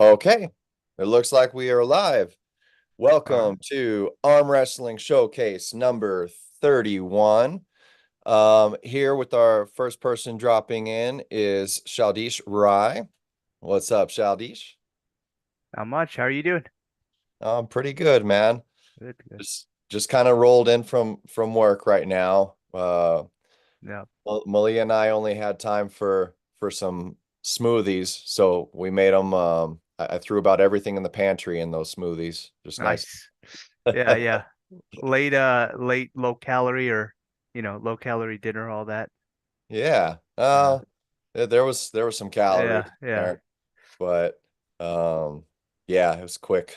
Okay, it looks like we are live. Welcome to Arm Wrestling Showcase number 31. Here with our first person dropping in is Shaildhish Rae. What's up, Shaildhish? Not much. How are you doing? I'm pretty good, man. Good, good. Just kind of rolled in from work right now. Yeah. Malia and I only had time for some smoothies, so we made them. I threw about everything in the pantry in those smoothies. Just nice. Nice. Yeah, yeah. Late low calorie or low calorie dinner, all that. Yeah. Uh, There was some calories yeah, in yeah. there, but um yeah, it was quick.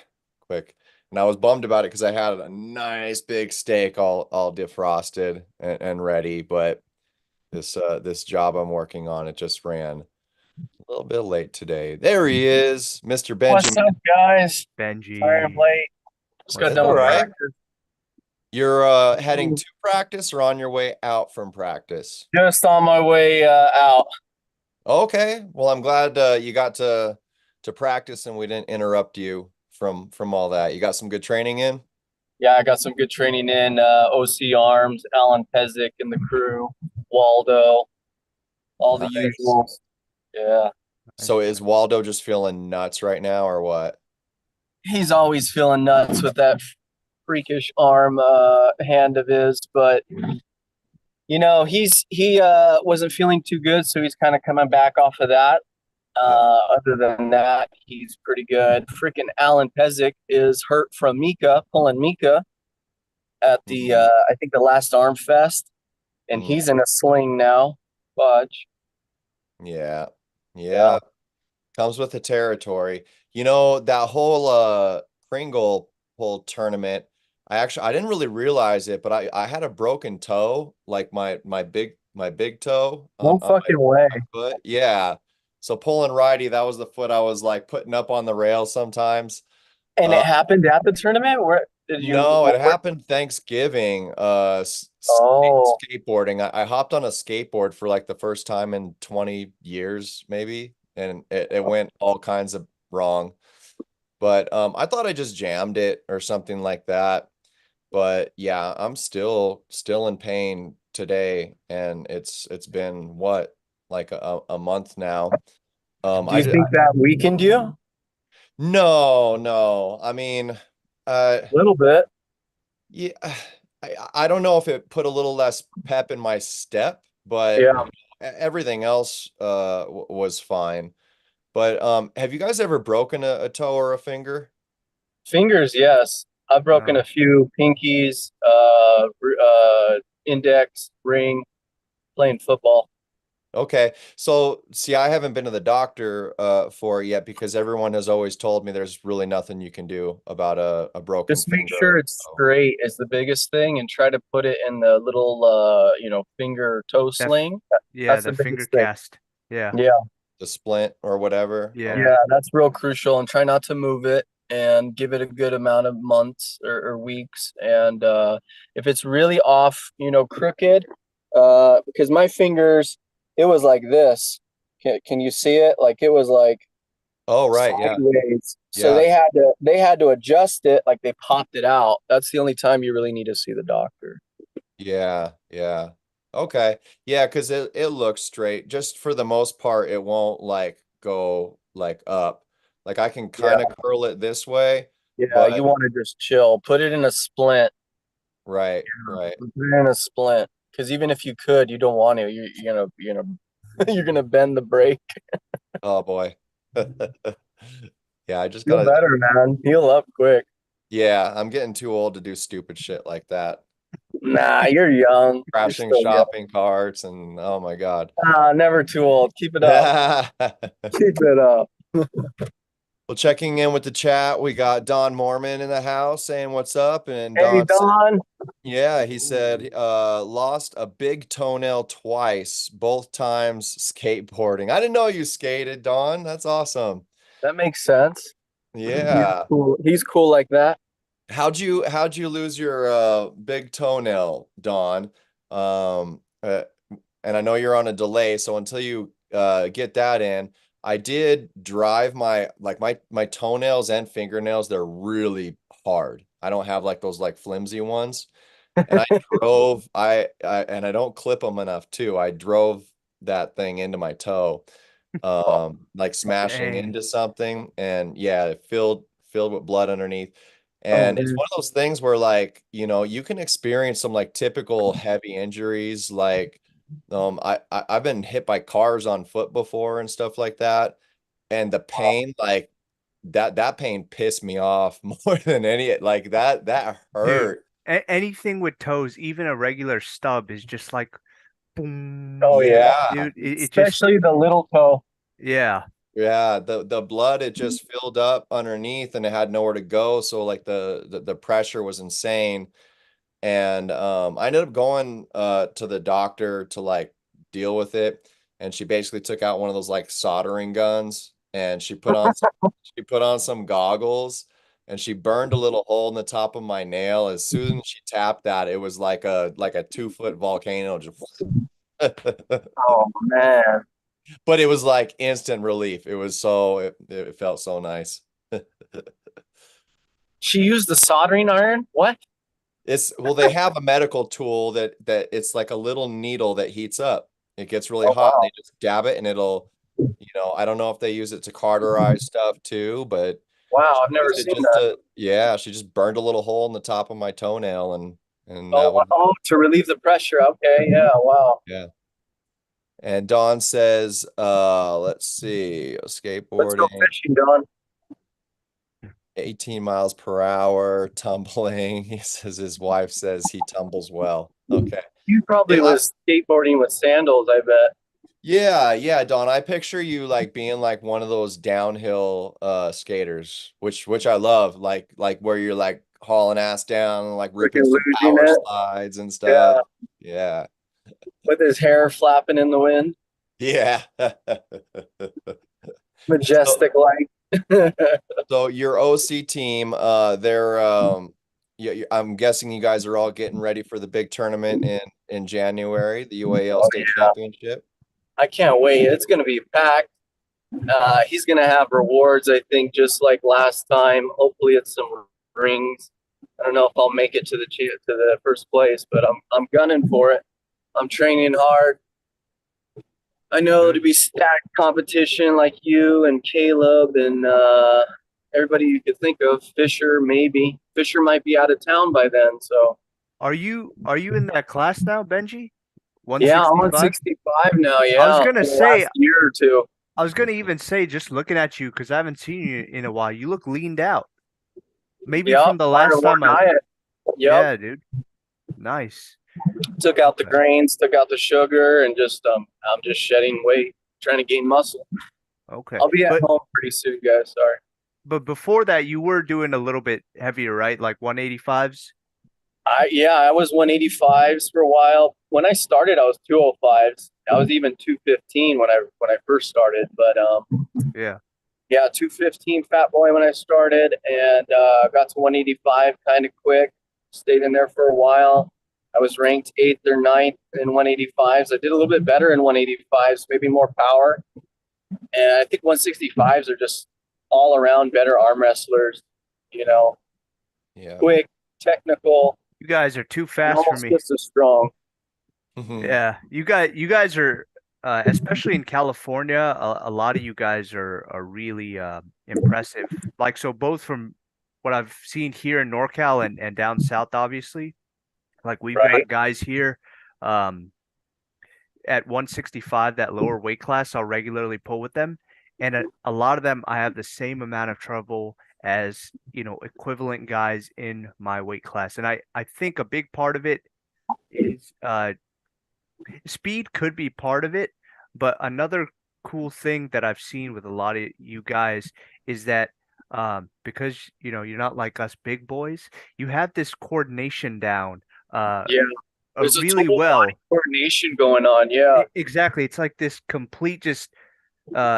And I was bummed about it because I had a nice big steak all defrosted and ready, but this job I'm working on, it just ran a little bit late today. There he is, Mr. What's Benjamin. up, guys? Sorry I'm Benji. late. Just got What's That's done all with right. good? practice. You're heading to practice or on your way out from practice? Just on my way out. Okay. Well, I'm glad you got to practice and we didn't interrupt you from all that. You got some good training in? Yeah, I got some good training in OC Arms, Alan Pezic and the crew, Waldo, all the Nice. usuals. Yeah. So Nice, is nice. Waldo just feeling nuts right now or what? He's always feeling nuts with that freakish arm hand of his, but he wasn't feeling too good, so he's kind of coming back off of that. Yeah. Other than that, he's pretty good. Freaking Alan Pezic is hurt from Mika, pulling Mika at the Mhm. I think the last Arm Fest, and Mhm. he's in a sling now. Fudge. Yeah. Yeah. Yeah. Comes with the territory. That whole Kringle pull tournament, I didn't really realize it, but I had a broken toe, like my big toe No on fucking way. my foot. Yeah. So pulling righty, that was the foot I was like putting up on the rail sometimes. And it Uh happened at the tournament. Where did you? no, it happened Thanksgiving, Oh, skateboarding. I hopped on a skateboard for like the first time in 20 years, maybe, and it went all kinds of wrong. But I thought I just jammed it or something like that. But yeah, I'm still in pain today, and it's been what, like a month now. do you think that weakened you? A No. I mean, uh, little bit. yeah, I don't know if it put a little less pep in my step, but Yeah. everything else was fine. But have you guys ever broken a toe or a finger? Fingers, yes. I've broken No. a few pinkies, index, ring, playing football. Okay. So, see, I haven't been to the doctor for it yet because everyone has always told me there's really nothing you can do about a broken Just make finger. sure it's So, straight is the biggest thing, and try to put it in the little, finger toe That f- sling. yeah, That's the the finger biggest thing. cast. Yeah. Yeah, the splint or whatever. Yeah. yeah, that's real crucial. And try not to move it, and give it a good amount of months or weeks. And if it's really off, crooked, because my fingers, it was like this. Can you see it? Like it was like Oh, right. Yeah. sideways. So Yeah. they had to adjust it, like they popped it out. That's the only time you really need to see the doctor. Yeah. Yeah. Okay. Yeah, because it looks straight. Just for the most part, it won't like go like up. Like I can Yeah, kind of curl it this way, yeah. You but want to just chill. Put it in a splint. right, right. Put it in a splint. Because even if you could, you don't want to. You're gonna bend the brake. Oh boy. Yeah, I just Feel gotta, better, man. Heal up quick. yeah, I'm getting too old to do stupid shit like that. Nah, you're young. You're Crashing still young. shopping carts and oh my God. Never too old. Keep it up. Keep it up. Well, checking in with the chat, we got Don Mormon in the house saying what's up. And Hey, Don said, Don. yeah, he said, lost a big toenail twice, both times skateboarding. I didn't know you skated, Don. That's awesome. That makes sense. He's Yeah. cool. He's cool like that. How'd you lose your big toenail, Don? And I know you're on a delay, so until you get that in, I did drive my toenails and fingernails, they're really hard. I don't have like those like flimsy ones. And I drove, and I don't clip them enough too. I drove that thing into my toe, like smashing Dang. into something, and yeah, it filled with blood underneath. Oh And it's man. one of those things where like, you can experience some like typical heavy injuries. Like, I've been hit by cars on foot before and stuff like that. And the pain, like that pain pissed me off more than any, like that Dude, hurt. anything with toes, even a regular stub is just like Oh boom. yeah. Yeah. Dude, it just Especially the little toe. yeah. Yeah, the blood, it just filled up underneath and it had nowhere to go. So like the pressure was insane. And I ended up going to the doctor to like deal with it. And she basically took out one of those like soldering guns, and she put on some goggles, and she burned a little hole in the top of my nail. As soon as she tapped that, it was like a 2 foot volcano just Oh man. but it was like instant relief. It felt so nice. She used the soldering iron? What? Well, they have a medical tool that it's like a little needle that heats up. It gets really Oh hot, and wow. they just dab it, and I don't know if they use it to cauterize stuff too, but Wow, she I've never used it seen just that. yeah, she just burned a little hole in the top of my toenail, and Oh that was, wow. To relieve the pressure. Okay, yeah, wow. yeah. And Don says, let's see, Let's go skateboarding. fishing, Don. 18 miles per hour, tumbling. He says his wife says he tumbles well. Okay. You probably Yeah, was skateboarding with sandals, I bet. yeah, Don. I picture you like being like one of those downhill skaters, which I love, like where you're like hauling ass down and like ripping Freaking some losing power it. slides and stuff. Yeah. Yeah. With his hair flapping in the wind. Yeah. So Majestic like. so your OC team, they're yeah, I'm guessing you guys are all getting ready for the big tournament in January, the UAL Oh State yeah. Championship. I can't wait. It's gonna be packed. He's gonna have rewards, I think, just like last time. Hopefully, it's some rings. I don't know if I'll make it to the first place, but I'm gunning for it. I'm training hard. I know to Good. be stacked competition like you and Caleb and everybody you could think of. Fisher, maybe. Fisher might be out of town by then. So Are you in that class now, Benji? yeah, I'm on 165? 65 now. I was Yeah, gonna in the say last year or two. I was gonna even say, just looking at you, because I haven't seen you in a while, you look leaned out. Maybe Yep, from the last carnivore time I diet. Yep, yeah, dude. Nice. took out the Okay. grains, took out the sugar, and just I'm just shedding weight, trying to gain muscle. Okay. I'll be at But home pretty soon, guys. Sorry. before that you were doing a little bit heavier, right? Like 185s? I was 185s for a while. When I started, I was 205s. I was even 215 when I first started. But Yeah. yeah, 215 fat boy when I started, and got to 185 kind of quick. Stayed in there for a while. I was ranked eighth or ninth in 185s. I did a little bit better in 185s, maybe more power. And I think 165s are just all around better arm wrestlers. You know, Yeah. quick, technical, You guys are too and fast for almost me. just as strong. Yeah. You guys are especially in California, a lot of you guys are really impressive. Like so both from what I've seen here in NorCal and down south, obviously. Like we've Right. got guys here um at 165, that lower weight class, I'll regularly pull with them. And a lot of them, I have the same amount of trouble as, equivalent guys in my weight class. And I think a big part of it is speed could be part of it. But another cool thing that I've seen with a lot of you guys is that because, you're not like us big boys, you have this coordination down Yeah. There's a really total body well. coordination going on. Yeah. Exactly. It's like this complete just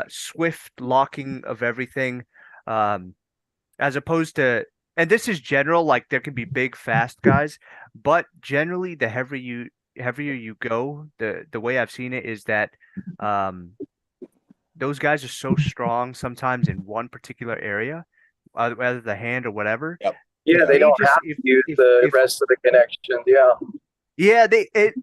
swift locking of everything. Um as opposed to, and this is general, like there can be big fast guys, but generally the heavier you go, the way I've seen it is that um those guys are so strong sometimes in one particular area, whether the hand or whatever. Yep. Yeah, Yep. they They don't just have to use the if rest of the connections. Yeah. yeah,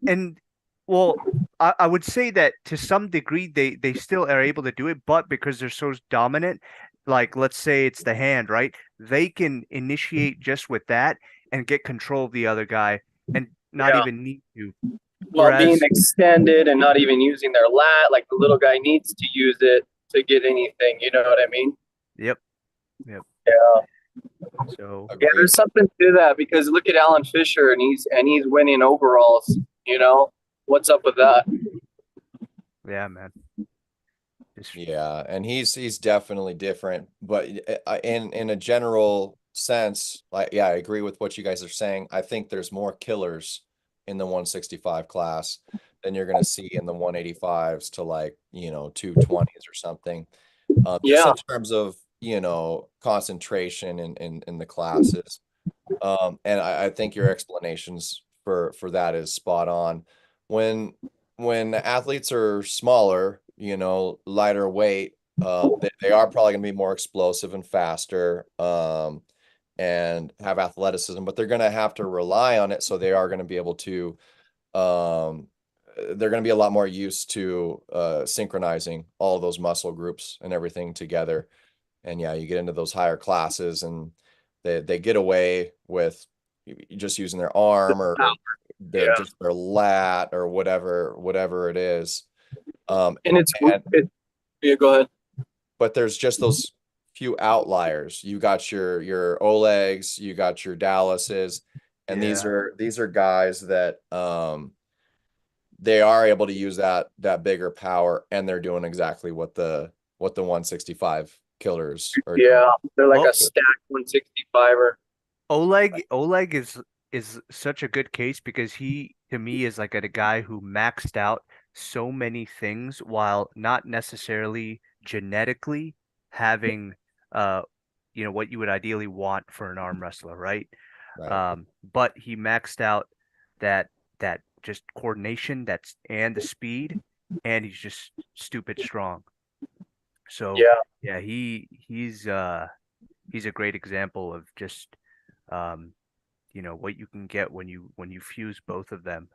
and well, I would say that to some degree they still are able to do it, but because they're so dominant, like let's say it's the hand, right? They can initiate just with that and get control of the other guy and not Yeah. even need to. While being Whereas, extended and not even using their lat, like the little guy needs to use it to get anything. You know what I mean? yep, yep. Yeah. So Yeah, Agreed. there's something to that because look at Alan Fisher and he's winning overalls, you know? What's up with that? yeah, man. Just Yeah, and he's definitely different, but in a general sense, like yeah, I agree with what you guys are saying. I think there's more killers in the 165 class than you're going to see in the 185s to like, 220s or something. Just Yeah. in terms of, concentration in the classes. And I think your explanations for that is spot on. When when athletes are smaller, lighter weight, they are probably going to be more explosive and faster, and have athleticism, but they're going to have to rely on it. So they are going to be able to, um, they're going to be a lot more used to synchronizing all of those muscle groups and everything together. And yeah, you get into those higher classes and they get away with just using their arm or their Yeah. just their lat or whatever it is. And And yeah, go ahead. but there's just those few outliers. You got your Olegs, you got your Dallases, and these yeah. are guys that they are able to use that bigger power, and they're doing exactly what the 165 killers are doing. Yeah, they're like Well, a stacked 165er. Oleg is such a good case because he to me is like a guy who maxed out so many things while not necessarily genetically having uh what you would ideally want for an arm wrestler, right? Right. But he maxed out that that just coordination that's and the speed, and he's just stupid strong. So Yeah. yeah, he's a great example of just um what you can get when you fuse both of them.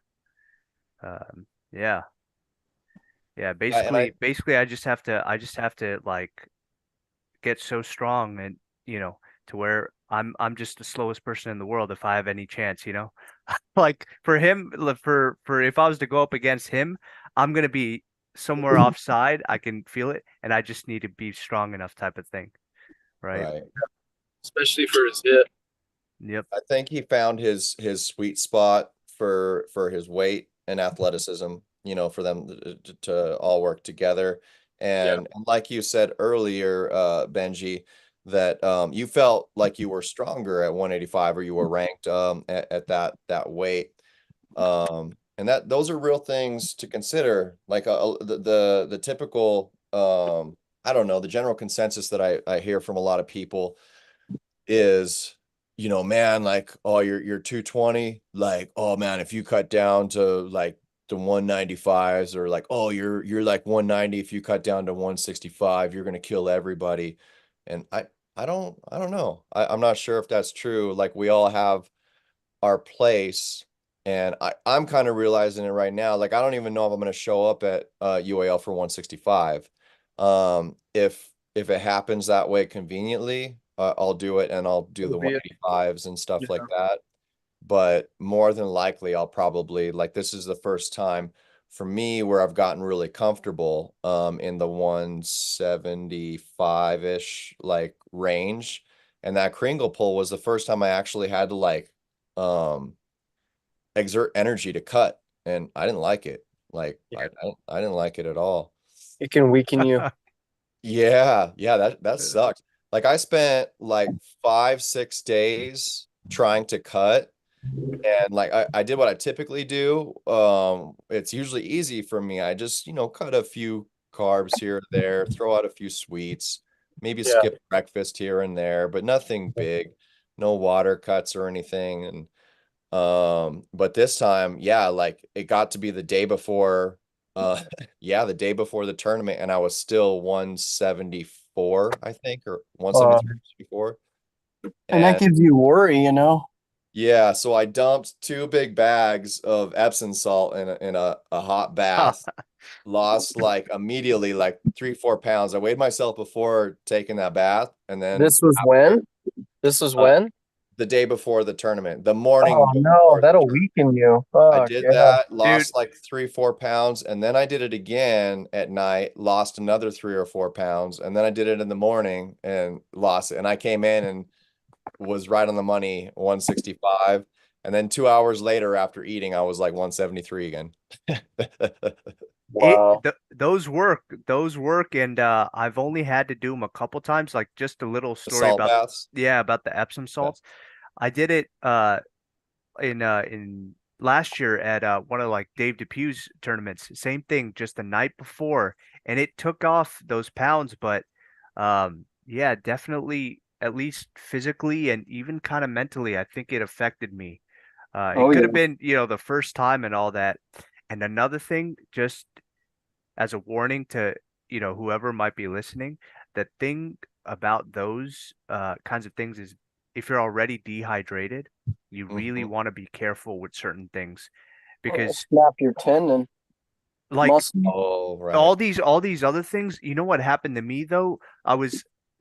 Yeah, yeah. Yeah, and Basically, I just have to like get so strong and to where I'm just the slowest person in the world if I have any chance. Like for him, for if I was to go up against him, I'm gonna be somewhere offside. I can feel it, and I just need to be strong enough type of thing, right? right. Especially for his hip. Yep. I think he found his sweet spot for his weight and athleticism, for them to all work together. Yeah. And like you said earlier, Benji, that you felt like you were stronger at 185 or you were ranked at that weight. And that those are real things to consider. Like the typical I don't know, the general consensus that I hear from a lot of people is, man, like, oh, you're 220, like, oh man, if you cut down to like the 195s, or like, oh, you're like 190, if you cut down to 165, you're gonna kill everybody. And I don't know. I'm not sure if that's true. Like we all have our place. And I'm kind of realizing it right now. Like, I don't even know if I'm going to show up at UAL for 165. If it happens that way conveniently, I'll do it, and I'll do the It'll be 185s and yeah. stuff like that. But more than likely, I'll probably like this is the first time for me where I've gotten really comfortable in the 175-ish like range. And that Kringle pull was the first time I actually had to like um exert energy to cut, and I didn't like it. Like Yeah. I didn't like it at all. It can weaken you. Yeah, that sucked. Like I spent like 5-6 days trying to cut, and like I did what I typically do. It's usually easy for me. I just, cut a few carbs here and there, throw out a few sweets, maybe Yeah. skip breakfast here and there, but nothing big, no water cuts or anything. And but this time, yeah, like it got to be the day before Yeah, the day before the tournament, and I was still 174, I think, or Uh, 173 before. and that And gives you worry, you know. yeah, so I dumped 2 big bags of Epsom salt in a hot bath. Lost like immediately like 3, 4 pounds. I weighed myself before taking that bath, and then This was after when? This was uh, when? the day before the tournament, the morning Oh no, before the that'll tournament. weaken you. I Fuck did yeah. that, Dude, lost like 3, 4 pounds, and then I did it again at night, lost another 3 or 4 pounds, and then I did it in the morning and lost it. And I came in and was right on the money, 165. And then 2 hours later, after eating, I was like 173 again. Wow. those work, and I've only had to do them a couple times. Like just a little The story salt about, baths. yeah, about the Epsom Yeah. salts. I did it in last year at one of like Dave Depew's tournaments. Same thing, just the night before, and it took off those pounds. But yeah, definitely, at least physically and even kind of mentally, I think it affected me. It Oh could yeah. have been, the first time and all that. And another thing, just as a warning to, whoever might be listening, the thing about those kinds of things is if you're already dehydrated, you really Mhm. want to be careful with certain things Oh, because snap your tendon. like Muscle. Oh, right. all these other things, you know what happened to me though?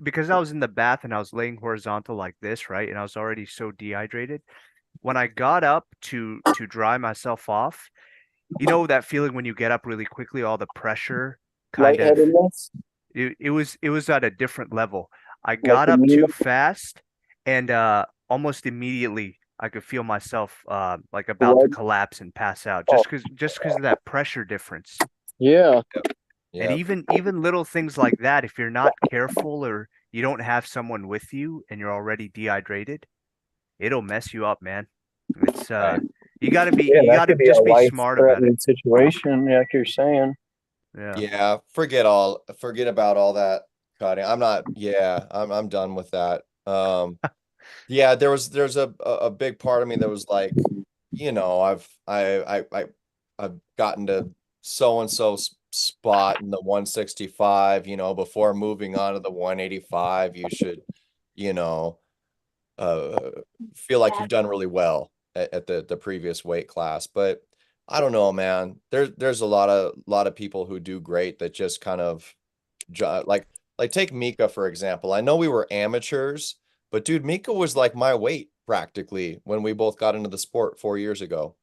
Because I was in the bath and I was laying horizontal like this, right? And I was already so dehydrated. When I got up to dry myself off, you know that feeling when you get up really quickly, all the pressure kind of Lightheadedness. it was at a different level. I Like got the up knee. too fast and almost immediately I could feel myself like about to Blood. collapse and pass out Oh just because of that pressure difference. yeah. Yep. And Yep. even little things like that, if you're not careful or you don't have someone with you and you're already dehydrated, it'll mess you up, man. It's Right. Yeah, you that gotta could be a just be smart about it. life-threatening situation, like you're saying. Yeah. Yeah. Forget about all that cutting. I'm done with that. Yeah, there's a big part of me that was like, I've gotten to so and so spot in the 165, before moving on to the 185, you should, you know, uh feel like you've done really well at the previous weight class. But I don't know, man. There's a lot of people who do great that just kind of like take Mika for example. I know we were amateurs, but dude, Mika was like my weight practically when we both got into the sport 4 years ago.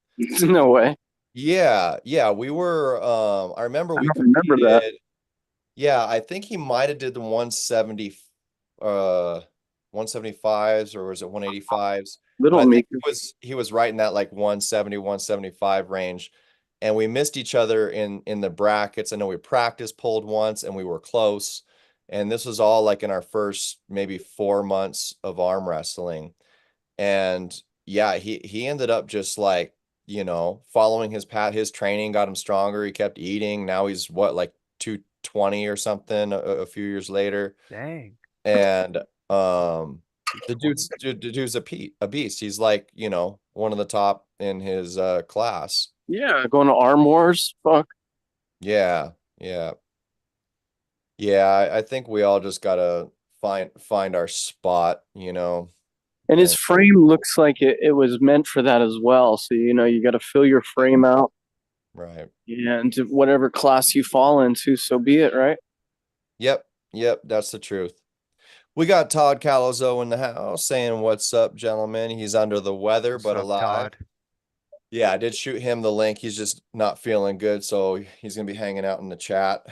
No way. Yeah, yeah, we were I remember I we don't remember that. competed. Yeah, I think he might have did the 170 uh 175s, or was it 185s? But Little I think Mika. he was right in that like 170, 175 range. And we missed each other in the brackets. I know we practice pulled once and we were close. And this was all like in our first maybe 4 months of arm wrestling. And yeah, he ended up just like, following his path. His training got him stronger. He kept eating. Now he's what, like 220 or something a few years later. Dang. And the 220. dude's a beast. He's like, one of the top in his class. Yeah, going to Arm Wars. Fuck. Yeah, yeah. Yeah, I think we all just gotta find our spot. And his And frame looks like it was meant for that as well. So, you got to fill your frame out. right. And to whatever class you fall into, so be it, right? Yep, yep, that's the truth. We got Todd Calazo in the house saying, "What's up, gentlemen?" He's under the weather, What's but up, alive. Todd? Yeah, I did shoot him the link. He's just not feeling good, so he's gonna be hanging out in the chat.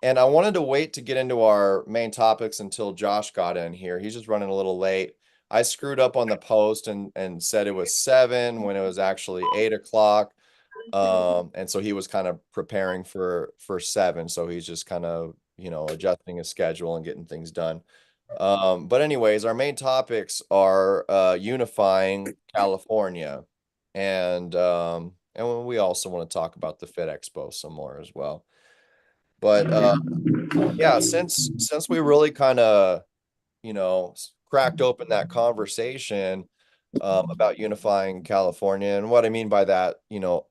And I wanted to wait to get into our main topics until Josh got in here. He's just running a little late. I screwed up on the post and said it was 7 when it was actually 8 o'clock. And so he was kind of preparing for 7. So he's just kind of, adjusting his schedule and getting things done. But anyways, our main topics are unifying California. And we also want to talk about the Fit Expo some more as well. But yeah, since we really kind of, cracked open that conversation, about unifying California. And what I mean by that,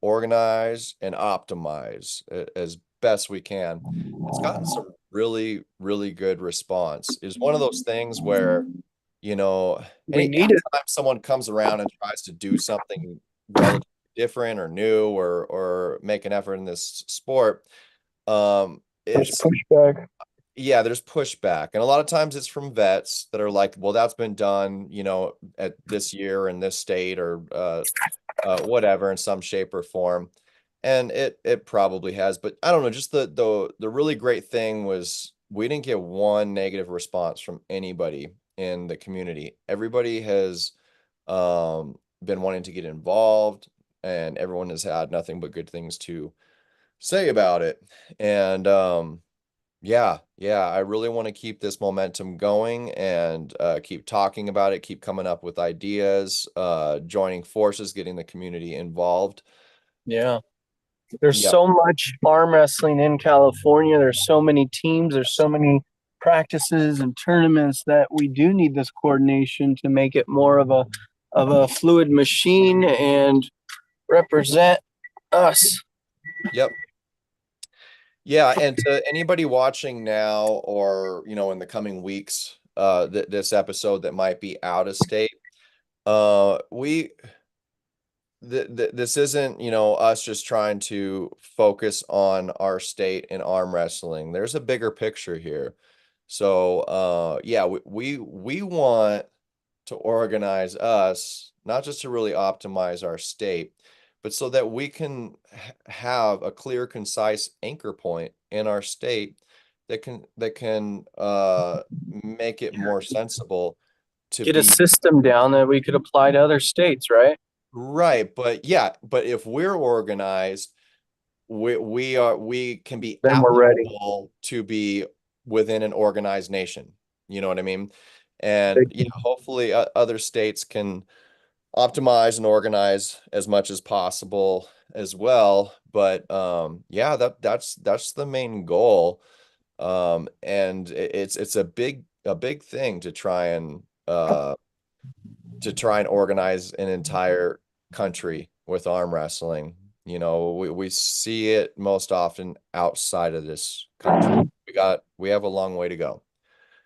organize and optimize as best we can. It's gotten some really, really good response. It's one of those things where, We need it. anytime someone comes around and tries to do something relatively different or new or make an effort in this sport, There's it's pushback. yeah, there's pushback. And a lot of times it's from vets that are like, well, that's been done, at this year in this state or whatever in some shape or form. And it probably has, but I don't know, just the really great thing was we didn't get one negative response from anybody in the community. Everybody has been wanting to get involved, and everyone has had nothing but good things to say about it. And yeah, I really want to keep this momentum going and keep talking about it, keep coming up with ideas, joining forces, getting the community involved. Yeah. There's Yep. so much arm wrestling in California. There's so many teams. There's so many practices and tournaments that we do need this coordination to make it more of a fluid machine and represent us. Yep. Yeah, and to anybody watching now or, in the coming weeks, this episode that might be out of state, we this isn't, us just trying to focus on our state in arm wrestling. There's a bigger picture here. So, yeah, we want to organize us, not just to really optimize our state, but so that we can have a clear, concise anchor point in our state that can make it more sensible to Get a be system down that we could apply to other states, right? right. But yeah, but if we're organized, we can be Then we're ready. applicable to be within an organized nation. You know what I mean? And hopefully other states can optimize and organize as much as possible as well. But yeah, that's the main goal. And it's a big thing to try and organize an entire country with arm wrestling. We see it most often outside of this country. We have a long way to go.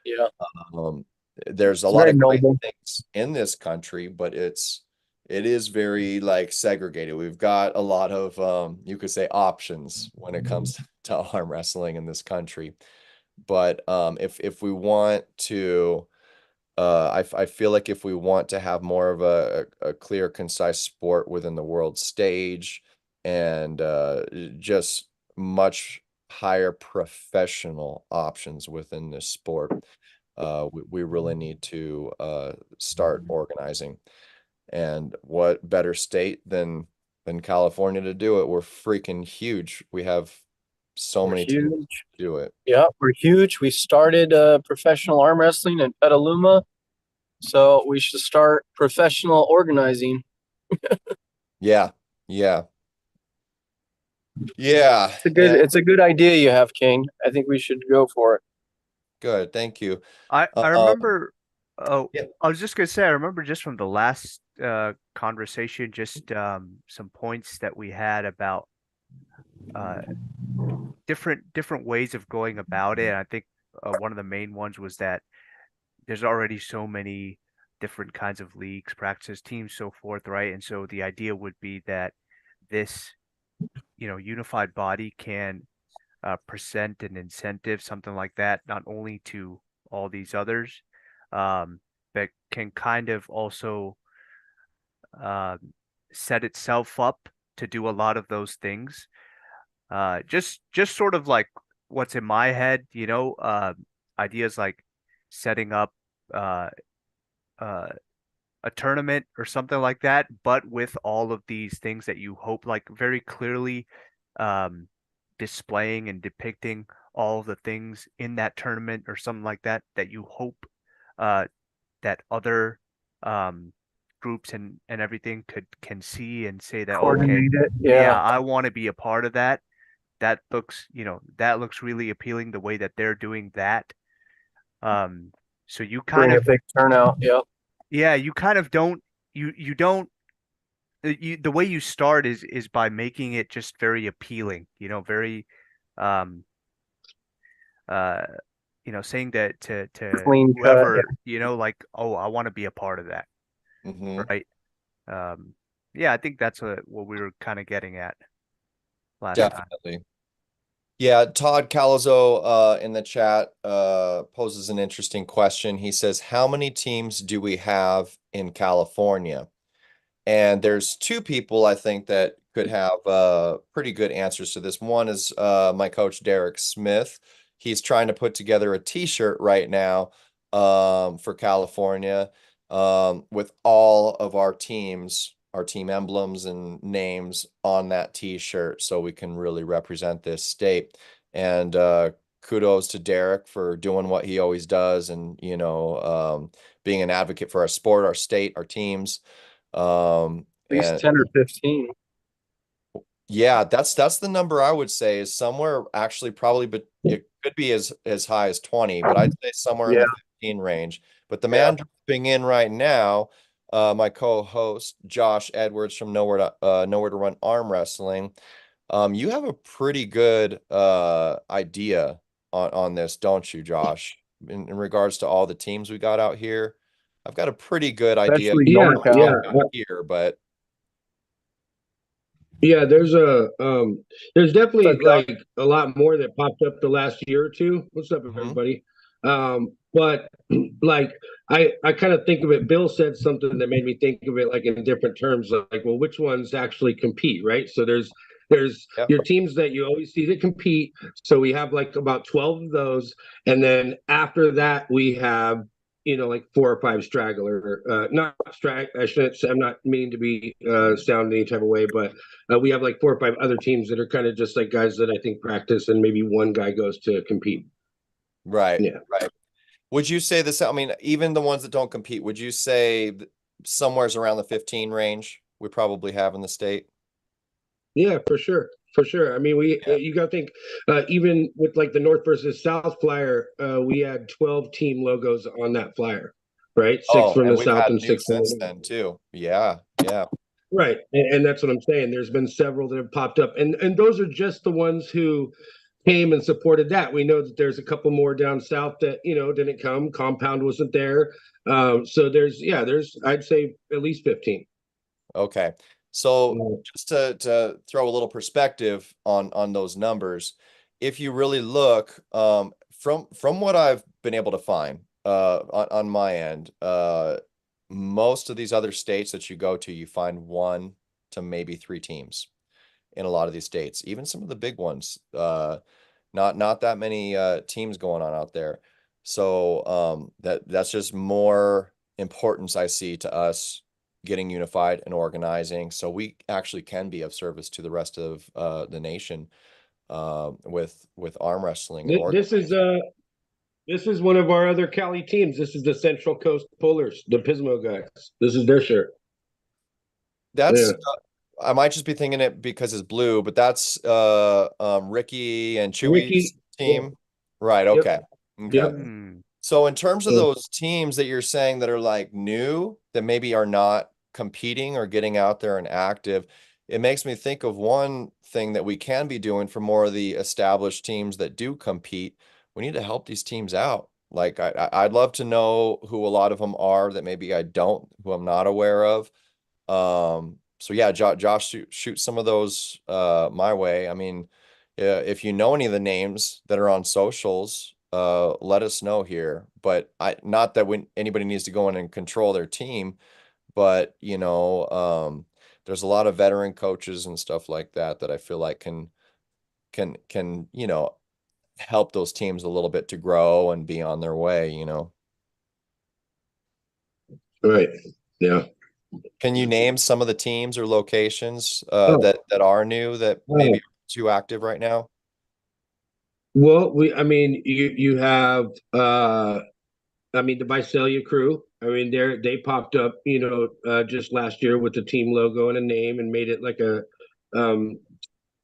Yeah. Um, there's a It's lot very of great noble. things in this country, but it is very like segregated. We've got a lot of you could say options when it comes to arm wrestling in this country. But if we want to I feel like if we want to have more of a clear, concise sport within the world stage and just much higher professional options within this sport, we really need to start organizing. And what better state than California to do it? We're freaking huge. We have so We're many teams huge. to do it. Yeah, we're huge. We started professional arm wrestling in Petaluma, so we should start professional organizing. Yeah, yeah. Yeah, and It's a good idea you have, Kane. I think we should go for it. good. Thank you. I remember. Oh, Yeah. I was just gonna say I remember just from the last conversation, just some points that we had about uh different ways of going about it. I think one of the main ones was that there's already so many different kinds of leagues, practices, teams, so forth, right? And so the idea would be that this, unified body can present an incentive, something like that, not only to all these others, um, but can kind of also um, set itself up to do a lot of those things. Just sort of like what's in my head, ideas like setting up uh, uh, a tournament or something like that, but with all of these things that you hope, like very clearly um, displaying and depicting all of the things in that tournament or something like that that you hope uh, that other um, groups and everything can see and say that, okay, Coordinate it. yeah, Yeah. I want to be a part of that. That looks really appealing the way that they're doing that. Um, so you kind Bring a of big turnout. Yep. yeah, you kind of don't you don't the way you start is by making it just very appealing, very um uh saying that to Clean cut. whoever, like, oh, I want to be a part of that, Hmm. right? Um yeah, I think that's what we were kind of getting at last time. Definitely. Yeah, Todd Calazo in the chat poses an interesting question. He says, how many teams do we have in California? And there's two people I think that could have pretty good answers to this. One is my coach, Derek Smith. He's trying to put together a t-shirt right now for California with all of our teams, our team emblems and names on that t-shirt so we can really represent this state. And kudos to Derek for doing what he always does and, being an advocate for our sport, our state, our teams. At least And 10 or 15. yeah, that's the number I would say is somewhere actually probably, but it could be as high as 20, but I'd say somewhere in Yeah. the 15 range. But the Yeah. man dropping in right now, my co-host Josh Edwards from Nowhere to Run Arm Wrestling. You have a pretty good idea on this, don't you, Josh? In regards to all the teams we got out here, I've got a pretty good idea. Especially Yeah, NorCal. Here, but yeah. There's What's definitely up, Josh? like a lot more that popped up the last year or two. What's up, mhm. everybody? But like I kind of think of it. Bill said something that made me think of it like in different terms. Like, well, which ones actually compete, right? So there's Yep. your teams that you always see that compete. So we have like about 12 of those, and then after that we have like 4 or 5 straggler, not I shouldn't say, I'm not meaning to be sound any type of way, but we have like 4 or 5 other teams that are kind of just like guys that I think practice, and maybe one guy goes to compete. Right, Yeah. right. Would you say this? I mean, even the ones that don't compete, would you say somewhere's around the 15 range we probably have in the state? Yeah, for sure. For sure. I mean, Yeah. you got to think, even with like the North versus South flyer, we had 12 team logos on that flyer, right? Six Oh, from and the we've South had and new 6 from the since North. then too. Yeah, yeah. Right. And that's what I'm saying. There's been several that have popped up, and those are just the ones who came and supported that. We know that there's a couple more down south that, didn't come. Compound wasn't there. So there's I'd say at least 15. Okay. So just to throw a little perspective on those numbers, if you really look from what I've been able to find on my end, most of these other states that you go to, you find 1 to maybe 3 teams in a lot of these states, even some of the big ones. Not that many teams going on out there. So that's just more importance I see to us getting unified and organizing so we actually can be of service to the rest of the nation with arm wrestling and This is one of our other Cali teams. This is the Central Coast Pullers, the Pismo guys. This is their shirt. That's Yeah. I might just be thinking it because it's blue, but that's Ricky and Chewy's Ricky. Yeah. team. Right, Yep. okay. Okay. Yep. Hmm. So in terms of Yeah. those teams that you're saying that are like new, that maybe are not competing or getting out there and active, it makes me think of one thing that we can be doing for more of the established teams that do compete. We need to help these teams out. Like I'd love to know who a lot of them are that maybe I don't, who I'm not aware of. So yeah, Josh, shoot some of those my way. I mean, if you know any of the names that are on socials, let us know here. But not that when anybody needs to go in and control their team, but there's a lot of veteran coaches and stuff like that that I feel like can help those teams a little bit to grow and be on their way. Right. Yeah. Can you name some of the teams or locations Oh, that are new that maybe oh. are too active right now? Well, I mean, you have, I mean, the Visalia crew. I mean, they popped up, just last year with the team logo and a name and made it like um,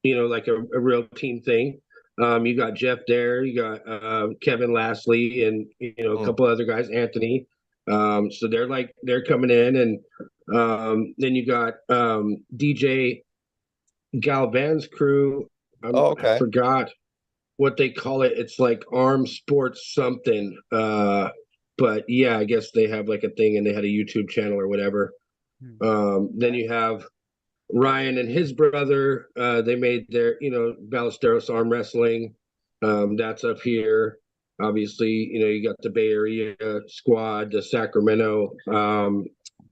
like a real team thing. You got Jeff there, you got Kevin Lastly, and a Mm, couple other guys, Anthony. So they're coming in, and then you got DJ Galvan's crew. Oh, I okay. forgot what they call it. It's like Arm Sports something. But yeah, I guess they have like a thing, and they had a YouTube channel or whatever. Then you have Ryan and his brother. They made their, Ballesteros Arm Wrestling. That's up here. Obviously, you got the Bay Area squad, the Sacramento.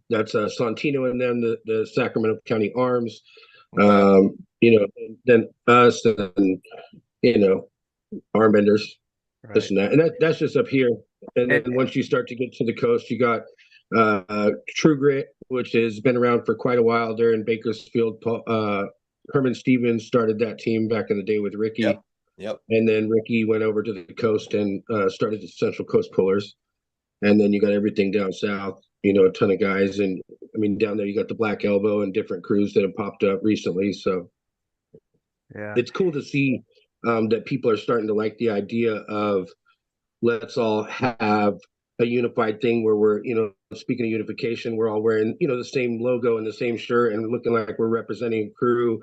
That's Santino and them, the Sacramento County Arms. Okay. Then us and armbenders, this Right. and that, and that's just up here. And then And once you start to get to the coast, you got True Grit, which has been around for quite a while. They're in Bakersfield. Herman Stevens started that team back in the day with Ricky. Yep. And then Ricky went over to the coast and started the Central Coast Pullers. And then you got everything down south, a ton of guys. And I mean, down there, you got the Black Elbow and different crews that have popped up recently. So yeah, it's cool to see that people are starting to like the idea of let's all have a unified thing where we're, speaking of unification, we're all wearing, the same logo and the same shirt and looking like we're representing a crew.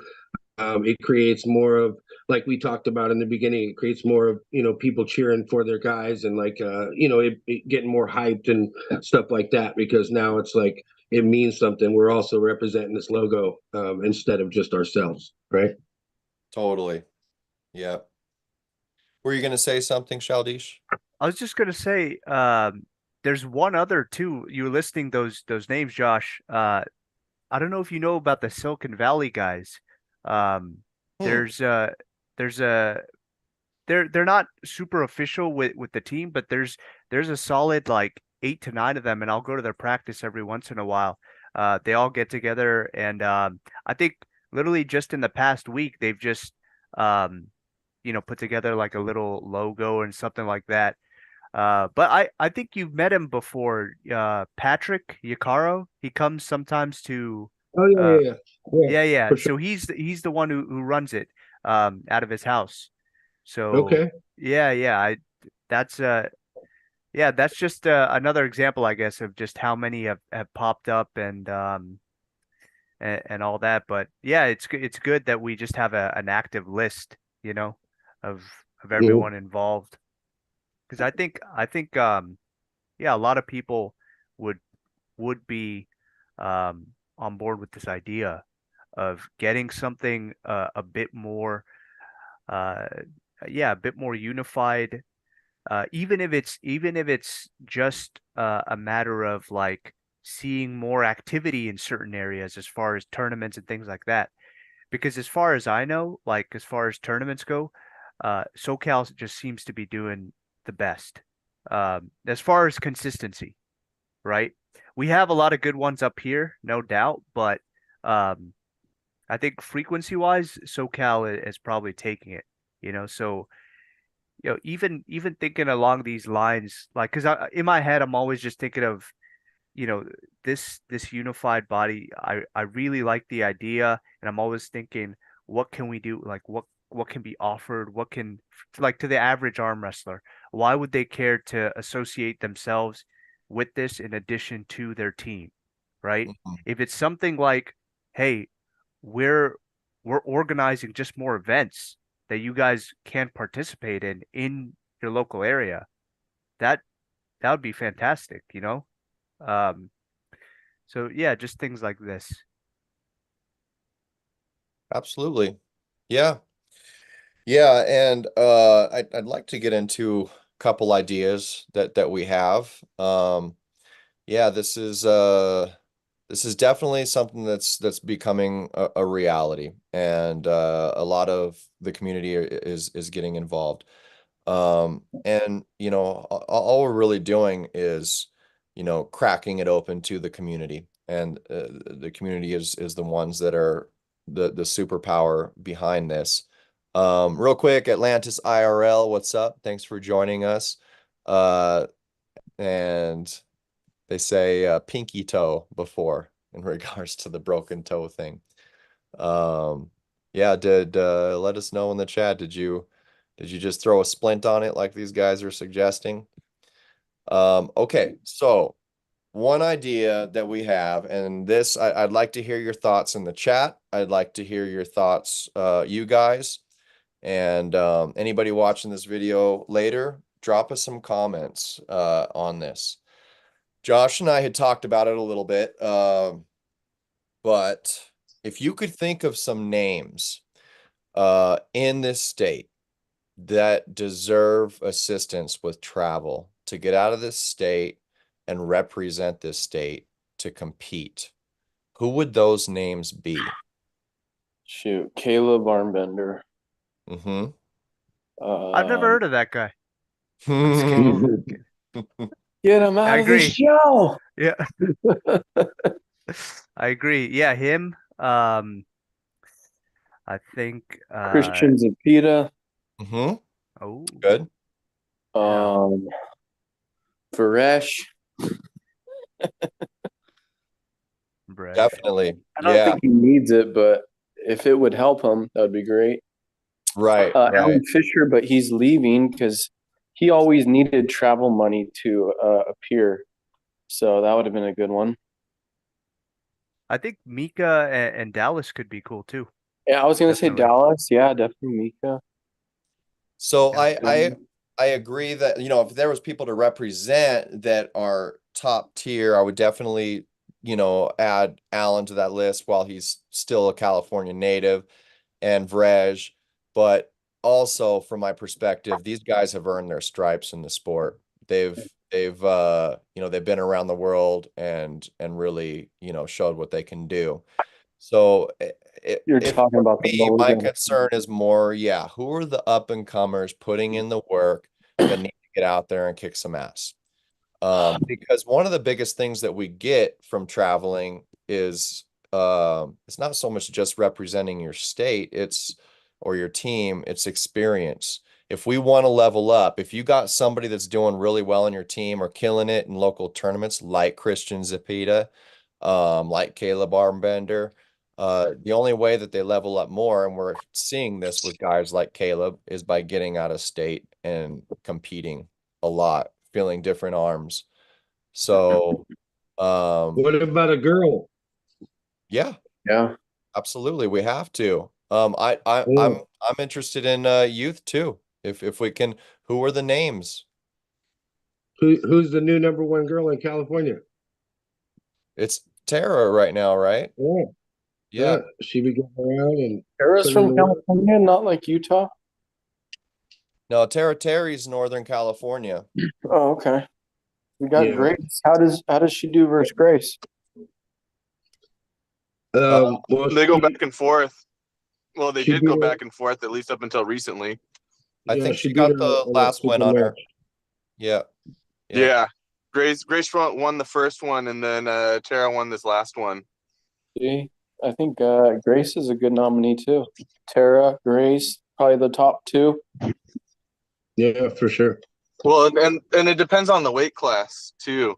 It creates more of, like we talked about in the beginning, it creates more of, people cheering for their guys and like, it getting more hyped and stuff like that, because now it's like, it means something. We're also representing this logo instead of just ourselves, right? Totally. Yeah. Were you going to say something, Shaildhish? I was just gonna say, there's one other too. You were listing those names, Josh. I don't know if you know about the Silicon Valley guys. Um, Hmm. there's there's a they're not super official with the team, but there's a solid like 8 to 9 of them, and I'll go to their practice every once in a while. They all get together, and I think literally just in the past week they've just um, put together like a little logo and something like that. But I think you've met him before. Patrick Yacaro. He comes sometimes to Oh, yeah, uh yeah, yeah. Yeah, yeah. for sure. So he's the one who runs it out of his house. So Okay. yeah, I that's yeah, that's just another example, I guess, of just how many have popped up and all that. But yeah, it's good that we just have an active list, you know, of Mhm. everyone involved. Because I think yeah, a lot of people would would be on board with this idea of getting something a bit more uh yeah, a bit more unified, even if it's just a matter of like seeing more activity in certain areas as far as tournaments and things like that. Because as far as I know, like as far as tournaments go, SoCal just seems to be doing the best as far as consistency, right? We have a lot of good ones up here, no doubt, but um, I think frequency wise, SoCal is probably taking it, so even thinking along these lines, like, because in my head, I'm always just thinking of, you know, this unified body. I really like the idea, and I'm always thinking, what can we do? Like, what can be offered? What can, like, to the average arm wrestler, why would they care to associate themselves with this in addition to their team, right? Mhm. If it's something like, hey, we're we're organizing just more events that you guys can participate in your local area, that that would be fantastic. Um, so yeah, just things like this. Absolutely. Yeah. Yeah, and I'd like to get into a couple ideas that we have. Yeah, this is definitely something that's becoming a reality, and a lot of the community is getting involved. And all we're really doing is, cracking it open to the community, and the community is the ones that are the superpower behind this. Real quick, Atlantis IRL, what's up? Thanks for joining us. And they say pinky toe before in regards to the broken toe thing. Um, yeah, did let us know in the chat. Did you just throw a splint on it like these guys are suggesting? Okay, so one idea that we have, and this, I'd like to hear your thoughts in the chat. I'd like to hear your thoughts, you guys, and anybody watching this video later, drop us some comments on this. Josh and I had talked about it a little bit, but if you could think of some names in this state that deserve assistance with travel to get out of this state and represent this state to compete, who would those names be? Shoot, Caleb Armbender. Mm-hmm. I've never heard of that guy. Get him out I of the agree. show. Yeah. I agree. Yeah, him. I think Christian Zapita. Mm-hmm. oh, Good. Varesh. Brett. Definitely. I don't think he needs it, but if it would help him, that would be great. Right. Alan Fisher, but he's leaving because he always needed travel money to appear. So that would have been a good one. I think Mika and Dallas could be cool too. Yeah, I was gonna say Definitely. Dallas. Yeah, definitely Mika. So I agree that, you know, if there was people to represent that are top tier, I would definitely, you know, add Alan to that list while he's still a California native, and Vrej. But also from my perspective, these guys have earned their stripes in the sport. They've you know, they've been around the world and really, you know, showed what they can do. So You're talking about the me, my Logan. concern is more, yeah, who are the up and comers putting in the work that need to get out there and kick some ass? Because one of the biggest things that we get from traveling is it's not so much just representing your state, it's or your team, it's experience. If we want to level up, if you got somebody that's doing really well in your team or killing it in local tournaments like Christian Zapita, like Caleb Armbender, the only way that they level up more, and we're seeing this with guys like Caleb, is by getting out of state and competing a lot, feeling different arms. So, What about a girl? yeah, Yeah. absolutely, we have to. I'm interested in youth too. If we can, who are the names? Who's the new #1 girl in California? It's Tara right now, right? Yeah. Yeah. She be going around and Tara's from California, not like Utah. No, Tara Terry's Northern California. Oh, okay. We got Yeah. Grace. How does she do versus Grace? well, They go back and forth. Well, they she did go beat her- back and forth, at least up until recently. I yeah, think she beat got her the in a last win super on her. match. Yeah. Yeah. Grace won the first one, and then Tara won this last one. See, I think Grace is a good nominee too. Tara, Grace, probably the top two. Yeah, for sure. Well, and it depends on the weight class too,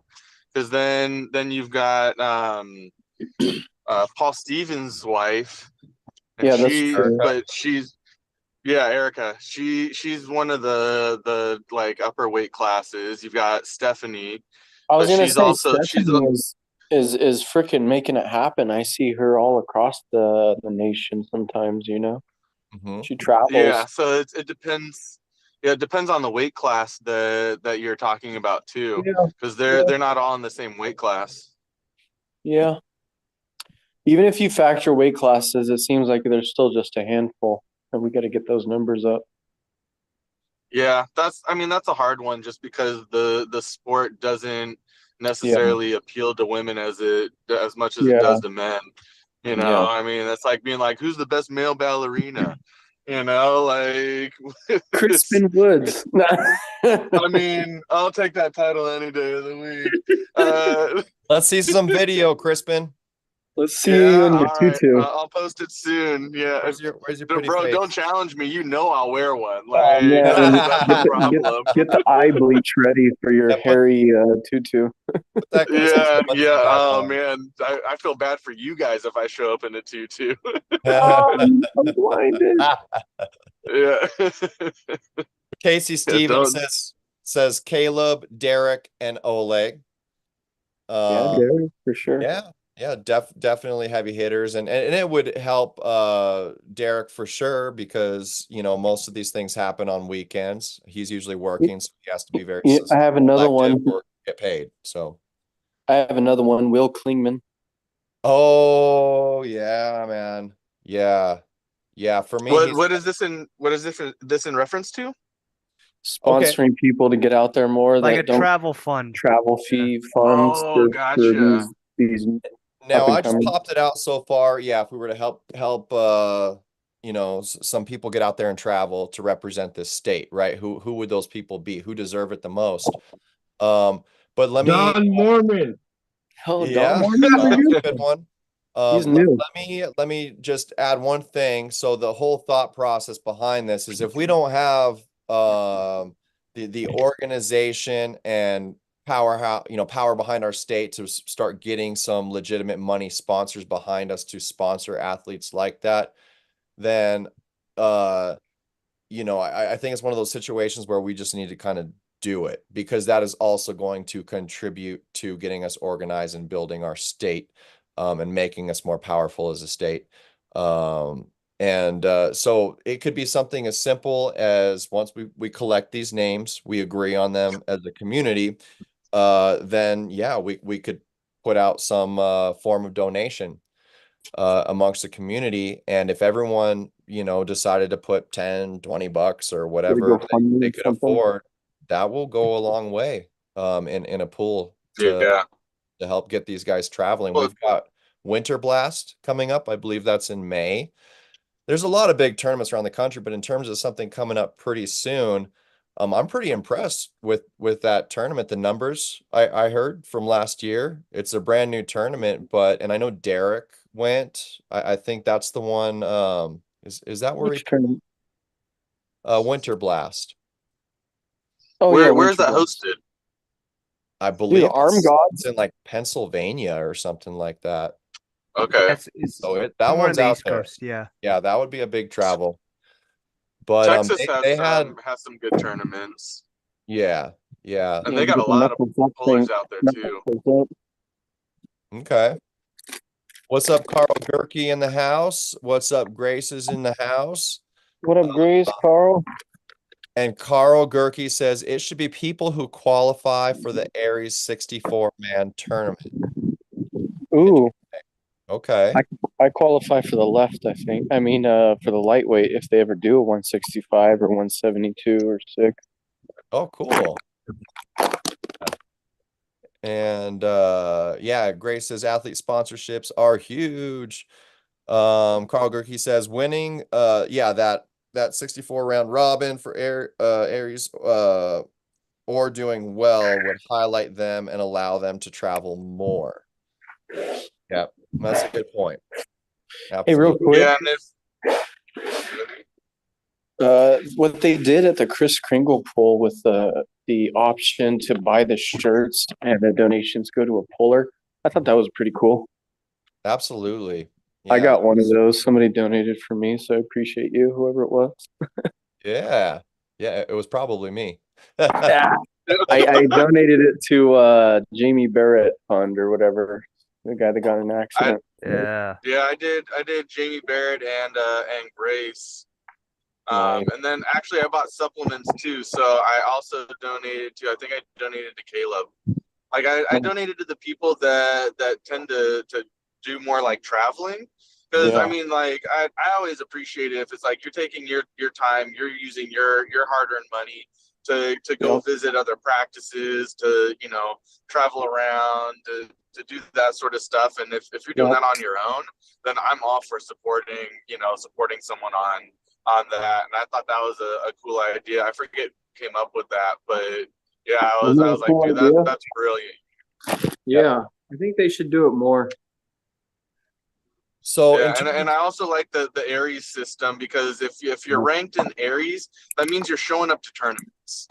because then you've got Paul Stevens' wife. And Yeah, that's true. But she's Erica. She's one of the like upper weight classes. You've got Stephanie. I was but gonna she's say also Stephanie is freaking making it happen. I see her all across the nation sometimes, you know. Mhm. She travels. Yeah, so it depends. Yeah, it depends on the weight class that you're talking about too, Yeah. because they're not all in the same weight class. Yeah. Even if you factor weight classes, it seems like there's still just a handful, and we got to get those numbers up. Yeah, that's a hard one just because the sport doesn't necessarily appeal to women as much as it does to men. You know, Yeah. I mean, that's like being like, who's the best male ballerina? You know, like Crispin Woods. I mean, I'll take that title any day of the week. Let's see some video, Crispin. Let's see you in your all right. tutu. I'll post it soon. Yeah. Where's your pretty Bro, face? don't challenge me. You know I'll wear one. Oh, Like man. that's the problem. Get the eye bleach ready for your Yeah, put- hairy tutu. Put that Christmas Yeah. button back Oh on. man, I feel bad for you guys if I show up in a tutu. I'm blinded. Yeah. Casey Stevens don't- says Caleb, Derek, and Oleg. Yeah, Um, Derek, for sure. yeah, yeah, definitely heavy hitters, and it would help Derek for sure because most of these things happen on weekends. He's usually working, so he has to be very Yeah, I have another selective one. or get paid. So, I have another one. Will Klingman, oh yeah, man, yeah, yeah. For me, he's What is this in reference to? okay. sponsoring people to get out there more Like a that don't travel fund. travel Yeah. fee funds Oh, for gotcha. these Now up and I just coming. popped it out so far. Yeah, if we were to help some people get out there and travel to represent this state, right? Who would those people be? Who deserve it the most? Um, but let me Don Mormon. Oh, Don yeah, Mormon is a Don's good a good one. He's Let, new. let me just add one thing. So the whole thought process behind this is if we don't have the organization and power behind our state to start getting some legitimate money sponsors behind us to sponsor athletes like that, then I think it's one of those situations where we just need to kind of do it because that is also going to contribute to getting us organized and building our state, and making us more powerful as a state. And so it could be something as simple as once we collect these names, we agree on them as a community, then yeah, we could put out some form of donation amongst the community. And if everyone, decided to put 10, $20 or Gotta whatever go fund me they or could something. afford, that will go a long way in a pool Yeah. to help get these guys traveling. Well, We've got Winter Blast coming up. I believe that's in May. There's a lot of big tournaments around the country, but in terms of something coming up pretty soon, I'm pretty impressed with that tournament. The numbers I heard from last year. It's a brand new tournament, and I know Derek went. I think that's the one. Is that where he Which tournament? Winter Blast? Oh yeah, where's Winter that Blast. hosted? I Dude, believe Arm it's Gods. in like Pennsylvania or something like that. Okay. It's So that somewhere on one's the out East there. Coast. Yeah. Yeah, that would be a big travel. But Texas has they had some good tournaments, yeah, yeah. and Yeah, they you got a get the lot of knuckles up pullers thing. out there too. Knuckles up. Okay. What's up, Carl Gerke in the house? What's up, Grace is in the house? What up, Grace, Carl? And Carl Gerke says it should be people who qualify for the Aries 64-man tournament. Ooh, Okay. I qualify for the left, I think. I mean, for the lightweight if they ever do a 165 or 172 or 6. Oh, cool. And yeah, Grace says athlete sponsorships are huge. Carl Gerke says winning yeah, that 64 round robin for Aries or doing well would highlight them and allow them to travel more. Yeah, that's a good point. Hey, real Absolutely. quick, Yeah, and what they did at the Chris Kringle poll with the option to buy the shirts and the donations go to a puller, I thought that was pretty cool. Absolutely. I Yeah. got one of those. Somebody donated for me, so I appreciate you, whoever it was. Yeah. Yeah, it was probably me. Yeah. I donated it to Jamie Barrett Fund or whatever, the guy that got in an accident. Yeah. I did Jamie Barrett and Grace. Nice. And then actually I bought supplements too. So I also donated to, I think I donated to Caleb. Like I donated to the people that tend to do more like traveling. Because Yeah. I mean, like I always appreciate it if it's like you're taking your time, you're using your hard-earned money to go visit other practices, to travel around, to do that sort of stuff. And if you're doing that on your own, then I'm all for supporting someone on that. And I thought that was a cool idea. I forget who came up with that, but yeah, I was like, Cool dude, idea. that's brilliant. Yeah, I think they should do it more. So Yeah, and I also like the Aries system, because if you're ranked in Aries, that means you're showing up to tournaments.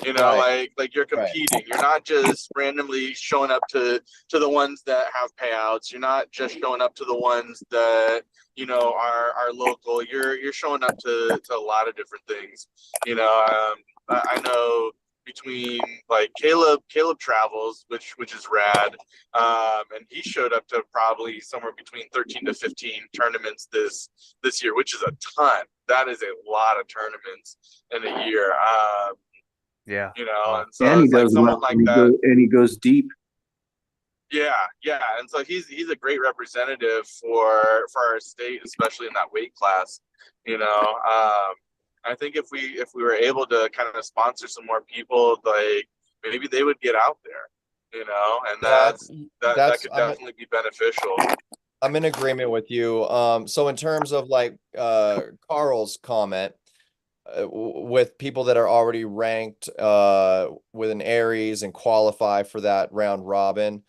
Right. Like you're competing. You're not just randomly showing up to the ones that have payouts. You're not just showing up to the ones that are local. You're showing up to a lot of different things. I know between like Caleb travels, which is rad. And he showed up to probably somewhere between 13 to 15 tournaments this year, which is a ton. That is a lot of tournaments in a year. Yeah. You know, Wow. and so And he it's like does someone well, like and that. and he goes deep. Yeah, and so he's a great representative for our state, especially in that weight class. You know, I think if we were able to kind of sponsor some more people, like maybe they would get out there. You know, and that could definitely be beneficial. I'm in agreement with you. So in terms of like Carl's comment, with people that are already ranked with an Aries and qualify for that round robin.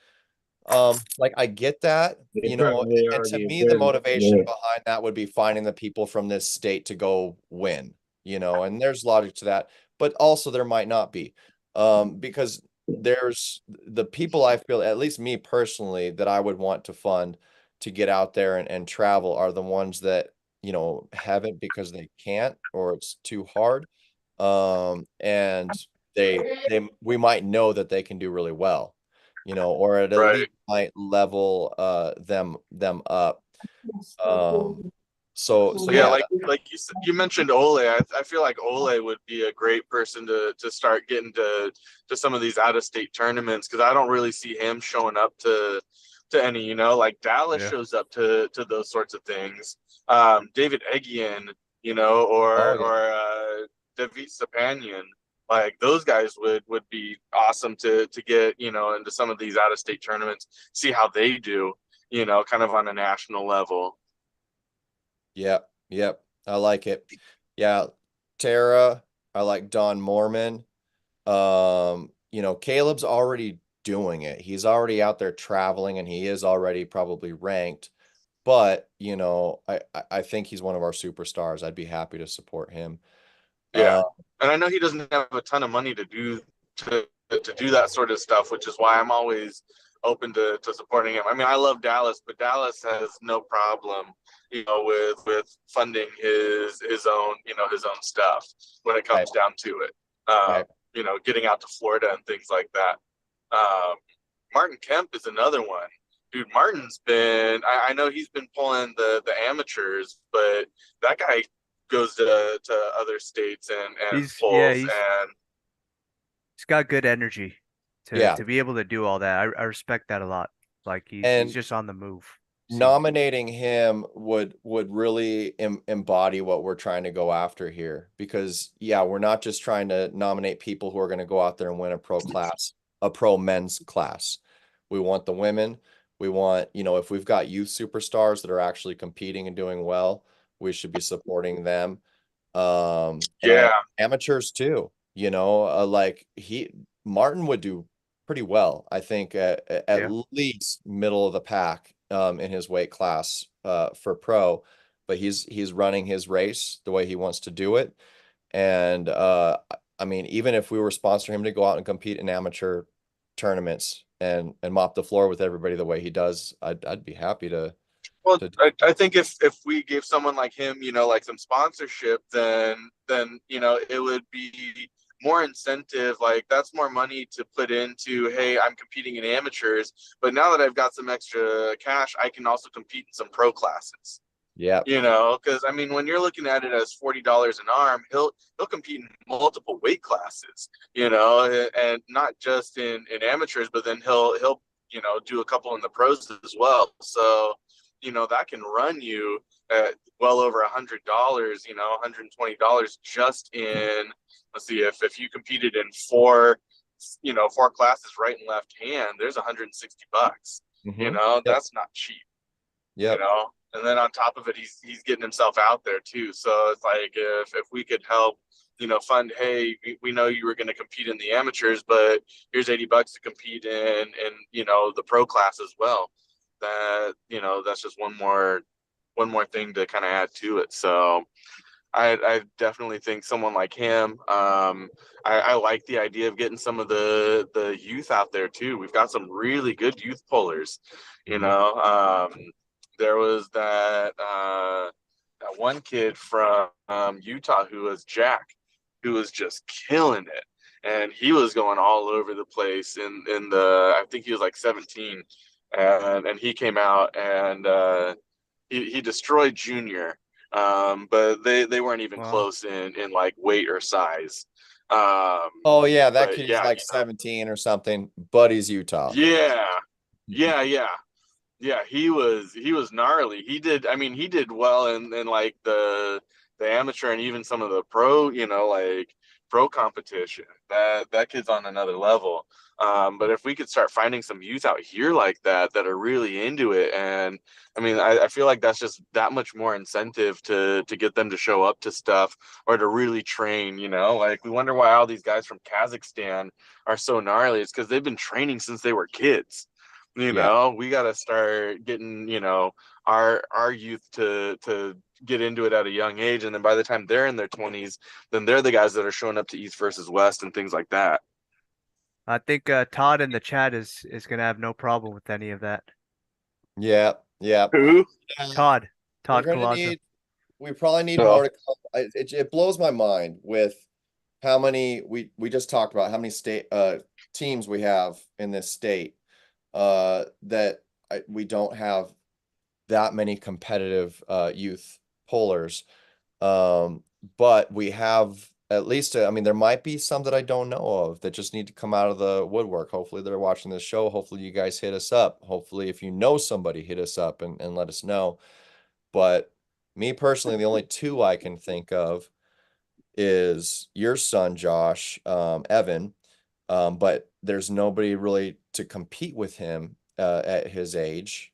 Like I get that, They you know, probably and to already me, the did. motivation Yeah. behind that would be finding the people from this state to go win, you know, and there's logic to that, but also there might not be, because there's the people I feel, at least me personally, that I would want to fund to get out there and travel are the ones that, you know, haven't because they can't or it's too hard. And we might know that they can do really well, you know, or at Right. least might level them up. So Yeah, yeah, like you mentioned Ole. I feel like Ole would be a great person to start getting to some of these out of state tournaments, because I don't really see him showing up to any. You know, like Dallas shows up to those sorts of things. David Egian, you know, or David Sapanian. Like those guys would be awesome to get, you know, into some of these out of state tournaments, see how they do, you know, kind of on a national level. Yep. I like it. Yeah, Tara, I like Don Mormon. You know, Caleb's already doing it. He's already out there traveling and he is already probably ranked. But, you know, I think he's one of our superstars. I'd be happy to support him. Yeah. And I know he doesn't have a ton of money to do that sort of stuff, which is why I'm always open to supporting him. I mean, I love Dallas, but Dallas has no problem, you know, with funding his own, you know, his own stuff when it comes down to it. You know, getting out to Florida and things like that. Martin Kemp is another one. Dude, Martin's been, I know he's been pulling the amateurs, but that guy goes to other states and pulls, and he's got good energy to be able to do all that. I respect that a lot. Like he's just on the move. Nominating him would really embody what we're trying to go after here, because we're not just trying to nominate people who are going to go out there and win a pro men's class. We want the women. We want, you know, if we've got youth superstars that are actually competing and doing well, we should be supporting them. And amateurs too, you know, like Martin would do pretty well, I think, at least middle of the pack in his weight class for pro, but he's running his race the way he wants to do it. And I mean, even if we were sponsoring him to go out and compete in amateur tournaments and mop the floor with everybody the way he does, I'd be happy to. Well, I think if we gave someone like him, you know, like some sponsorship, then you know, it would be more incentive. Like that's more money to put into, hey, I'm competing in amateurs, but now that I've got some extra cash, I can also compete in some pro classes. Yeah. You know, because I mean, when you're looking at it as $40 an arm, he'll compete in multiple weight classes, you know, and not just in amateurs, but then he'll you know, do a couple in the pros as well. So, you know, that can run you at well over $100, you know, $120 just in, let's see, if you competed in four classes, right and left hand, there's $160. You know, that's not cheap. You know, and then on top of it, he's getting himself out there too. So it's like if we could help, you know, fund, hey, we know you were going to compete in the amateurs, but here's $80 to compete in you know, the pro class as well. That, you know, that's just one more thing to kind of add to it. So I definitely think someone like him. I like the idea of getting some of the youth out there too. We've got some really good youth pullers, you know. There was that one kid from Utah who was Jack, who was just killing it. and he was going all over the place in the, I think he was like 17, and he came out and he destroyed Junior, but they weren't even Wow. close in like weight or size. Oh yeah, that But kid is yeah, like 17 or something. Buddy's Utah. yeah, yeah, yeah. Yeah, he was gnarly. He did well in like the amateur and even some of the pro, like pro competition. That kid's on another level. But if we could start finding some youth out here like that are really into it, and I feel like that's just that much more incentive to get them to show up to stuff or to really train, like we wonder why all these guys from Kazakhstan are so gnarly. It's because they've been training since they were kids. We got to start getting, our youth to get into it at a young age. And then by the time they're in their 20s, then they're the guys that are showing up to East versus West and things like that. I think Todd in the chat is going to have no problem with any of that. Yeah, yeah. Who? Todd We're gonna Collazo. need. We probably need Oh. more to come. It blows my mind with how many we just talked about how many state teams we have in this state that we don't have that many competitive youth pullers. But we have at least, there might be some that I don't know of that just need to come out of the woodwork. Hopefully they're watching this show. Hopefully you guys hit us up. Hopefully if you know somebody, hit us up and let us know. But me personally, the only two I can think of is your son, Josh, Evan. But there's nobody really to compete with him at his age.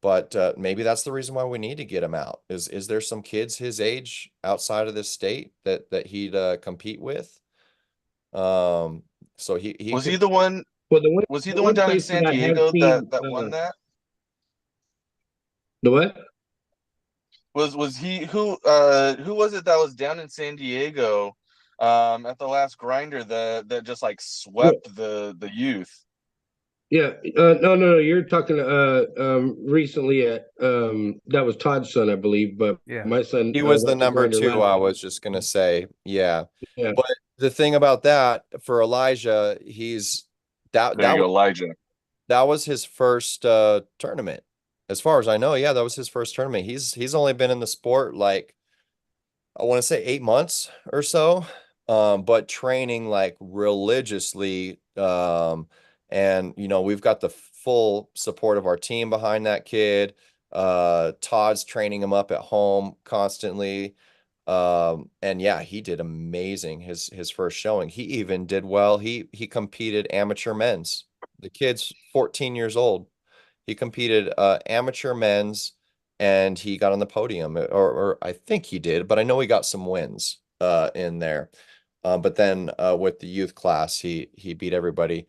But maybe that's the reason why we need to get him out. Is there some kids his age outside of this state that he'd compete with? So he Was could, he the one? Well, Was he the one down in place San that I have Diego seen, that won that? The what? Was he who was it that was down in San Diego at the last grinder that just like swept the youth? Yeah, no. You're talking recently at that was Todd's son, I believe, but Yeah. my son he was the went to number Grinder two, last. I was just gonna say. Yeah. Yeah. But the thing about that for Elijah, There you go, Elijah. that was his first tournament. As far as I know, yeah, that was his first tournament. He's only been in the sport like I want to say 8 months or so, but training like religiously. And we've got the full support of our team behind that kid. Todd's training him up at home constantly. And yeah, he did amazing his first showing. He even did well. He competed amateur men's. The kid's 14 years old. He competed amateur men's and he got on the podium, or I think he did, but I know he got some wins in there. But then with the youth class, he beat everybody.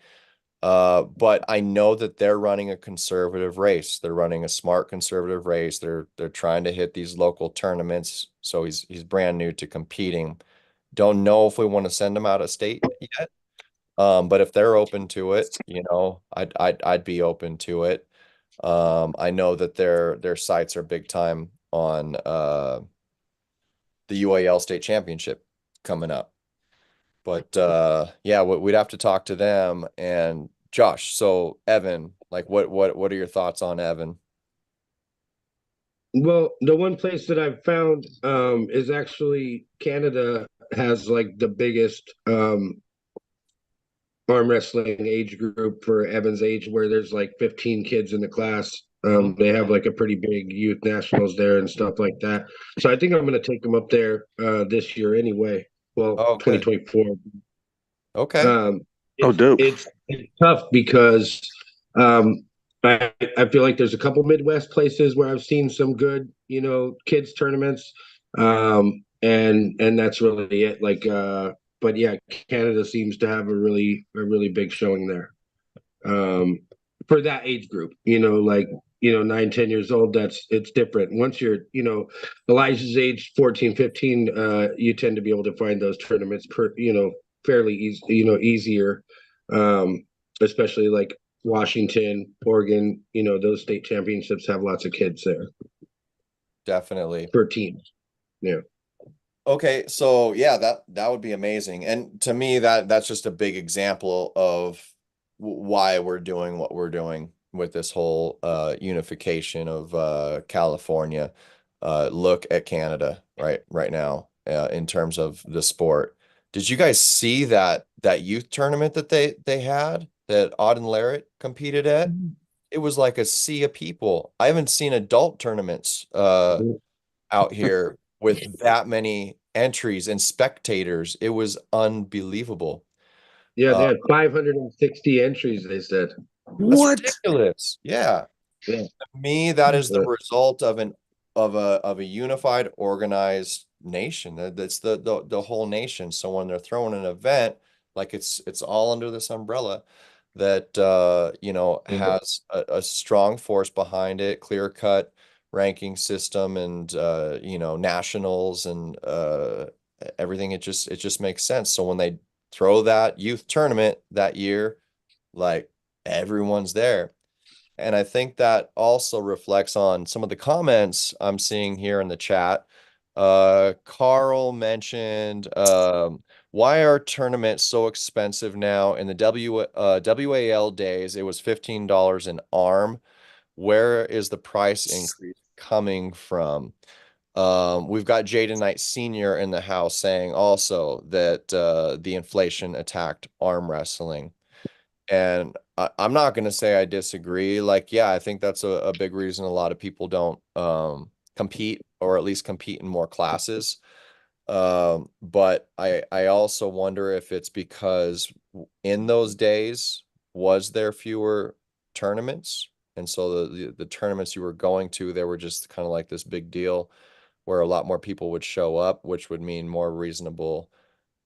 But I know that they're running a conservative race. They're running a smart conservative race. They're trying to hit these local tournaments. So he's brand new to competing. Don't know if we want to send him out of state yet. But if they're open to it, I'd be open to it. I know that their sites are big time on the UAL State Championship coming up. But yeah, we'd have to talk to them. And Josh, so Evan, like what are your thoughts on Evan? Well, the one place that I've found is actually Canada has like the biggest arm wrestling age group for Evan's age, where there's like 15 kids in the class. They have like a pretty big youth nationals there and stuff like that. So I think I'm going to take them up there this year anyway. Well, Oh, good. 2024. Okay. Dope. It's tough because I feel like there's a couple Midwest places where I've seen some good, kids tournaments. And that's really it. Like but yeah, Canada seems to have a really big showing there. For that age group, 9, 10 years old, it's different. Once you're, Elijah's age 14, 15, you tend to be able to find those tournaments fairly easy, easier. Especially like Washington, Oregon, those state championships have lots of kids there Definitely. for teams. Yeah. Okay, so yeah, that would be amazing. And to me, that's just a big example of why we're doing what we're doing with this whole unification of California. Look at Canada right now in terms of the sport. Did you guys see that youth tournament that they had that Auden Larrett competed at? It was like a sea of people. I haven't seen adult tournaments out here with that many entries and spectators. It was unbelievable. Yeah, they Uh, had 560 entries, they said. that's What? ridiculous. Yeah. Yeah. To me, that is the Yeah. result of a unified, organized nation. That's the whole nation. So when they're throwing an event, like it's all under this umbrella that has a strong force behind it, clear cut ranking system and nationals and everything. It just makes sense. So when they throw that youth tournament that year, like everyone's there. And I think that also reflects on some of the comments I'm seeing here in the chat. Carl mentioned, why are tournaments so expensive now? In the WAL days, it was $15 an arm. Where is the price increase coming from? We've got Jaden Knight Sr. in the house saying also that the inflation attacked arm wrestling. And I'm not going to say I disagree. Like, yeah, I think that's a big reason a lot of people don't compete, or at least compete in more classes. But I also wonder if it's because in those days, was there fewer tournaments? And so the tournaments you were going to, they were just kind of like this big deal where a lot more people would show up, which would mean more reasonable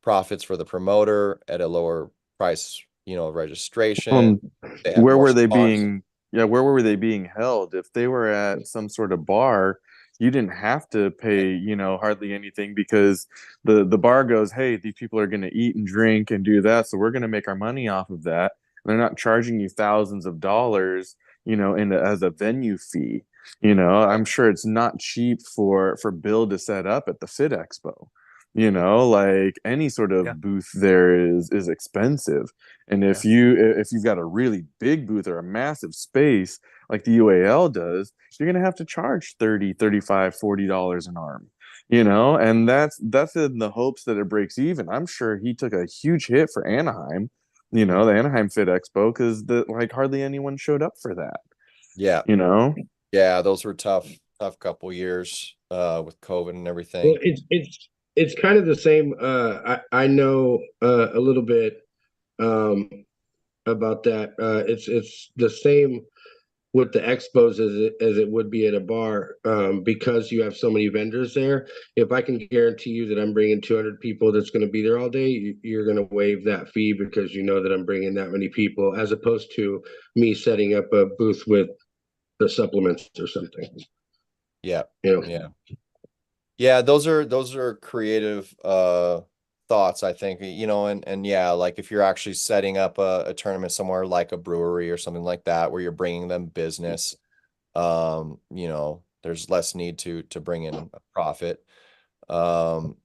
profits for the promoter at a lower price, registration. Um, They had where more were they sponsors. being? Yeah, where were they being held? If they were at some sort of bar, you didn't have to pay, hardly anything because the bar goes, hey, these people are going to eat and drink and do that, so we're going to make our money off of that. And they're not charging you thousands of dollars, as a venue fee. I'm sure it's not cheap for Bill to set up at the Fit Expo. Like any sort Yeah, of booth there is expensive. And yeah, if you've got a really big booth or a massive space like the UAL does, you're gonna have to charge 30, 35, $40 an arm. And that's in the hopes that it breaks even. I'm sure he took a huge hit for Anaheim, the Anaheim Fit Expo, because like hardly anyone showed up for that, Yeah. you know? Yeah, those were tough couple years with COVID and Well, everything. it's kind of the same. I know a little bit um, about that. It's the same with the expos as it would be at a bar, because you have so many vendors there. If I can guarantee you that I'm bringing 200 people that's going to be there all day, you're going to waive that fee because you know that I'm bringing that many people, as opposed to me setting up a booth with the supplements or something. Yeah. You know, Yeah. Yeah, those are creative thoughts, I think, and yeah, like if you're actually setting up a tournament somewhere like a brewery or something like that where you're bringing them business, there's less need to bring in a profit. Um,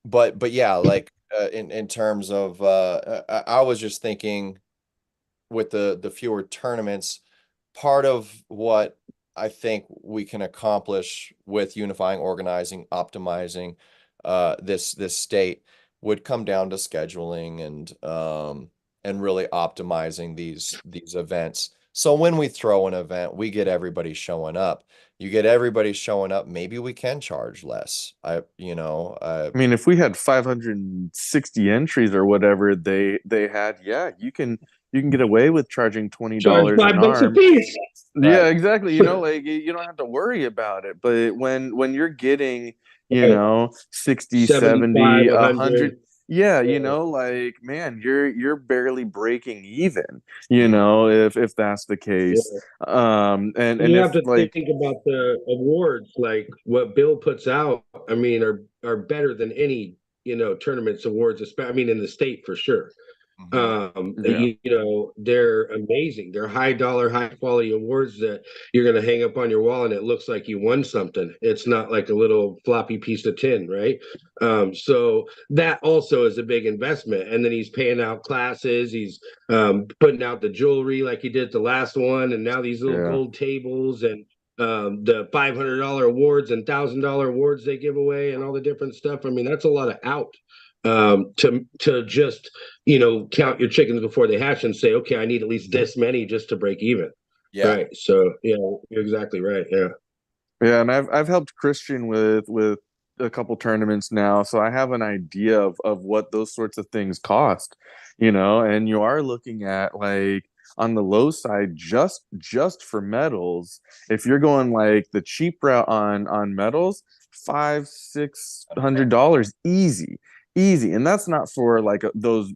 but yeah, like in terms of I was just thinking with the fewer tournaments, part of what I think we can accomplish with unifying, organizing, optimizing this state would come down to scheduling and really optimizing these events. So when we throw an event, we get everybody showing up. You get everybody showing up, maybe we can charge less. I mean, if we had 560 entries or whatever they had, yeah, you can get away with charging twenty charge dollars an $5 a arm. piece. Yeah, right. exactly. Like you don't have to worry about it. But when you're getting, Right. 60, 75, 70, 100. 100, yeah, Yeah. like man, you're barely breaking even, Mhm. if that's the Yeah. case. And You have if to like think about the awards, like what Bill puts out. I mean, are better than any tournaments awards. I mean, in the state for sure. Yeah. They're amazing. They're high dollar, high quality awards that you're going to hang up on your wall and it looks like you won something. It's not like a little floppy piece of tin, right? So that also is a big investment. And then he's paying out classes. He's putting out the jewelry like he did the last one. And now these little Yeah. gold tables and the $500 awards and $1,000 awards they give away and all the different stuff. I mean, that's a lot of out to just count your chickens before they hatch and say, okay, I need at least this many just to break even. Yeah. Right. So you're exactly right. Yeah. Yeah, and I've helped Christian with a couple tournaments now, so I have an idea of what those sorts of things cost, and you are looking at like on the low side just for medals. If you're going like the cheap route on medals, $500-600 easy. Easy. And that's not for like those,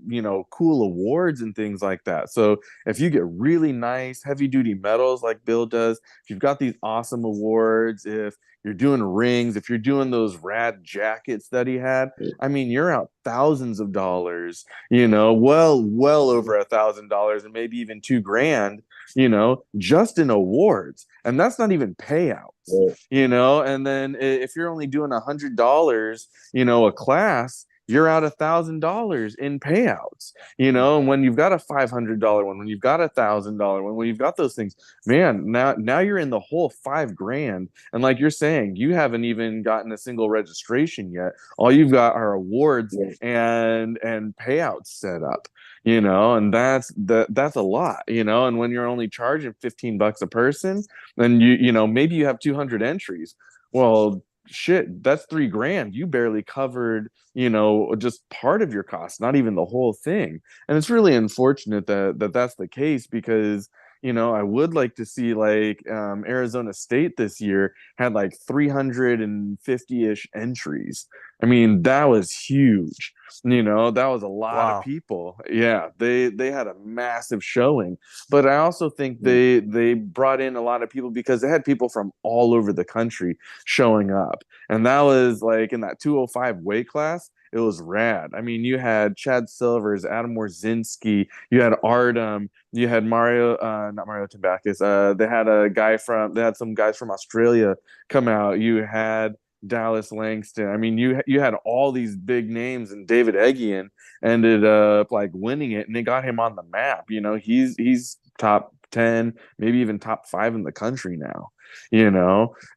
cool awards and things like that. So if you get really nice heavy duty medals like Bill does, if you've got these awesome awards, if you're doing rings, if you're doing those rad jackets that he had, I mean, you're out thousands of dollars, well over $1,000 and maybe even $2,000, just in awards. And that's not even payouts, and then if you're only doing $100, a class, you're out $1,000 in payouts, and when you've got a $500 one, when you've got $1,000 one, when you've got those things, man, now you're in the whole $5,000. And like you're saying, you haven't even gotten a single registration yet. All you've got are awards and payouts set up, and that's a lot, and when you're only charging $15 a person, then maybe you have 200 entries. Well, shit, that's $3,000. You barely covered, just part of your cost, not even the whole thing. And it's really unfortunate that that's the case because, I would like to see like Arizona State this year had like 350-ish entries. I mean, that was huge. That was a lot of people. Yeah, they had a massive showing. But I also think they brought in a lot of people because they had people from all over the country showing up. And that was like in that 205 weight class, it was rad. I mean, you had Chad Silvers, Adam Warzinski, you had Artem, you had not Mario Tabakis. They had some guys from Australia come out. You had Dallas Langston. I mean, you had all these big names, and David Egian ended up like winning it, and it got him on the map. He's top 10, maybe even top 5 in the country now.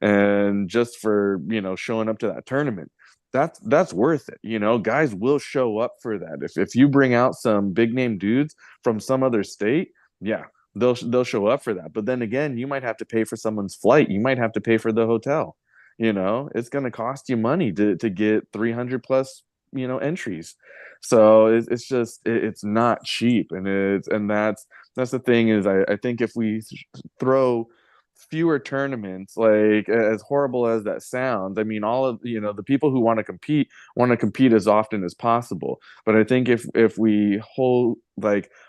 And just for showing up to that tournament, that's worth it. Guys will show up for that. If you bring out some big name dudes from some other state, yeah, they'll show up for that. But then again, you might have to pay for someone's flight. You might have to pay for the hotel. It's going to cost you money to get 300 plus entries. So it's just it's not cheap, and that's the thing is I think if we throw fewer tournaments, like as horrible as that sounds, I mean, all of the people who want to compete as often as possible. But I think if we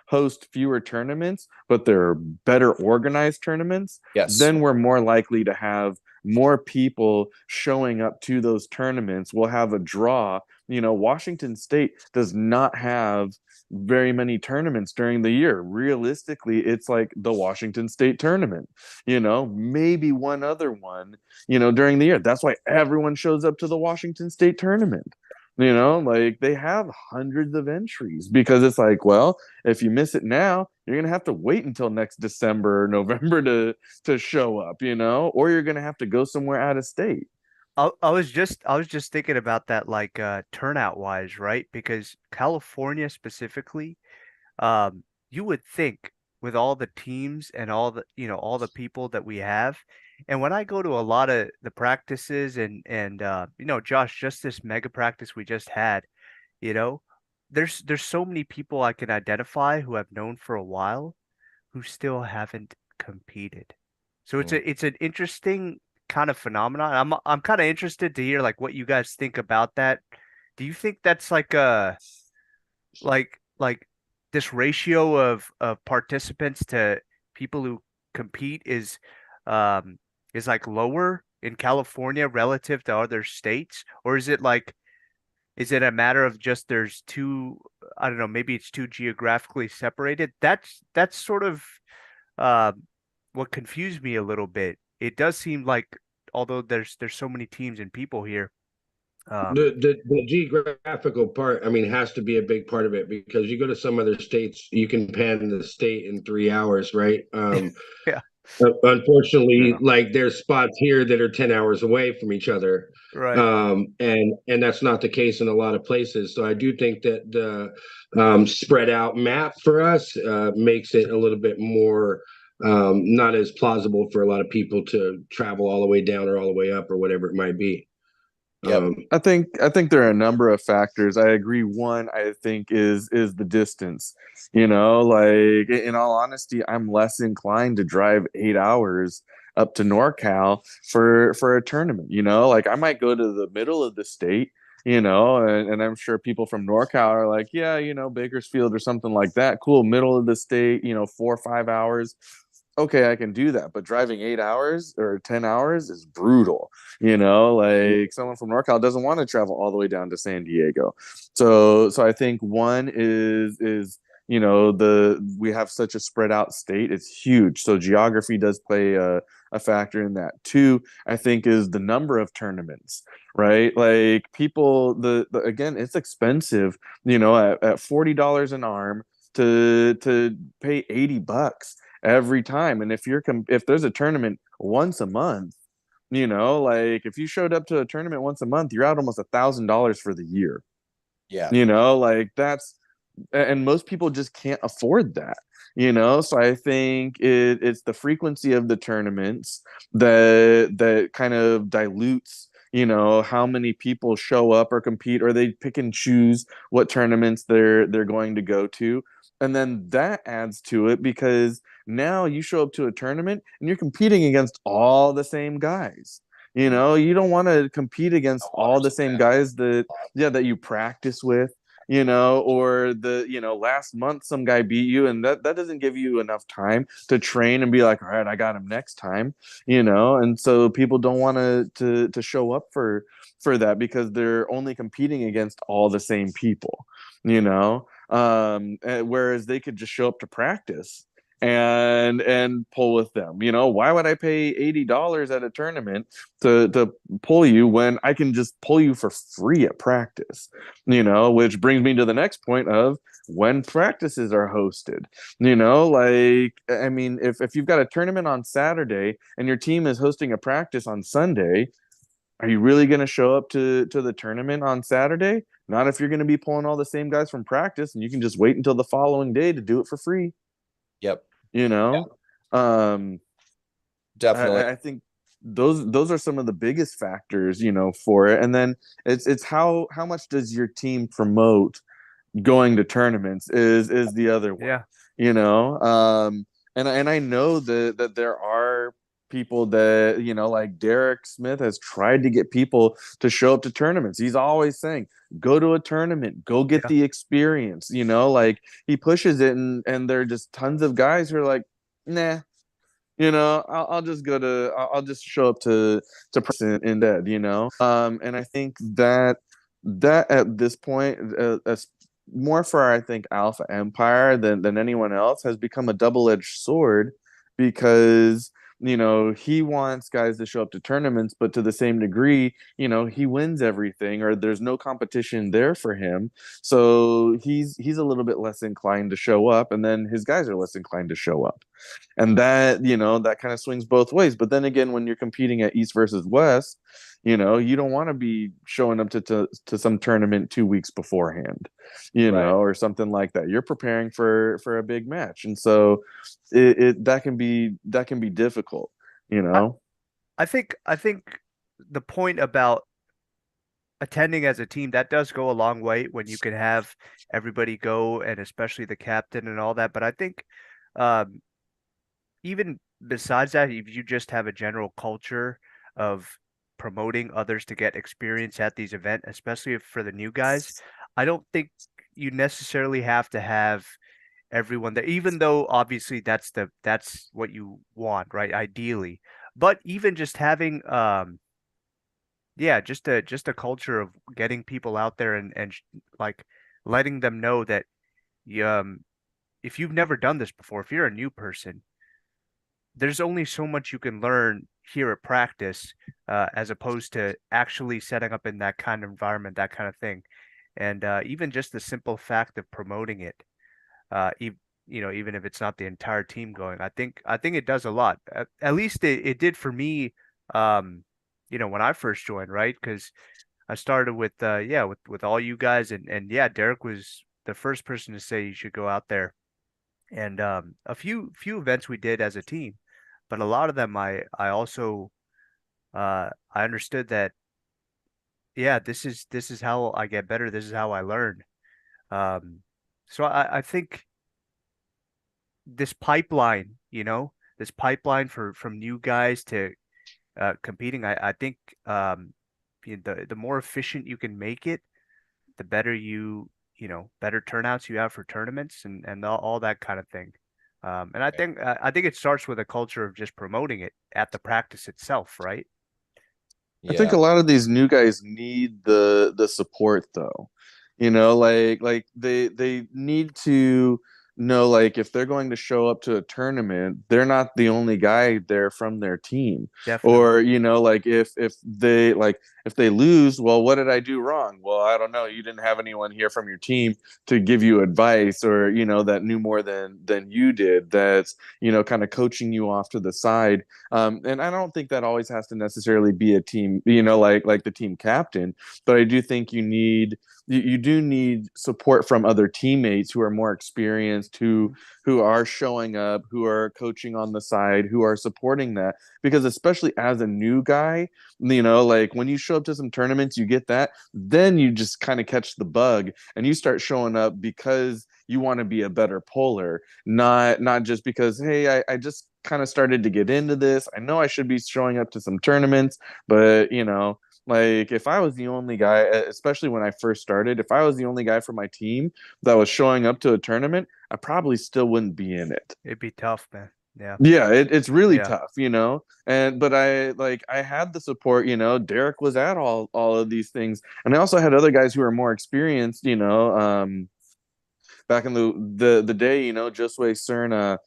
host fewer tournaments, but they're better organized tournaments, Yes. then we're more likely to have more people showing up to those tournaments. We'll have a draw. Washington State does not have very many tournaments during the year. Realistically, it's like the Washington State tournament, maybe one other one, during the year. That's why everyone shows up to the Washington State tournament. Like they have hundreds of entries because it's like, well, if you miss it now, you're gonna have to wait until next December or November to show up, or you're gonna have to go somewhere out of state. I was just thinking about that, like turnout wise, right? Because California specifically, you would think with all the teams and all the people that we have, and when I go to a lot of the practices and Josh, just this mega practice we just had, you know, there's so many people I can identify who I've known for a while who still haven't competed. So it's an interesting kind of phenomenon. I'm kind of interested to hear like what you guys think about that. Do you think that's like a like this ratio of participants to people who compete is like lower in California relative to other states, or is it like Is it a matter of just there's two, I don't know, maybe it's too geographically separated? That's sort of uh, what confused me a little bit. It does seem like although there's so many teams and people here, um, The geographical part, I mean, has to be a big part of it, because you go to some other states, you can pan the state in 3 hours, right? yeah, Unfortunately, Yeah. like there's spots here that are 10 hours away from each other. right. And that's not the case in a lot of places. So I do think that the spread out map for us makes it a little bit more not as plausible for a lot of people to travel all the way down or all the way up or whatever it might be. Yep. I think there are a number of factors. I agree. One, I think is the distance. Like in all honesty, I'm less inclined to drive 8 hours up to NorCal for a tournament. Like I might go to the middle of the state. And I'm sure people from NorCal are like, yeah, Bakersfield or something like that. Cool, middle of the state. 4 or 5 hours. Okay, I can do that. But driving 8 hours or 10 hours is brutal. Like someone from NorCal doesn't want to travel all the way down to San Diego. So I think one is we have such a spread out state. It's huge. So geography does play a factor in that. Two, I think, is the number of tournaments, right? Like people, the again, it's expensive, at $40 an arm to pay $80 every time. And if there's a tournament once a month, like if you showed up to a tournament once a month, you're out almost $1,000 for the year. Yeah. Like and most people just can't afford that. So I think it's the frequency of the tournaments that kind of dilutes how many people show up or compete, or they pick and choose what tournaments they're going to go to. And then that adds to it, because now you show up to a tournament and you're competing against all the same guys. You don't want to compete against all the same guys that you practice with, or last month some guy beat you, and that doesn't give you enough time to train and be like, all right, I got him next time. And so people don't want to show up for that, because they're only competing against all the same people. Whereas they could just show up to practice and pull with them. Why would I pay $80 at a tournament to pull you when I can just pull you for free at practice? Which brings me to the next point of when practices are hosted. Like, I mean, if you've got a tournament on Saturday and your team is hosting a practice on Sunday, are you really going to show up to the tournament on Saturday? Not if you're going to be pulling all the same guys from practice and you can just wait until the following day to do it for free. Yep. Um, Definitely. I think those are some of the biggest factors, for it. And then it's how much does your team promote going to tournaments is the other one. Yeah. And I know that there are people that, like Derek Smith has tried to get people to show up to tournaments. He's always saying, go to a tournament, go get Yeah. the experience, like he pushes it, and there are just tons of guys who are like, nah, I'll just I'll just show up to person instead, and I think that at this point, more for, I think, Alpha Empire than anyone else, has become a double-edged sword, because he wants guys to show up to tournaments, but to the same degree, he wins everything, or there's no competition there for him, so he's a little bit less inclined to show up, and then his guys are less inclined to show up. And that kind of swings both ways. But then again, when you're competing at East versus West, you don't want to be showing up to some tournament 2 weeks beforehand, Right. or something like that. You're preparing for a big match, and so that can be difficult. I think the point about attending as a team, that does go a long way when you can have everybody go, and especially the captain and all that. But I think um, even besides that, if you just have a general culture of promoting others to get experience at these events, especially for the new guys, I don't think you necessarily have to have everyone there, even though obviously that's what you want, right? Ideally. But even just having Yeah, just a culture of getting people out there and like letting them know that you, if you've never done this before, if you're a new person, there's only so much you can learn here at practice, as opposed to actually setting up in that kind of environment, that kind of thing. And even just the simple fact of promoting it, ev even if it's not the entire team going, I think it does a lot. At least it did for me, when I first joined, right? Because I started with yeah, with all you guys, and yeah, Derek was the first person to say you should go out there. And a few events we did as a team, but a lot of them I also I understood that, yeah, this is how I get better. This is how I learn. Um, so I think this pipeline, this pipeline from new guys to competing, I think, the more efficient you can make it, the better better turnouts you have for tournaments and all that kind of thing. And I think it starts with a culture of just promoting it at the practice itself, right? I think Yeah. a lot of these new guys need the support though. Like they need to know, like, if they're going to show up to a tournament, they're not the only guy there from their team. Definitely. Or, like if they lose, well, what did I do wrong? Well, I don't know. You didn't have anyone here from your team to give you advice, or, that knew more than you did, that's, kind of coaching you off to the side. And I don't think that always has to necessarily be a team, like the team captain, but I do think you do need support from other teammates who are more experienced, who are showing up, who are coaching on the side, who are supporting that. Because especially as a new guy, like when you show up to some tournaments, you get that, then you just kind of catch the bug and you start showing up because you want to be a better puller, not just because, hey, I just kind of started to get into this. I know I should be showing up to some tournaments, but like if I was the only guy, especially when I first started, if I was the only guy for my team that was showing up to a tournament, I probably still wouldn't be in it. It'd be tough, man. Yeah. Yeah, it's really Yeah. tough, but I had the support. Derek was at all of these things, and I also had other guys who are more experienced, back in the day, Josue Cerna,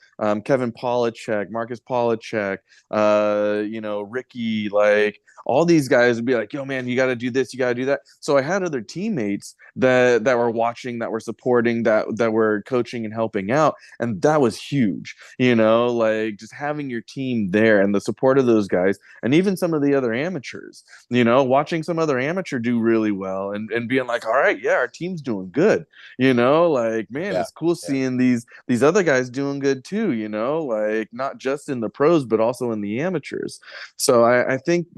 Kevin Polachek, Marcus Polachek, Ricky, like all these guys would be like, yo, man, you got to do this, you got to do that. So I had other teammates that were watching, that were supporting, that were coaching and helping out, and that was huge. Like just having your team there and the support of those guys, and even some of the other amateurs. Watching some other amateur do really well, and being like, all right, yeah, our team's doing good. Like, man, Yeah. it's cool Yeah. seeing these other guys doing good too, like not just in the pros but also in the amateurs. So I think,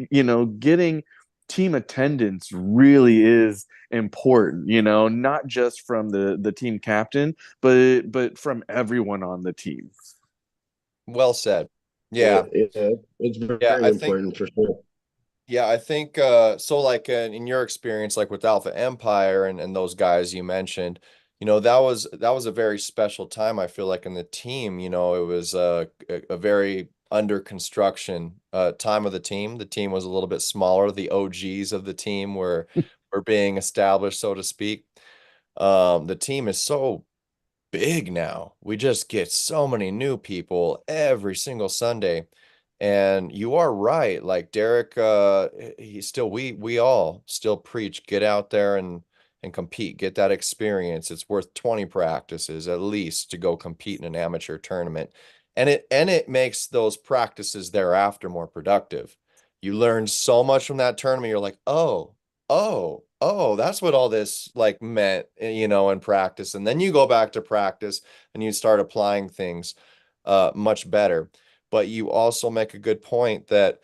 getting team attendance really is important, not just from the team captain, but from everyone on the team. Well said. Yeah, Yeah. it's Yeah. very important for sure. Yeah, I think so like in your experience, like with Alpha Empire and those guys you mentioned, that was a very special time. I feel like in the team, it was a very under construction time of the team. The team was a little bit smaller. The OGs of the team were being established, so to speak. The team is so big now. We just get so many new people every single Sunday. And you are right. Like Derek, he still we all still preach, get out there and compete, get that experience. It's worth 20 practices at least to go compete in an amateur tournament. And it makes those practices thereafter more productive. You learn so much from that tournament. You're like, oh, that's what all this like meant, in practice. And then you go back to practice and you start applying things much better. But you also make a good point that,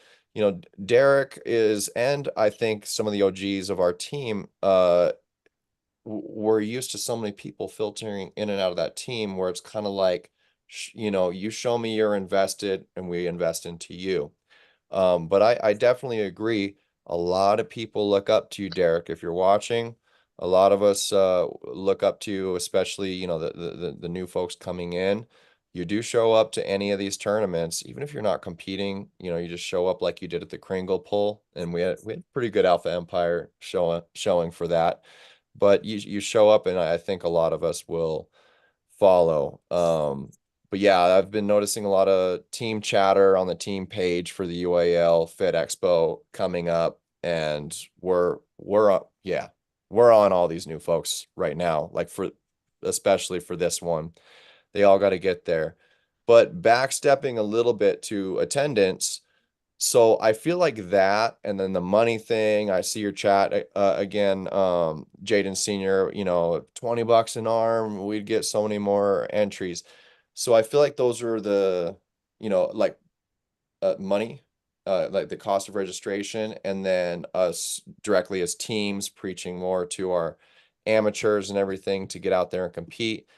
Derek is, and I think some of the OGs of our team, we're used to so many people filtering in and out of that team where it's kind of like, you show me you're invested and we invest into you. But I definitely agree. A lot of people look up to you, Derek, if you're watching. A lot of us look up to you, especially, the new folks coming in. you do show up to any of these tournaments, even if you're not competing, you just show up like you did at the Kringle Pull, and we had pretty good Alpha Empire showing for that. But you show up, and I think a lot of us will follow. But yeah, I've been noticing a lot of team chatter on the team page for the UAL Fit Expo coming up, and we're on all these new folks right now, like especially for this one. They all got to get there. But backstepping a little bit to attendance, so I feel like that, and then the money thing. I see your chat again, Jaden Senior. $20 an arm, we'd get so many more entries. So I feel like those are the, like money, like the cost of registration, and then us directly as teams preaching more to our amateurs and everything to get out there and compete.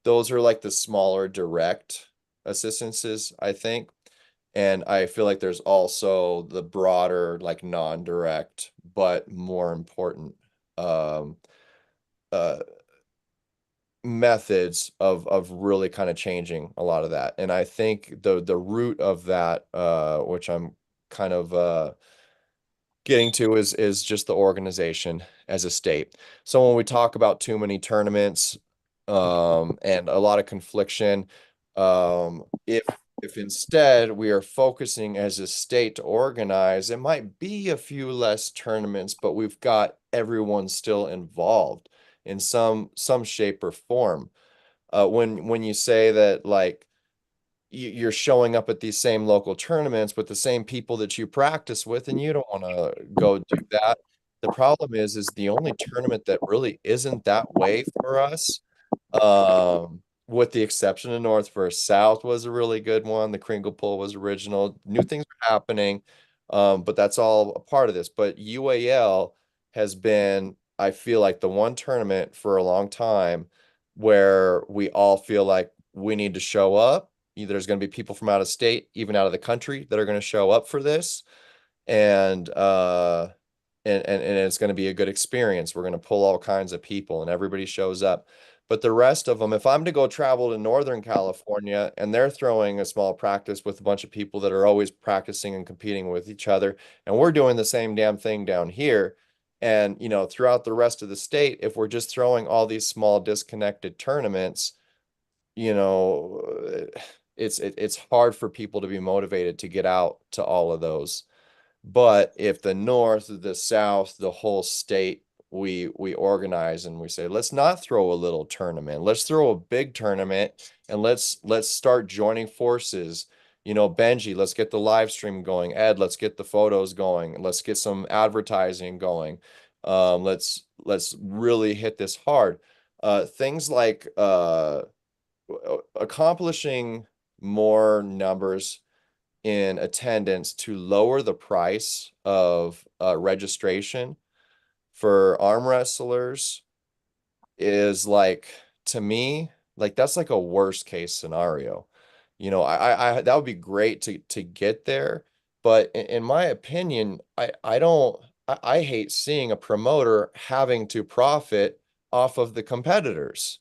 Those are like the smaller direct assistances, I think. And I feel like there's also the broader, like non-direct, but more important uh, methods of really kind of changing a lot of that. And I think the root of that, which I'm kind of getting to, is just the organization as a state. So when we talk about too many tournaments, and a lot of confliction, if instead we are focusing as a state to organize, it might be a few less tournaments, but we've got everyone still involved in some shape or form. When you say that, like, you're showing up at these same local tournaments with the same people that you practice with, and you don't want to go do that. The problem is the only tournament that really isn't that way for us, with the exception of North versus South, was a really good one. The Kringle Pull was original. New things are happening, but that's all a part of this. But UAL has been, I feel like, the one tournament for a long time where we all feel like we need to show up. Either there's going to be people from out of state, even out of the country, that are going to show up for this, and and it's going to be a good experience. We're going to pull all kinds of people, and everybody shows up. But the rest of them, if I'm to go travel to Northern California and they're throwing a small practice with a bunch of people that are always practicing and competing with each other, and we're doing the same damn thing down here, and throughout the rest of the state, if we're just throwing all these small disconnected tournaments, you know, it's hard for people to be motivated to get out to all of those. But if the North, the South, the whole state, we organize and we say, let's not throw a little tournament. Let's throw a big tournament, and let's start joining forces. Benji, let's get the live stream going. Ed, let's get the photos going. Let's get some advertising going. Let's really hit this hard. Things like accomplishing more numbers in attendance to lower the price of registration for arm wrestlers is, like, to me, like, that's like a worst case scenario. I that would be great to get there, but in my opinion, I don't I hate seeing a promoter having to profit off of the competitors.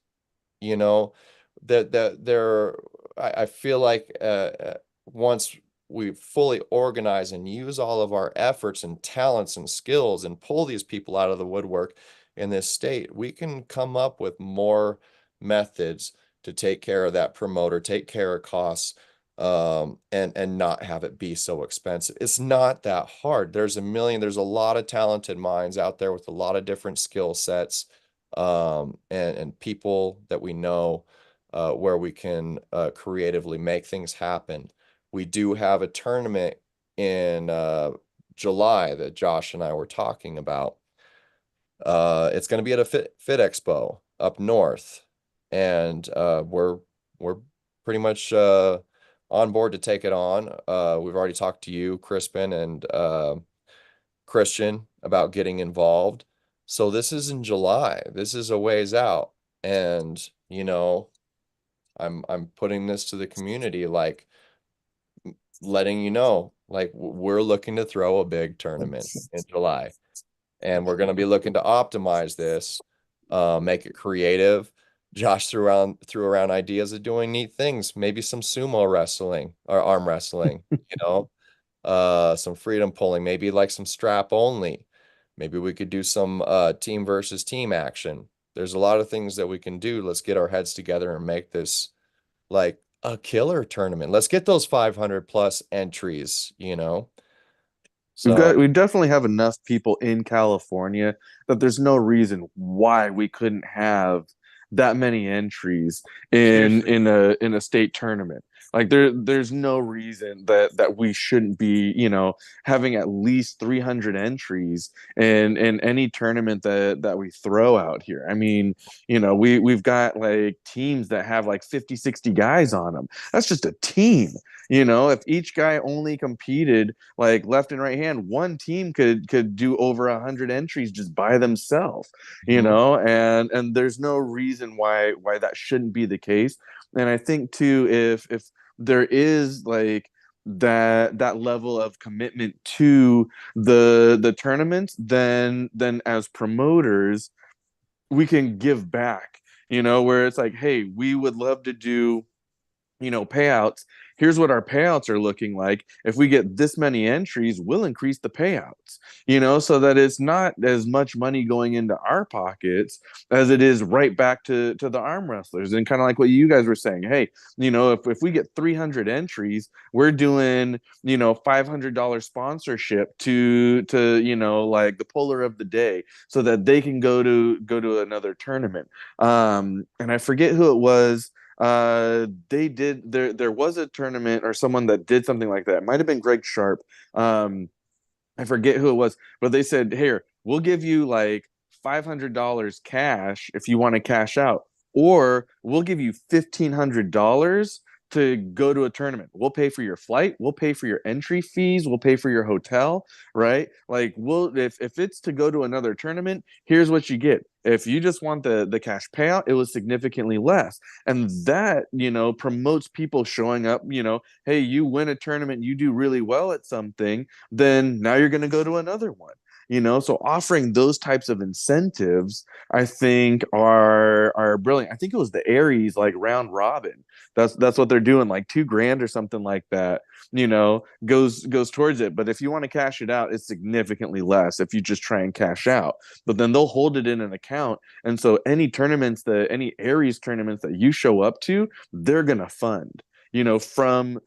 you know that there I feel like once we fully organize and use all of our efforts and talents and skills and pull these people out of the woodwork in this state, we can come up with more methods to take care of that promoter, take care of costs, and not have it be so expensive. It's not that hard. There's a lot of talented minds out there with a lot of different skill sets, and people that we know, where we can creatively make things happen. We do have a tournament in July that Josh and I were talking about. It's going to be at a Fit Expo up north, and we're pretty much on board to take it on. We've already talked to you, Crispin, and Christian about getting involved. So this is in July. This is a ways out, and I'm putting this to the community, like, letting like, we're looking to throw a big tournament in July, and we're going to be looking to optimize this, make it creative. Josh threw around ideas of doing neat things, maybe some sumo wrestling or arm wrestling, some freedom pulling, maybe like some strap only. Maybe we could do some team versus team action. There's a lot of things that we can do. Let's get our heads together and make this like a killer tournament. Let's get those 500 plus entries. So, We definitely have enough people in California that there's no reason why we couldn't have that many entries Seriously. in a state tournament. Like there's no reason that we shouldn't be, having at least 300 entries in any tournament that we throw out here. I mean, we've got like teams that have like 50, 60 guys on them. That's just a team. If each guy only competed like left and right hand, one team could do over 100 entries just by themselves, and there's no reason why that shouldn't be the case. And I think too, if there is like that level of commitment to the tournament, then as promoters we can give back, where it's like, hey, we would love to do payouts. Here's what our payouts are looking like. If we get this many entries, we'll increase the payouts, so that it's not as much money going into our pockets as it is right back to the arm wrestlers. And kind of like what you guys were saying, hey, if we get 300 entries, we're doing, $500 sponsorship to like the puller of the day so that they can go to another tournament. And I forget who it was. They did there was a tournament or someone that did something like that. It might have been Greg Sharp. I forget who it was, but they said, here, we'll give you like $500 cash if you want to cash out, or we'll give you $1,500 to go to a tournament. We'll pay for your flight, we'll pay for your entry fees, we'll pay for your hotel, right? Like if it's to go to another tournament, here's what you get. If you just want the cash payout, it was significantly less. And that, promotes people showing up, hey, you win a tournament, you do really well at something, then now you're going to go to another one. So offering those types of incentives, I think are brilliant. I think it was the Aries like round robin. That's what they're doing, like $2,000 or something like that, goes towards it. But if you want to cash it out, it's significantly less if you just try and cash out. But then they'll hold it in an account. And so any Aries tournaments that you show up to, they're gonna fund, from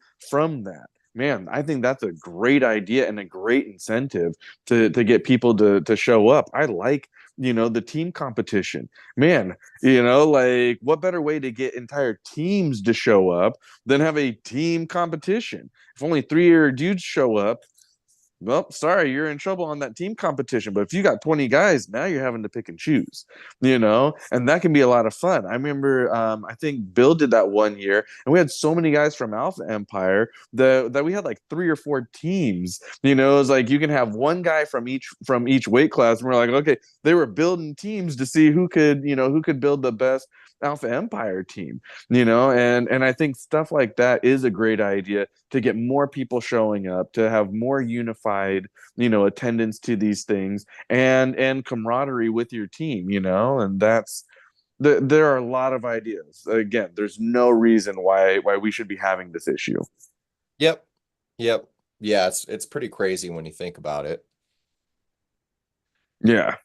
that. Man, I think that's a great idea and a great incentive to get people to show up. I like, the team competition. Man, like what better way to get entire teams to show up than have a team competition? If only 3 of your dudes show up, well, sorry, you're in trouble on that team competition. But if you got 20 guys, now you're having to pick and choose, and that can be a lot of fun. I remember, I think Bill did that one year, and we had so many guys from Alpha Empire that we had like 3 or 4 teams. It was like you can have one guy from each weight class, and we're like, okay, they were building teams to see who could build the best Alpha Empire team, and I think stuff like that is a great idea to get more people showing up, to have more unified, attendance to these things and camaraderie with your team, and there are a lot of ideas. Again, there's no reason why we should be having this issue. yep. Yep. Yeah, it's pretty crazy when you think about it. Yeah.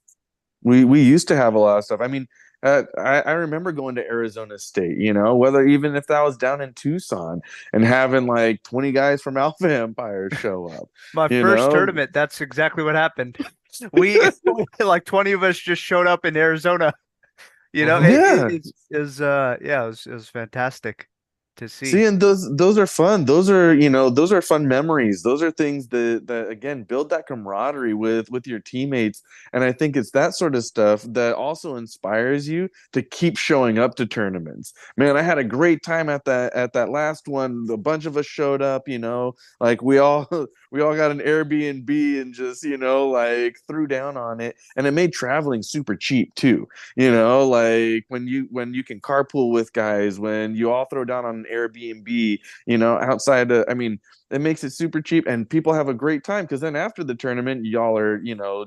We used to have a lot of stuff. I mean, I remember going to Arizona State, whether even if that was down in Tucson and having like 20 guys from Alpha Empire show up. My first tournament, that's exactly what happened. We like 20 of us just showed up in Arizona. Yeah. It was fantastic to see. See, and those are fun. Those are fun memories. Those are things that again build that camaraderie with your teammates. And I think it's that sort of stuff that also inspires you to keep showing up to tournaments. Man, I had a great time at that last one. A bunch of us showed up, like we all got an Airbnb and just, like threw down on it. And it made traveling super cheap too. Like when you can carpool with guys, when you all throw down on an an Airbnb, outside of, I mean, it makes it super cheap and people have a great time because then after the tournament, y'all are,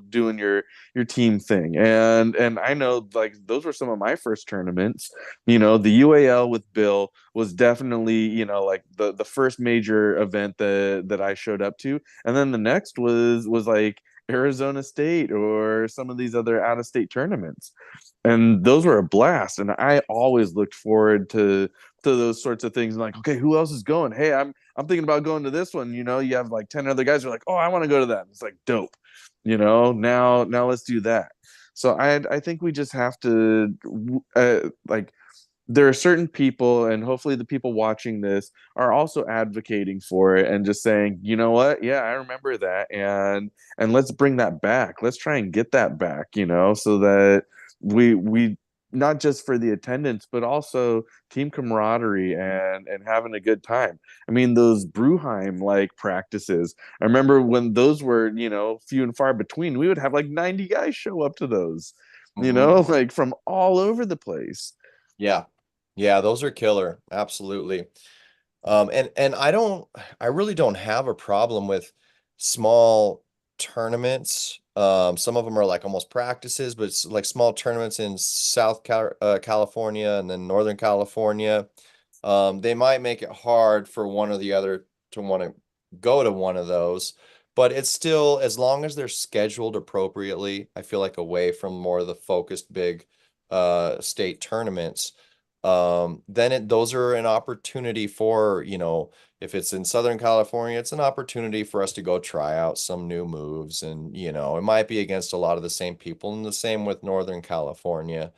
doing your team thing. And I know like those were some of my first tournaments. The UAL with Bill was definitely, like the first major event that I showed up to. And then the next was like Arizona State or some of these other out of state tournaments. And those were a blast. And I always looked forward to those sorts of things. Like, okay, who else is going? Hey, I'm thinking about going to this one. You have like 10 other guys who are like, oh, I want to go to that. It's like dope. Now let's do that. So I think we just have to like there are certain people, and hopefully the people watching this are also advocating for it and just saying, you know what? Yeah, I remember that. And let's bring that back. Let's try and get that back, so that we not just for the attendance, but also team camaraderie and having a good time. I mean, those Bruheim like practices, I remember when those were, few and far between, we would have like 90 guys show up to those, like from all over the place. Yeah. Yeah, those are killer. Absolutely. And I really don't have a problem with small tournaments. Some of them are like almost practices, but it's like small tournaments in California and then Northern California. They might make it hard for one or the other to want to go to one of those, but it's still, as long as they're scheduled appropriately, I feel like away from more of the focused big state tournaments. Then those are an opportunity for, if it's in Southern California, it's an opportunity for us to go try out some new moves. And, it might be against a lot of the same people, and the same with Northern California.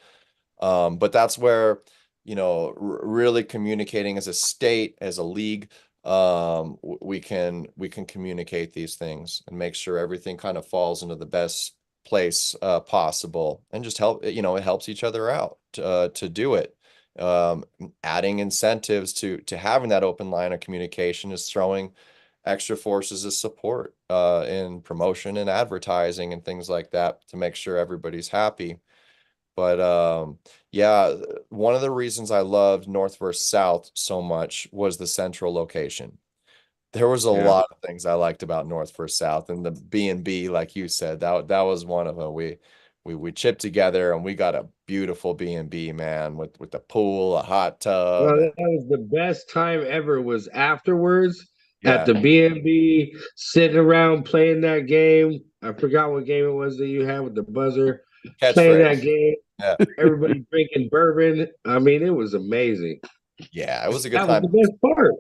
But that's where, really communicating as a state, as a league, we can communicate these things and make sure everything kind of falls into the best place possible, and just help, it helps each other out to do it. Adding incentives to having that open line of communication is throwing extra forces of support in promotion and advertising and things like that to make sure everybody's happy. But yeah, one of the reasons I loved North versus South so much was the central location. There was a lot of things I liked about North versus South, and the B&B, like you said, that was one of them. We chipped together and we got a beautiful B&B, man, with the pool, a hot tub. Well, that was the best time ever. Was afterwards Yeah, at the B&B, sitting around playing that game. I forgot what game it was that you had with the buzzer. Playing that catchphrase. game, Yeah, everybody drinking bourbon. I mean, it was amazing. yeah, it was a good That was time. the best part.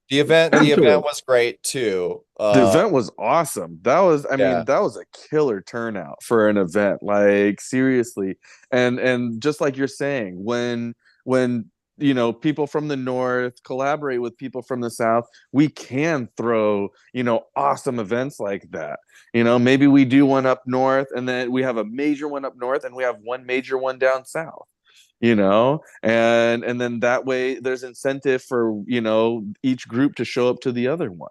The event was great too. The event was awesome. That was, I Yeah. mean, that was a killer turnout for an event. Like seriously. And just like you're saying, when people from the north collaborate with people from the south, we can throw, awesome events like that. Maybe we do one up north and then we have a major one up north and we have one major one down south. And then that way there's incentive for each group to show up to the other one.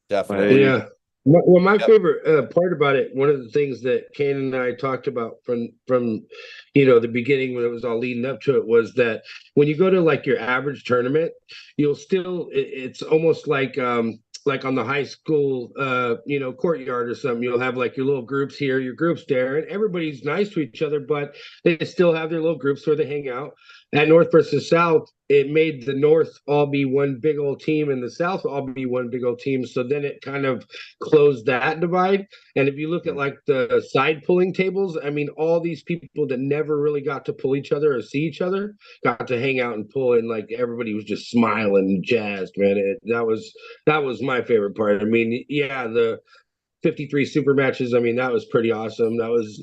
Definitely. Yeah. Well, my Yep. favorite part about it, one of the things that Kane and I talked about from the beginning when it was all leading up to it, was that when you go to like your average tournament, you'll still it's almost like on the high school courtyard or something. You'll have like your little groups here, your groups there, and everybody's nice to each other, but they still have their little groups where they hang out. At North versus South, it made the North all be one big old team and the South all be one big old team. So then it kind of closed that divide. And if you look at like the side pulling tables, I mean, all these people that never really got to pull each other or see each other got to hang out and pull, and like everybody was just smiling and jazzed, man. That was my favorite part. I mean, yeah, the 53 super matches, I mean, that was pretty awesome. That was,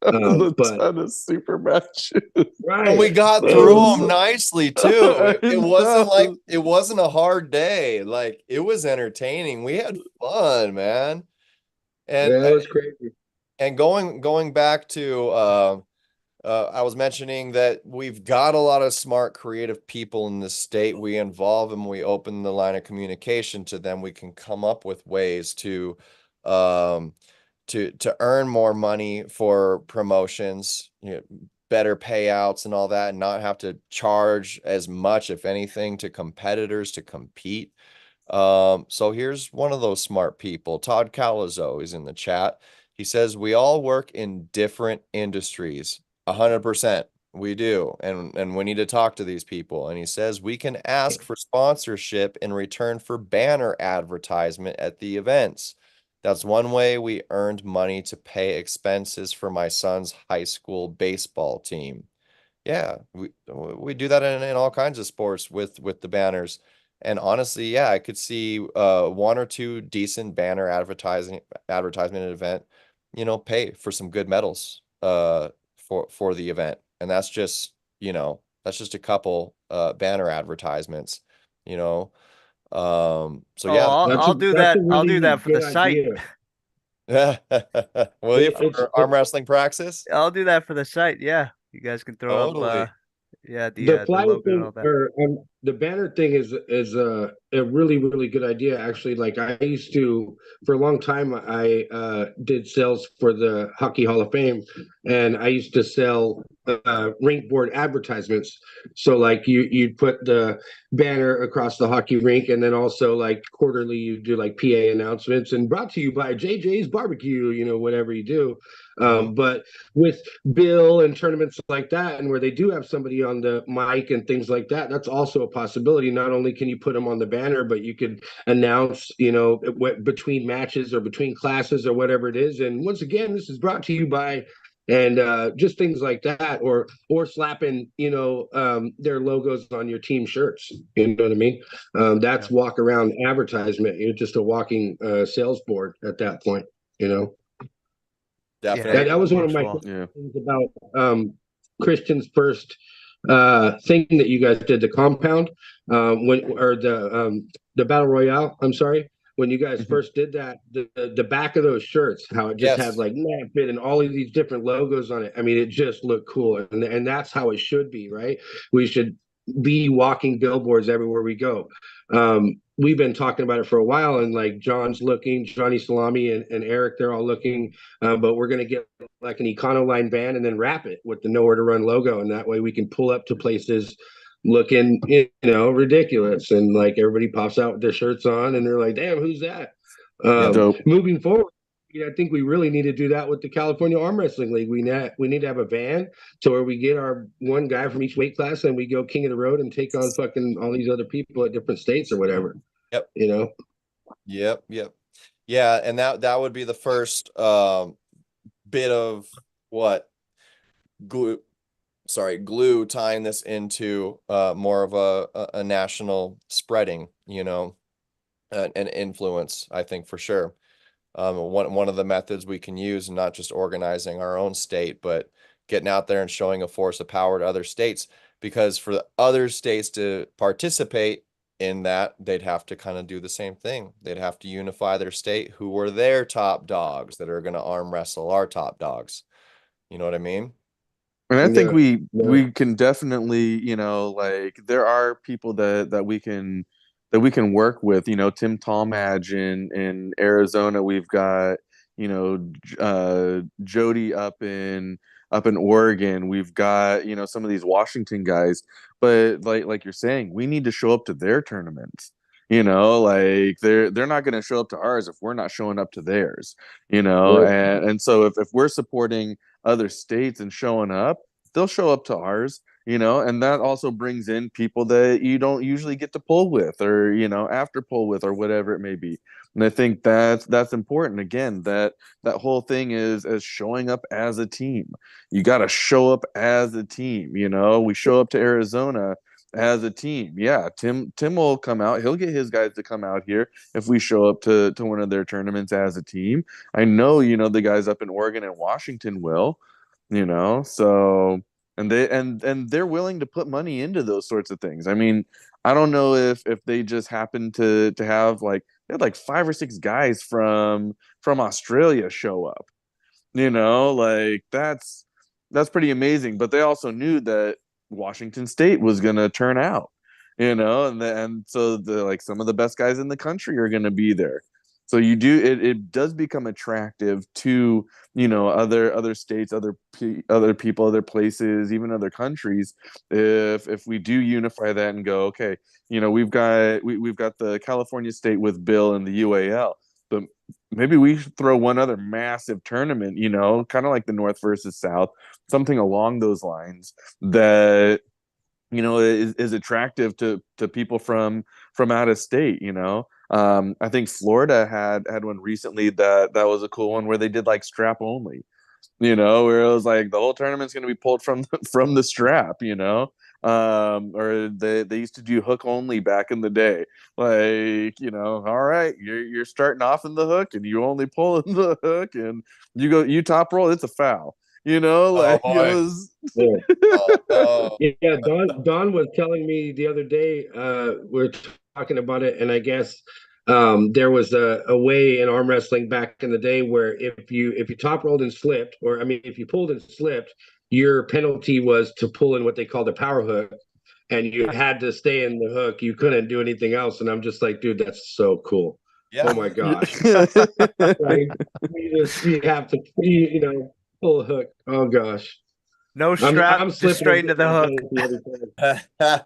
A but ton of super matches. And we right. got through them nicely too. It wasn't like know. it wasn't a hard day. Like, it was entertaining. We had fun, man. And Yeah, it was crazy. and going back to I was mentioning that we've got a lot of smart, creative people in this state. We involve them, we open the line of communication to them. We can come up with ways to earn more money for promotions. better payouts and all that, and not have to charge as much, if anything, to competitors to compete. So here's one of those smart people. Todd Calazo is in the chat. He says, we all work in different industries. 100%. We do. And we need to talk to these people. And he says, we can ask for sponsorship in return for banner advertisement at the events. That's one way we earned money to pay expenses for my son's high school baseball team. Yeah, we do that in all kinds of sports with the banners. And honestly, yeah, I could see one or two decent banner advertisement event, pay for some good medals for the event. And that's just, that's just a couple banner advertisements, you know. So Oh, yeah. I'll do that's that. a I'll really do that for the good site. Will you It's for arm wrestling praxis? I'll do that for the site. Yeah, you guys can throw up Totally. yeah, the the flyer logo and thing all that. or the banner thing is a really really good idea actually. Like I used to for a long time I did sales for the Hockey Hall of Fame, and I used to sell rink board advertisements. So like you'd put the banner across the hockey rink, and then also like quarterly you do like PA announcements and brought to you by JJ's Barbecue, whatever you do. But with bill and tournaments like that, and where they do have somebody on the mic and things like that, that's also a possibility. Not only can you put them on the banner, but you could announce, between matches or between classes or whatever it is. And once again, this is brought to you by, and just things like that, or slapping, their logos on your team shirts. You know what I mean? That's walk around advertisement. You're just a walking sales board at that point. Definitely. That was one of my things about Christian's first thing that you guys did, the compound, the battle royale. I'm sorry, when you guys first did that, the back of those shirts, how it just had like Natfit and all of these different logos on it. I mean, it just looked cool, and that's how it should be, right? We should be walking billboards everywhere we go. We've been talking about it for a while, and like Johnny Salami and Eric, they're all looking, but we're going to get like an Econoline van and then wrap it with the Nowhere to Run logo, and that way we can pull up to places looking, ridiculous, and like everybody pops out with their shirts on, and they're like, "Damn, who's that?" Moving forward, I think we really need to do that with the California Arm Wrestling League. We need to have a van to where we get our one guy from each weight class, and we go king of the road and take on fucking all these other people at different states or whatever. Yep. Yep. Yeah, and that would be the first bit of glue tying this into more of a national spreading, an influence, I think, for sure. One of the methods we can use, not just organizing our own state, but getting out there and showing a force of power to other states, because for the other states to participate in that, they'd have to kind of do the same thing. They'd have to unify their state, who were their top dogs that are going to arm wrestle our top dogs. You know what I mean? And I think we can definitely, like there are people that we can work with. Tim Talmadge in Arizona. We've got Jody up in Oregon. We've got some of these Washington guys. But like you're saying, we need to show up to their tournaments. Like they're not going to show up to ours if we're not showing up to theirs. And so if we're supporting other states and showing up, they'll show up to ours. And that also brings in people that you don't usually get to pull with, or after pull with, or whatever it may be. And I think that's important. Again, that whole thing is as showing up as a team. You got to show up as a team. We show up to Arizona as a team. Yeah, Tim will come out. He'll get his guys to come out here if we show up to one of their tournaments as a team. I know the guys up in Oregon and Washington will. So and they're willing to put money into those sorts of things. I mean, I don't know if they just happen to have they had like 5 or 6 guys from Australia show up. Like that's pretty amazing. But they also knew that Washington State was gonna turn out. And so some of the best guys in the country are gonna be there. So you do it does become attractive to, you know, other states, other people, other places, even other countries, if we do unify that and go, okay, you know, we've got the California State with Bill and the UAL, but maybe we should throw one other massive tournament, you know, kind of like the North versus South, something along those lines that, you know, is attractive to people from out of state, you know. I think Florida had one recently that was a cool one where they did like strap only, you know, where it was like the whole tournament's going to be pulled from from the strap, you know. Or they used to do hook only back in the day, like, you know, all right, you're starting off in the hook and you only pull in the hook and you top roll, it's a foul, you know, Oh like it boy. was. Yeah. Oh no. Yeah, Don was telling me the other day, we're talking about it, and I guess there was a way in arm wrestling back in the day where if you top rolled and slipped, or I mean if you pulled and slipped, your penalty was to pull in what they called a power hook, and you had to stay in the hook. You couldn't do anything else. And I'm just like, dude, that's so cool. Yeah. Oh my gosh. Like, you have to you know, pull a hook. Oh gosh. No strap, I'm just slipping straight and into the getting hook. my penalty every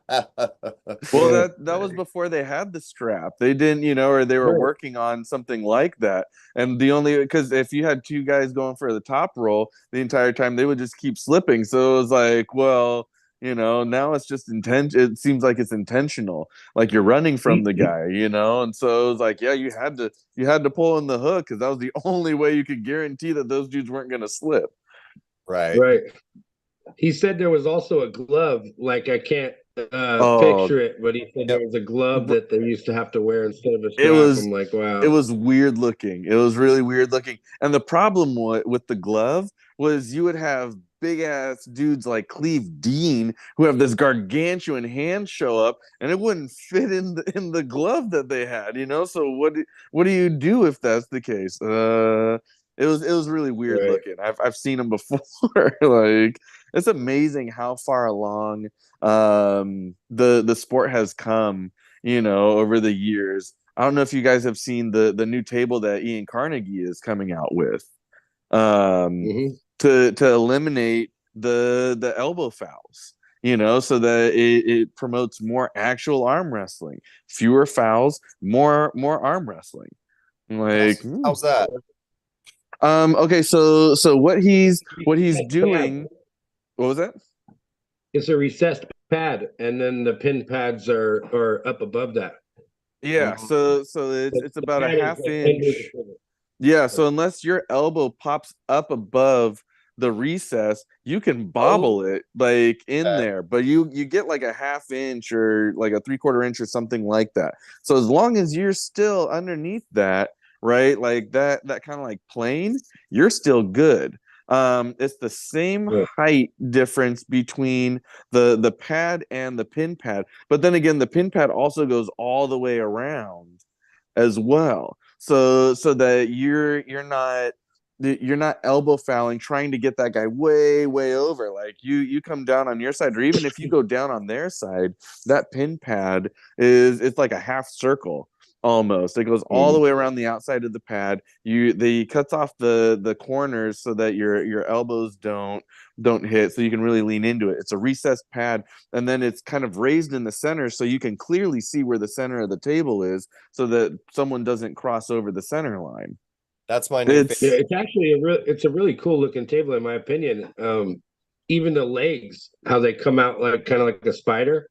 time. Well, Yeah. that was before they had the strap. They didn't, you know, or they were Right. working on something like that. And the only because if you had two guys going for the top roll the entire time, they would just keep slipping. So it was like, well, you know, now it's just it seems like it's intentional, like you're running from the guy, you know. And so it was like, yeah, you had to pull in the hook because that was the only way you could guarantee that those dudes weren't going to slip. Right. Right. He said there was also a glove, like I can't Oh, picture it, but he said there Yep. was a glove that they used to have to wear instead of a it strap. was I'm like, it wow. was weird looking. It was really weird looking. And the problem with the glove was you would have big ass dudes like Cleve Dean who have this gargantuan hand show up, and it wouldn't fit in the glove that they had, you know. So what do you do if that's the case? It was really weird Right. looking. I've seen them before. Like it's amazing how far along the sport has come, you know, over the years. I don't know if you guys have seen the new table that Ian Carnegie is coming out with, um, Hmm. to eliminate the elbow fouls. You know, so that it promotes more actual arm wrestling, fewer fouls, more arm wrestling. Like, How's that? okay, so what he's doing. What was that? It's a recessed pad, and then the pin pads are up above that. Yeah, so it's The it's about a pad is half like under the inch. pivot. Yeah, so unless your elbow pops up above the recess, you can Oh, bobble it like in Okay. there, but you get like a half inch or like a 3/4 inch or something like that. So as long as you're still underneath that, right, like that kind of like plane, you're still good. It's the same yeah. height difference between the pad and the pin pad, but then again, the pin pad also goes all the way around as well, so that you're not elbow fouling trying to get that guy way over. Like you come down on your side, or even if you go down on their side, that pin pad it's like a half circle almost. It goes all the way around the outside of the pad. They cuts off the corners so that your elbows don't hit, so you can really lean into it. It's a recessed pad, and then it's kind of raised in the center so you can clearly see where the center of the table is, so that someone doesn't cross over the center line. That's my new Yeah, It's favorite. it's actually it's a really cool looking table in my opinion. Even the legs, how they come out like kind of like a spider.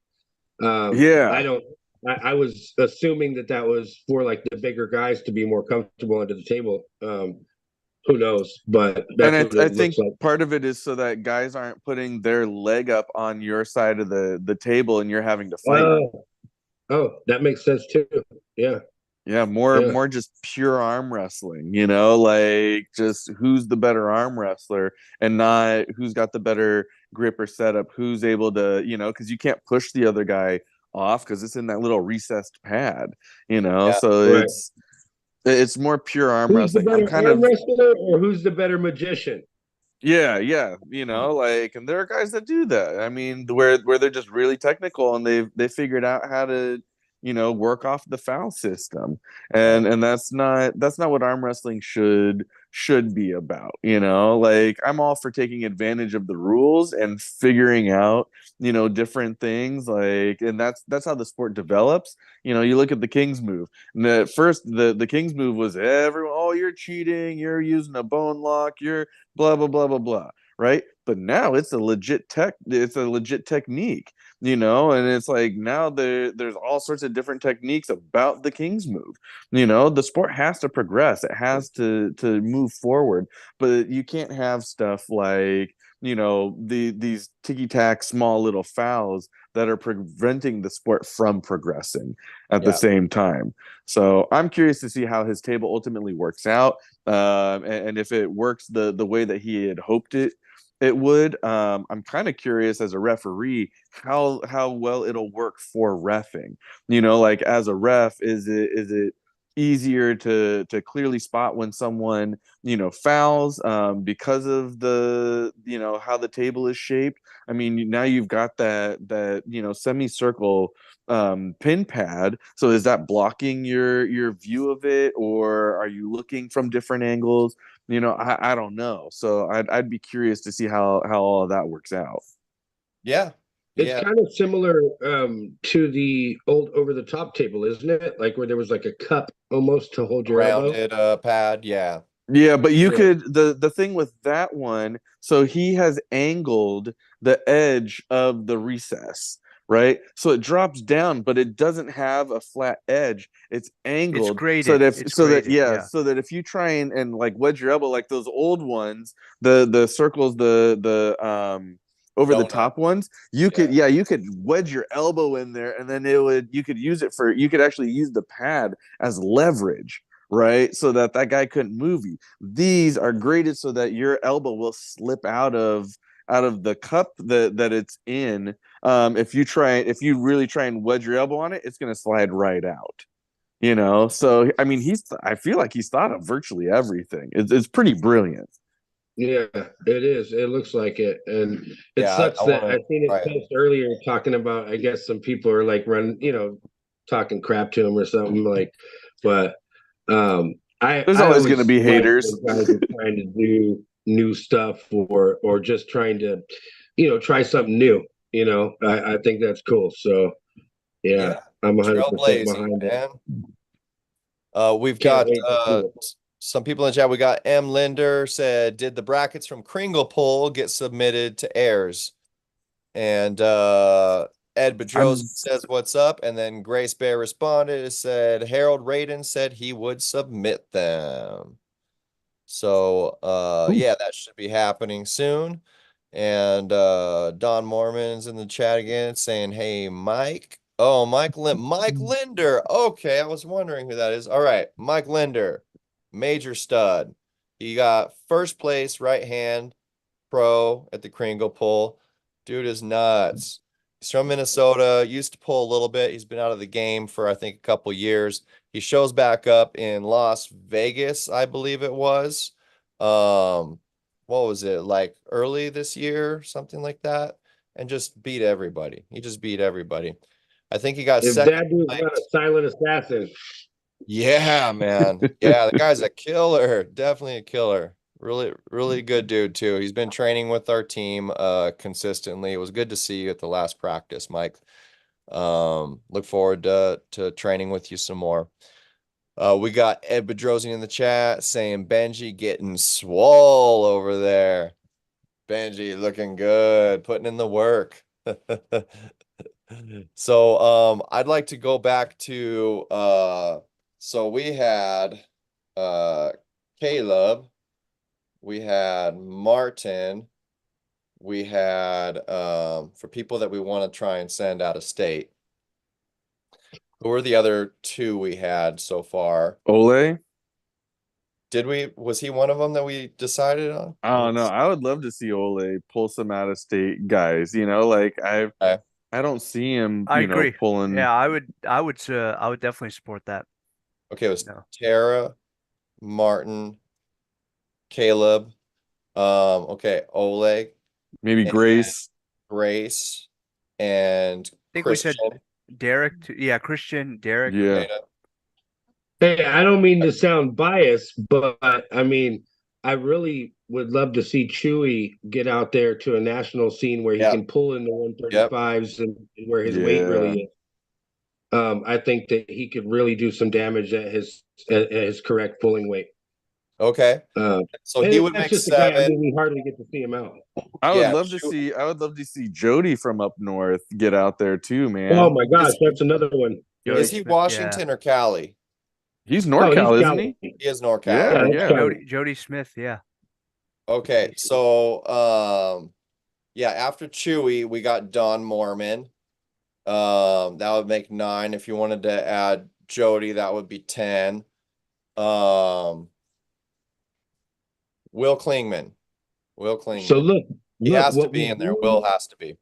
I Yeah. don't. I was assuming that was for like the bigger guys to be more comfortable under the table. Who knows? But And that's I, what I it think looks like. part of it is so that guys aren't putting their leg up on your side of the table and you're having to fight them. Oh, that makes sense too. Yeah, Yeah, more yeah. more just pure arm wrestling, you know, like just who's the better arm wrestler and not who's got the better grip or setup, who's able to, you know, because you can't push the other guy off because it's in that little recessed pad, you know. Yeah. So Right. it's more pure arm Who's the wrestling. I'm better kind arm of wrestler, or who's the better magician? yeah, you know, like, and there are guys that do that. I mean, where they're just really technical and they figured out work off the foul system. And that's not what arm wrestling should be about. Like, I'm all for taking advantage of the rules and figuring out different things, like, and that's how the sport develops. You look at the King's move, and at first the King's move was everyone, oh, you're cheating, you're using a bone lock, you're blah blah blah blah blah, right? But now it's a legit technique, and it's like now there's all sorts of different techniques about the King's move. The sport has to progress, it has to move forward, but you can't have stuff like these ticky-tack small little fouls that are preventing the sport from progressing at the same time. So I'm curious to see how his table ultimately works out, and if it works the way that he had hoped it would. I'm kind of curious as a referee how well it'll work for reffing. Like, as a ref, is it easier to clearly spot when someone fouls because of the how the table is shaped? I mean, now you've got that semicircle pin pad, so is that blocking your view of it, or are you looking from different angles? I don't know, so I'd be curious to see how all of that works out. Yeah. It's kind of similar to the old over the top table, isn't it? Like, where there was like a cup almost to hold your elbow. Rounded pad, yeah. Yeah, but you could the thing with that one, so he has angled the edge of the recess, right? So it drops down, but it doesn't have a flat edge. It's angled. It's graded. So that It's so graded, that yeah, yeah. so that if you try and like wedge your elbow, like those old ones, the circles, the over the top ones, you could wedge your elbow in there, and then you could actually use the pad as leverage, right? So that guy couldn't move you. These are graded so that your elbow will slip out of the cup that it's in. If you really try and wedge your elbow on it, it's going to slide right out. So I mean, I feel like he's thought of virtually everything. It's pretty brilliant. Yeah, it is. It looks like it, and it Yeah, sucks that I seen his right. post earlier talking about. I guess some people are like talking crap to him or something like. But There's I always going to be like haters. when guys are trying to do new stuff or just trying to, try something new. I think that's cool. So yeah, I'm 100% Trailblazing, behind it. man. We've Can't got wait to see it. some people in the chat. We got M. Linder said, did the brackets from Kringle poll get submitted to Airs? And Ed Bedrosian says, what's up? And then Grace Bear responded and said, Harold Radin said he would submit them. So yeah, that should be happening soon. And Don Mormon's in the chat again saying, hey, Mike. Oh, Mike Linder. Okay, I was wondering who that is. All right, Mike Linder, major stud. He got first place right hand pro at the Kringle pull. Dude is nuts. He's from Minnesota, used to pull a little bit. He's been out of the game for, I think, a couple years. He shows back up in Las Vegas, I believe it was. What was it, like early this year, something like that, and just beat everybody. He just beat everybody. I think he got If second. that dude's not a silent assassin. Yeah, man. Yeah, the guy's a killer. Definitely a killer. Really, really good dude too. He's been training with our team consistently. It was good to see you at the last practice, Mike. Look forward to training with you some more. We got Ed Bedrosian in the chat saying Benji getting swole over there. Benji looking good, putting in the work. So I'd like to go back to so we had Caleb, we had Martin, we had for people that we want to try and send out of state. Who were the other two we had so far? Ole? Was he one of them that we decided on? I don't know. I would love to see Ole pull some out of state guys. Like I don't see him, I agree. pulling. Yeah, I would definitely support that. Okay, it was Tara, Martin, Caleb, okay, Oleg, maybe Grace. Grace, and I think Christian. Derek, yeah, Christian, Derek. Yeah. Hey, I don't mean to sound biased, but I mean, I really would love to see Chewy get out there to a national scene where he Yep. can pull in the Yep. 135s and where his weight Yeah. really is. I think that he could really do some damage at his correct pulling weight. Okay. So he would that's make just a guy. I 7. mean, we hardly get to see him out. I would Yeah, love to see. I would love to see Jody from up north get out there too, man. Oh my gosh, Is- that's another one. Jody Is he Smith, Washington or Cali? He's Oh, NorCal, he's isn't he? He is NorCal. Yeah, that's yeah. Cali. Jody Smith, yeah. Okay, so yeah, after Chewy, we got Don Mormon. That would make 9. If you wanted to add Jody, that would be 10. Will Klingman. Will Klingman. So look, he has to what be we in there. do- Will has to be.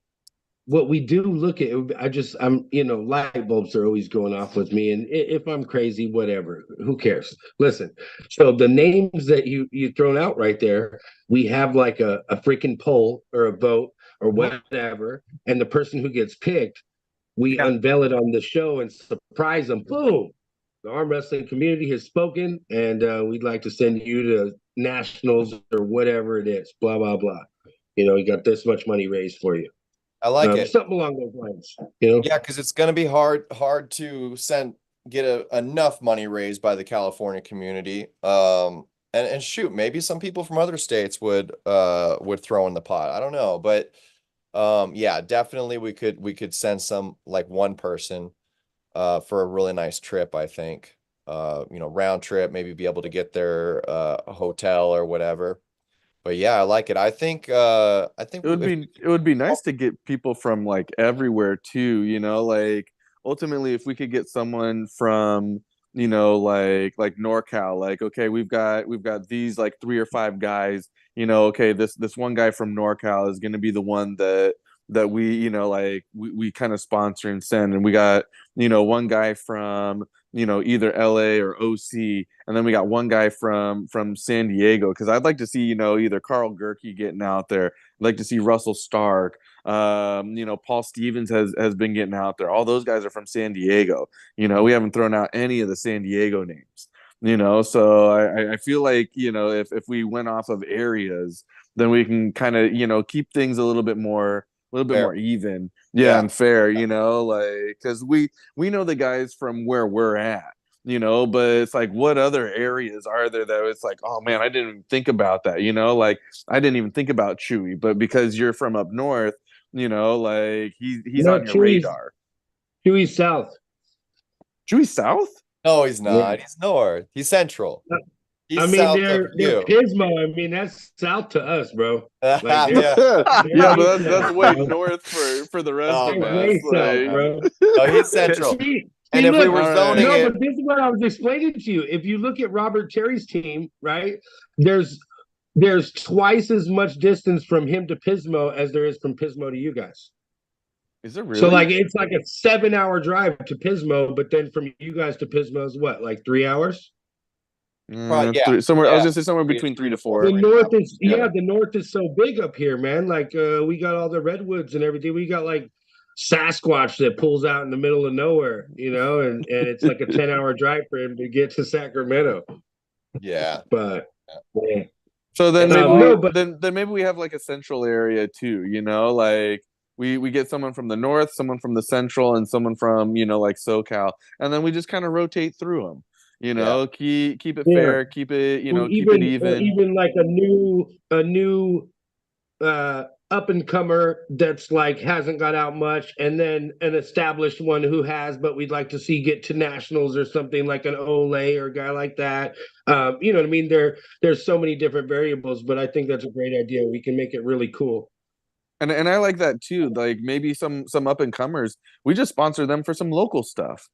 What we do look at, I'm, light bulbs are always going off with me, and if I'm crazy, whatever, who cares? Listen, so the names that you thrown out right there, we have like a freaking poll or a vote or whatever, and the person who gets picked, we unveil it on the show and surprise them. Boom! The arm wrestling community has spoken, and we'd like to send you to nationals or whatever it is. Blah blah blah. We got this much money raised for you. I like it. Something along those lines. Yeah, because it's going to be hard to get enough money raised by the California community. And shoot, maybe some people from other states would throw in the pot. I don't know, but yeah, definitely we could send some, like, one person for a really nice trip, I think. Round trip, maybe be able to get their a hotel or whatever. But yeah, I like it. I think It would be nice to get people from like everywhere too, like ultimately if we could get someone from, like NorCal, like, okay, we've got these like 3 or 5 guys, okay, this one guy from NorCal is going to be the one that we, like we kind of sponsor and send, and we got, one guy from, either LA or OC, and then we got one guy from San Diego, because I'd like to see, either Carl Gerke getting out there. I'd like to see Russell Stark. Paul Stevens has been getting out there. All those guys are from San Diego. We haven't thrown out any of the San Diego names. So I feel like, if we went off of areas, then we can kind of, keep things a little bit more even, and fair, like, because we know the guys from where we're at, but it's like, what other areas are there that it's like, oh man, I didn't even think about that, like I didn't even think about Chewy, but because you're from up north, like he's on your radar. Chewy's south. Chewy south? No, he's not. Yeah. He's north. He's central. He's I mean, south they're of you. Pismo. I mean, that's south to us, bro. Like, Yeah. Yeah, but that's way north for the rest Oh, of man. way us. south, Like, bro. No, he's central. And if we were zoning no, it, but this is what I was explaining to you. If you look at Robert Terry's team, right, there's twice as much distance from him to Pismo as there is from Pismo to you guys. is it really? So like it's like a 7-hour drive to Pismo, but then from you guys to Pismo is what, like 3 hours? Probably, yeah. Somewhere, Yeah. I was gonna say somewhere between 3 to 4. The north is Yeah. the north is so big up here, man. Like we got all the redwoods and everything. We got like Sasquatch that pulls out in the middle of nowhere, and it's like a 10-hour drive for him to get to Sacramento. Yeah. But yeah. So then And maybe no, but- then maybe we have like a central area too, like we get someone from the north, someone from the central, and someone from, like SoCal, and then we just kind of rotate through them. Keep it fair, keep it, keep it even. Even like a new up and comer that's like hasn't got out much, and then an established one who has, but we'd like to see get to nationals or something, like an Olay or a guy like that. You know what I mean? There's so many different variables, but I think that's a great idea. We can make it really cool. And I like that too. Like maybe some up and comers, we just sponsor them for some local stuff.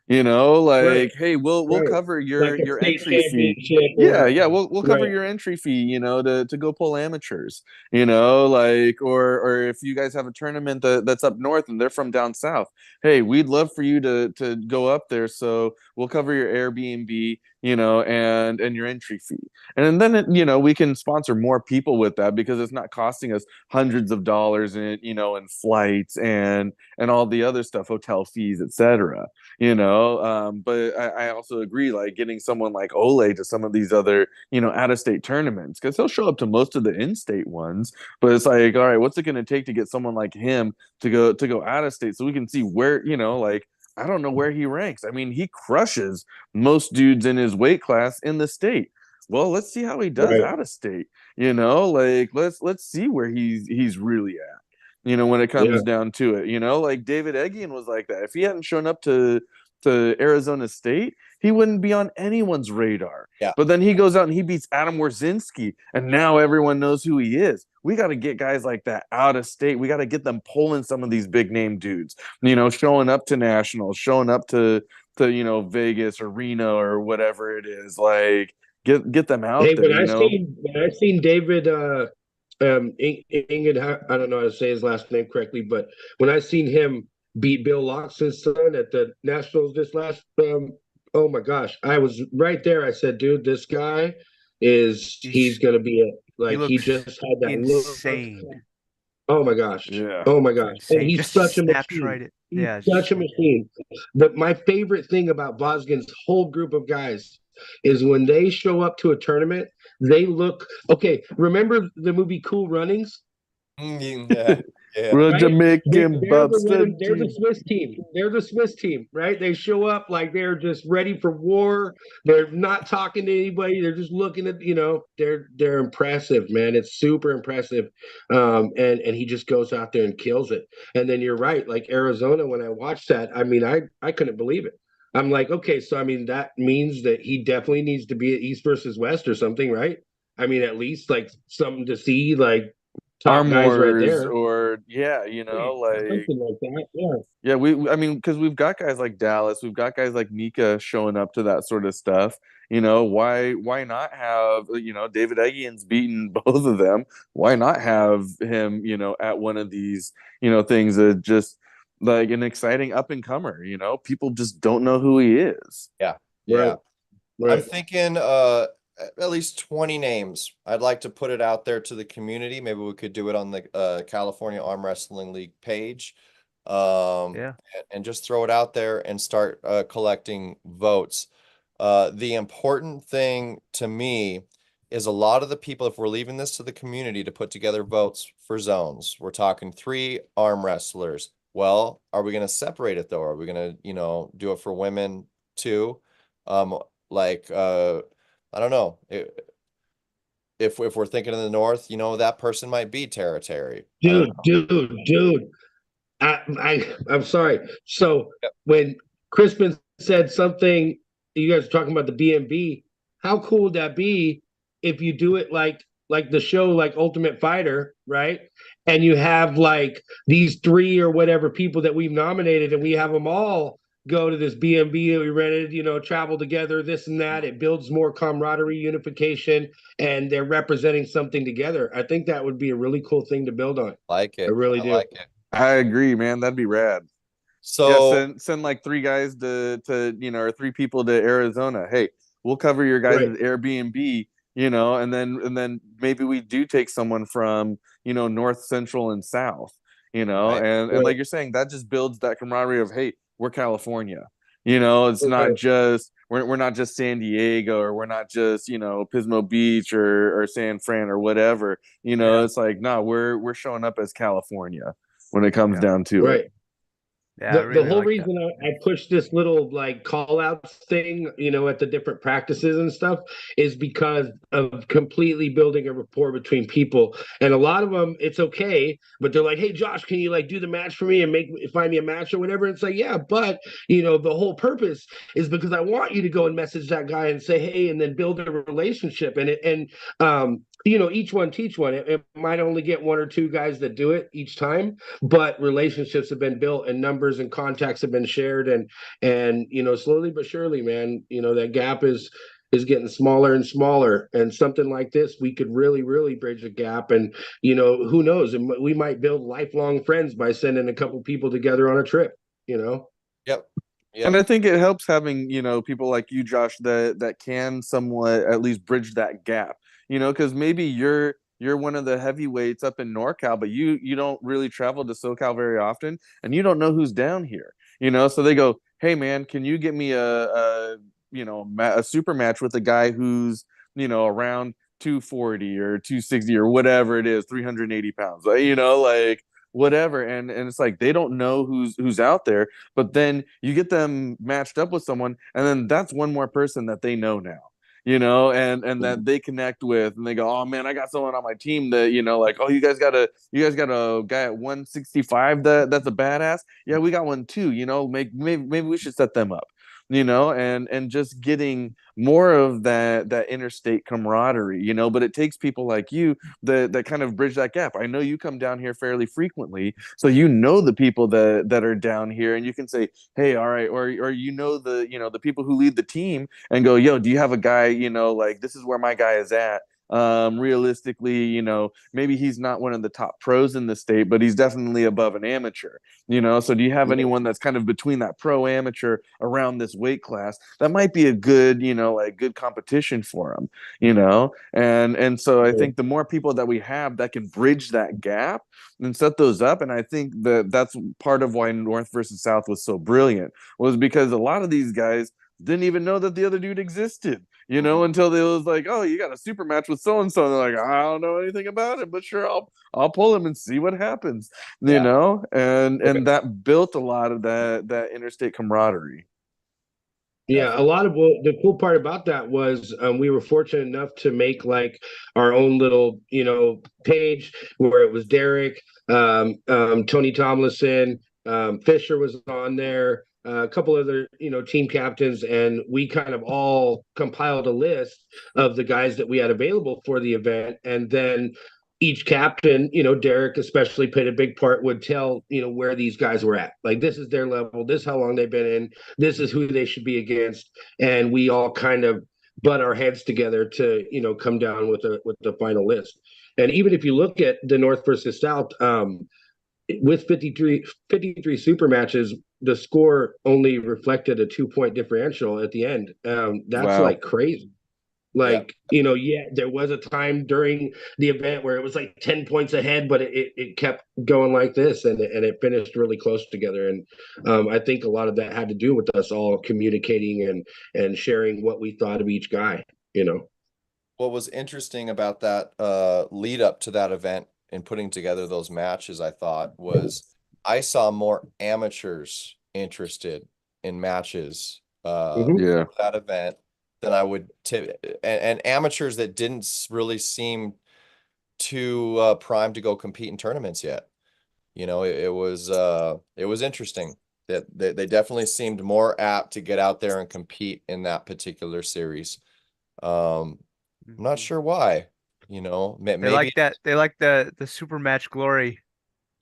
Like, Right. hey, we'll Right. cover your Like a your state entry fee. championship or- Yeah, we'll cover Right. your entry fee, to go pull amateurs, like, or if you guys have a tournament that's up north and they're from down south, hey, we'd love for you to go up there, so we'll cover your Airbnb, and your entry fee. And then we can sponsor more people with that because it's not costing us hundreds of dollars in flights and all the other stuff, hotel fees, etc. But I also agree, like getting someone like Ole to some of these other out of state tournaments, because he'll show up to most of the in-state ones, but it's like, all right, what's it going to take to get someone like him to go out of state so we can see where like I don't know where he ranks. I mean, he crushes most dudes in his weight class in the state. Well, let's see how he does out of state. Like let's see where he's really at. When it comes down to it. Like David Eggian was like that. If he hadn't shown up to Arizona State, he wouldn't be on anyone's radar. Yeah. But then he goes out and he beats Adam Warzinski, and now everyone knows who he is. We got to get guys like that out of state. We got to get them pulling some of these big name dudes, showing up to nationals, showing up to Vegas or Reno or whatever it is. Like get them out there. When I seen David Ingen, I don't know how to say his last name correctly, but when I seen him beat Bill Lox's son at the Nationals this last oh my gosh, I was right there. I said, dude, this guy he's gonna be it. Like he just had that insane look. Oh my gosh. Yeah. Oh my gosh. And he's just such a machine. right. He's such a machine. But my favorite thing about Vosgin's whole group of guys is when they show up to a tournament, they look okay. Remember the movie Cool Runnings? Yeah. We're Jamaican bobsled. They're the Swiss team. They're the Swiss team, right? They show up like they're just ready for war. They're not talking to anybody. They're just looking at, they're impressive, man. It's super impressive. And he just goes out there and kills it. And then you're right, like Arizona, when I watched that, I mean, I couldn't believe it. I'm like, okay, so I mean, that means that he definitely needs to be at East versus West or something, right? I mean, at least like something to see, like top guys right there, or something like that. I mean, because we've got guys like Dallas, we've got guys like Mika showing up to that sort of stuff. Why not have David Eggian's beaten both of them? Why not have him at one of these things that just like an exciting up and comer? People just don't know who he is. Yeah. Right. I'm thinking at least 20 names. I'd like to put it out there to the community. Maybe we could do it on the California Armwrestling League page. And just throw it out there and start collecting votes. The important thing to me is a lot of the people, if we're leaving this to the community to put together votes for zones, we're talking 3 arm wrestlers. Well, are we going to separate it though? Are we going to, do it for women too? I don't know. If we're thinking in the north, that person might be Terry. Dude. I'm sorry. So when Crispin said something, you guys are talking about the BMB, how cool would that be if you do it like the show, like Ultimate Fighter, right? And you have like these 3 or whatever people that we've nominated, and we have them all go to this BMB that we rented, travel together, this and that. It builds more camaraderie, unification, and they're representing something together. I think that would be a really cool thing to build on. Like it. I really do. Like it. I agree, man. That'd be rad. So send like 3 guys to or 3 people to Arizona. Hey, we'll cover your guys' Airbnb, and then maybe we do take someone from north, central, and south, and like you're saying, that just builds that camaraderie of, hey, we're California. It's not just we're not just San Diego, or we're not just Pismo Beach or San Fran or whatever. It's like, no, we're showing up as California when it comes down to it. Yeah, the whole reason I pushed this little like call outs thing, at the different practices and stuff, is because of completely building a rapport between people. And a lot of them, it's okay, but they're like, "Hey, Josh, can you like do the match for me and find me a match or whatever?" And it's like, yeah, but the whole purpose is because I want you to go and message that guy and say, "Hey," and then build a relationship. Each one teach one. It might only get 1 or 2 guys that do it each time, but relationships have been built and numbers and contacts have been shared, and slowly but surely, man, that gap is getting smaller and smaller. And something like this, we could really, really bridge the gap. And who knows? And we might build lifelong friends by sending a couple people together on a trip. Yep. And I think it helps having, people like you, Josh, that can somewhat at least bridge that gap, because maybe you're one of the heavyweights up in NorCal, but you don't really travel to SoCal very often, and you don't know who's down here, so they go, hey man, can you get me a super match with a guy who's, around 240 or 260 or whatever it is, 380 pounds, like whatever. And it's like they don't know who's out there, but then you get them matched up with someone, and then that's one more person that they know now, and that they connect with, and they go, oh man, I got someone on my team that, like, oh, you guys got a guy at 165 that's a badass. Yeah, we got one too, maybe we should set them up, and just getting more of that interstate camaraderie, but it takes people like you that kind of bridge that gap. I know you come down here fairly frequently, so the people that are down here, and you can say, hey, all right, or the people who lead the team, and go, yo, do you have a guy, like, this is where my guy is at. Realistically, maybe he's not one of the top pros in the state, but he's definitely above an amateur, so do you have anyone that's kind of between that pro amateur around this weight class that might be a good, like good competition for him, and so I think the more people that we have that can bridge that gap and set those up, and I think that's part of why North versus South was so brilliant, was because a lot of these guys didn't even know that the other dude existed, until they was like, oh, you got a super match with so and so. They're like, I don't know anything about it, but sure, I'll pull him and see what happens, and that built a lot of that interstate camaraderie. Yeah, a lot of the cool part about that was we were fortunate enough to make like our own little, page where it was Derek, Tony Tomlinson, Fisher was on there, a couple other, team captains, and we kind of all compiled a list of the guys that we had available for the event. And then each captain, Derek especially played a big part, would tell, where these guys were at. Like, this is their level, this is how long they've been in, this is who they should be against. And we all kind of butt our heads together to, come down with the final list. And even if you look at the North versus South, with 53 super matches, the score only reflected a 2-point differential at the end. That's like crazy. Like, there was a time during the event where it was like 10 points ahead, but it kept going like this, and it finished really close together. And I think a lot of that had to do with us all communicating and sharing what we thought of each guy, What was interesting about that lead up to that event and putting together those matches, I thought, was I saw more amateurs interested in matches for that event than I would and amateurs that didn't really seem too primed to go compete in tournaments yet. It was interesting that they definitely seemed more apt to get out there and compete in that particular series. I'm not sure why. Maybe they like that. They like the super match glory.